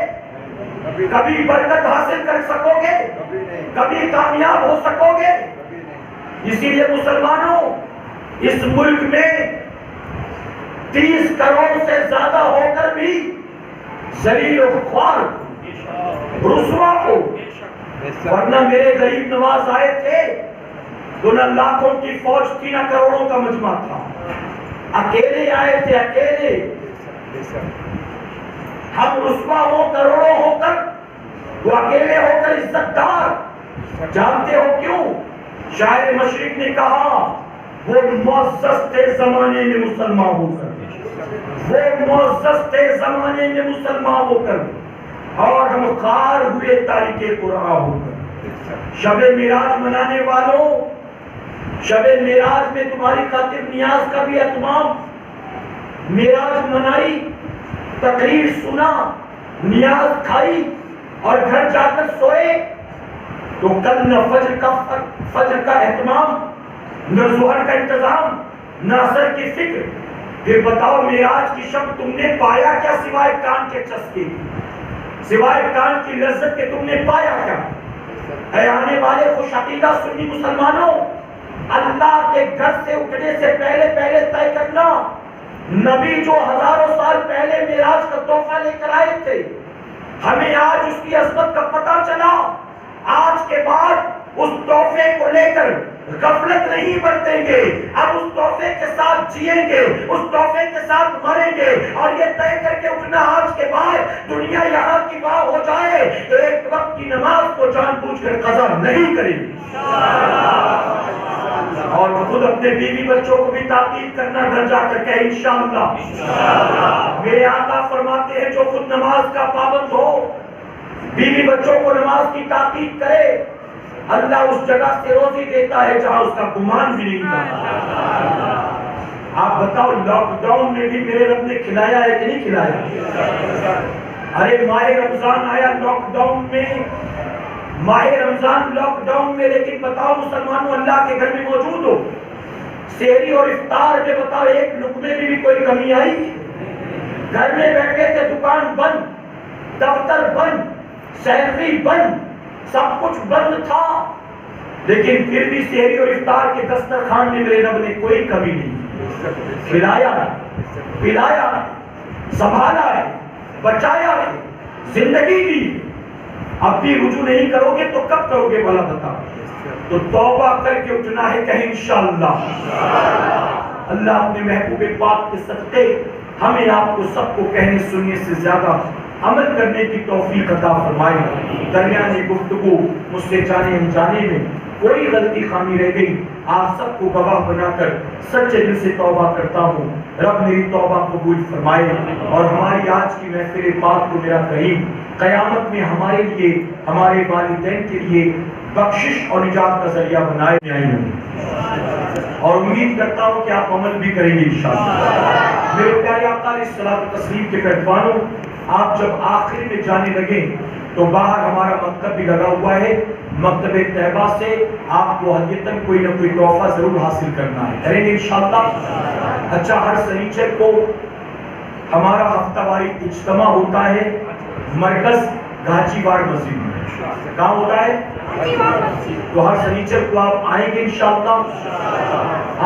کبھی برکت حاصل کر سکو گے؟ کبھی کامیاب ہو سکو گے؟ اسی لیے مسلمانوں، اس ملک میں 30 کروڑ سے زیادہ ہو کر بھی ذلیل و خوار رسوا کو، ورنہ میرے غریب نواز آئے تھے تو نہ لاکھوں کی فوج تھی نہ کروڑوں کا مجمع تھا، اکیلے آئے تھے، اکیلے. ہم رسوا ہو کروڑوں ہو کر، وہ اکیلے ہو کر عزت دار. جانتے ہو کیوں؟ شاعر مشرق نے کہا وہ معزز تھے زمانے میں مسلمان ہو کر، وہ معزز تھے زمانے میں مسلمان ہو کر، اور ہم خار ہوئے تاریخ قرآن ہو کر. شب معراج منانے والوں، شب معراج میں تمہاری خاطر نیاز کا بھی اہتمام، معراج منائی، تقریر سنا، نیاز کھائی اور گھر جا کر سوئے، تو کل نہ فجر کا اہتمام، نہ ظہر کا انتظام، نہ عصر کی فکر۔ پھر بتاؤ معراج کی شب تم نے پایا کیا سوائے کان کے چسکے، سوائے کان کی لذت کے تم نے پایا کیا؟ اے آنے والے خوش عقیدہ سنی مسلمانوں، اللہ کے گھر سے اٹھنے سے پہلے طے کرنا، نبی جو ہزاروں سال پہلے معراج کا تحفہ لے کر آئے تھے، ہمیں آج اس کی عظمت کا پتہ چلا۔ آج کے بعد اس تحفے کو لے کر غفلت نہیں برتیں گے، اب اس تحفے کے ساتھ جئیں گے، اس تحفے کے ساتھ مریں گے، اور یہ طے کر کے اٹھنا آج کے بعد دنیا یہاں کی واہ ہو جائے، ایک وقت کی نماز کو جان بوجھ کر قضا نہیں کریں گے، اور خود اپنے بیوی بچوں کو بھی تاکید کرنا، گھر جا کر کہ انشاءاللہ۔ میرے آقا فرماتے ہیں جو خود نماز کا پابند ہو، بیوی بچوں کو نماز کی تاکید کرے، اللہ اس جگہ سے روزی دیتا ہے جہاں اس کا گمان بھی نہیں تھا۔ آپ بتاؤ لاک ڈاؤن میں بھی میرے رب نے کھلایا ہے کہ نہیں کھلایا؟ ارے ماہ رمضان آیا لاک ڈاؤن میں، ماہ رمضان لاک ڈاؤن میں، لیکن بتاؤ مسلمانوں اللہ کے گھر میں موجود ہو، سحری اور افطار میں بتاؤ ایک لقمے میں بھی کوئی کمی آئی؟ گھر میں بیٹھے تھے، دکان بند، دفتر بند، سیلری بند، سب کچھ بند تھا، لیکن پھر بھی سحری اور افطار کے دسترخوان میں میرے رب نے کوئی کمی نہیں، کھلایا ہے، پلایا ہے، سنبھالا ہے، بچایا ہے، زندگی دی۔ اب بھی رجوع نہیں کرو گے تو کب کرو گے بھلا بتاؤ؟ تو توبہ کر کے اٹھنا ہے کہ انشاءاللہ۔ اللہ اپنے محبوب پاک کے صدقے ہمیں آپ کو سب کو کہنے سننے سے زیادہ عمل کرنے کی توفیق عطا فرمائے۔ درمیانی گفتگو مجھ سے جانے انجانے میں کوئی غلطی خامی رہ گئی، آپ سب کو گواہ بنا کر سچے دل سے توبہ کرتا ہوں، رب میری توبہ قبول فرمائے، اور ہماری آج کی محفل پاک کو میرا کریم قیامت میں ہمارے لیے، ہمارے والدین کے لیے بخشش اور نجات کا ذریعہ بنائے، اور امید کرتا ہوں کہ آپ عمل بھی کریں گے انشاءاللہ۔ میرے پیارے آقا علیہ الصلوۃ والتسلیم کے پیروانوں، آپ جب آخر میں جانے لگے تو باہر ہمارا مکتب بھی لگا ہوا ہے، مکتب طیبہ سے آپ کو ہدیتاً کوئی نہ کوئی تحفہ ضرور حاصل کرنا ہے، کریں گے انشاءاللہ۔ اچھا، ہر سنیچر کو ہمارا ہفتہ واری اجتماع ہوتا ہے مرکز گھاچی واڑ مسجد میں، کہاں ہوتا ہے؟ تو ہر سنیچر کو آپ آئیں گے انشاءاللہ۔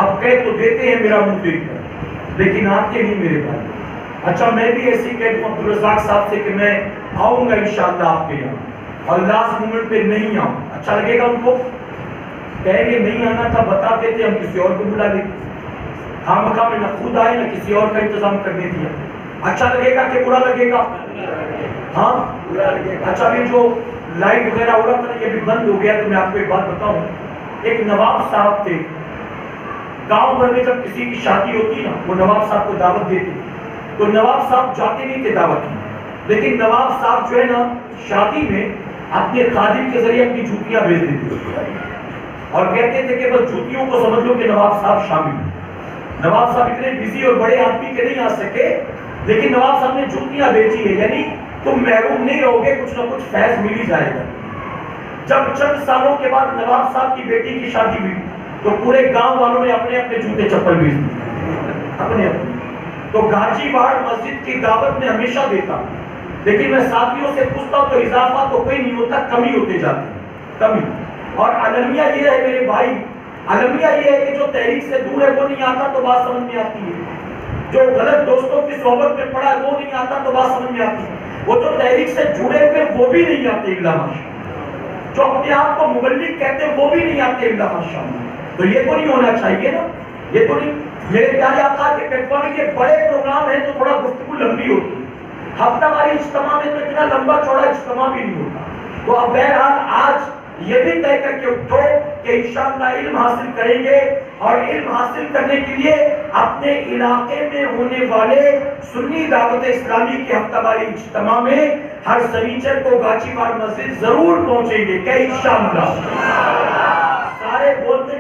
آپ کہہ تو دیتے ہیں میرا منہ دیکھ کر، لیکن آتے نہیں میرے بھائی۔ اچھا، میں بھی ایسی کہتا ہوں عبدالرزاق صاحب سے کہ میں آؤں گا انشاءاللہ آپ کے یہاں، اور لاسٹ مومنٹ پہ نہیں آؤں، اچھا لگے گا ان کو؟ کہیں گے نہیں آنا تھا بتاتے تھے، ہم کسی اور کو بلا لیتے، خامخواہ میں نہ خود آئے نہ کسی اور کا انتظام کرنے دیا۔ اچھا لگے گا کہ برا لگے گا؟ ہاں برا لگے گا۔ اچھا، بھی جو لائٹ وغیرہ ہو رہا تھا یہ بھی بند ہو گیا، تو میں آپ کو ایک بات بتاؤں، ایک نواب صاحب تھے، گاؤں بھر میں جب کسی کی شادی ہوتی نا، وہ نواب صاحب کو دعوت دیتے، تو نواب صاحب جاتے نہیں تھے دعوت میں، لیکن نواب صاحب جو ہے نا شادی میں اپنے خادم کے ذریعے اپنی جوتیاں بھیج دیتے تھے، اور کہتے تھے کہ بس جوتیوں کو سمجھ لو کہ نواب صاحب شامل ہیں۔ نواب صاحب اتنے بزی اور بڑے آدمی کے نہیں آ سکے، لیکن نواب صاحب نے جوتیاں بیچی ہے، یعنی تم محروم نہیں رہو گے، کچھ نہ کچھ فیض مل ہی جائے گا۔ جب چند سالوں کے بعد نواب صاحب کی بیٹی کی شادی ہوئی تو پورے گاؤں والوں نے اپنے اپنے جوتے چپل بھیج دیے، اپنے اپنے۔ تو گھاچی واڑ مسجد کی دعوت میں ہمیشہ دیتا، لیکن میں ساتھیوں سے پوچھتا ہوں تو اضافہ تو کوئی نہیں ہوتا، کمی ہوتے جاتے ہیں، کمی۔ اور المیہ یہ ہے میرے بھائی، المیہ یہ ہے کہ جو تحریک سے دور ہے وہ نہیں آتا تو بات سمجھ میں آتی ہے، جو غلط دوستوں کی صحبت میں پڑا ہے وہ نہیں آتا تو بات سمجھ میں آتی ہے، وہ جو تحریک سے جڑے ہوئے وہ بھی نہیں آتے الا ماشاءاللہ، جو اپنے آپ کو مبلغ کہتے ہیں وہ بھی نہیں آتے الا ماشاءاللہ۔ تو یہ تو نہیں ہونا چاہیے نا، یہ تو نہیں۔ میرے پیارے آقا کے پیغمبر کے بڑے پروگرام ہیں تو تھوڑا گفتگو لمبی ہوتی ہے، ہفتہ واری اجتماع میں تو اتنا لمبا چوڑا اجتماع بھی نہیں ہوتا۔ تو اب بہرحال آج یہ بھی طے کر کے اٹھو کہ انشاءاللہ علم حاصل کریں گے، اور علم حاصل کرنے کے لیے اپنے علاقے میں ہونے والے سنی دعوت اسلامی کے ہفتہ واری اجتماع میں ہر سنیچر کو گھاچی واڑ مسجد ضرور پہنچیں گے کہ انشاءاللہ۔ سارے بولتے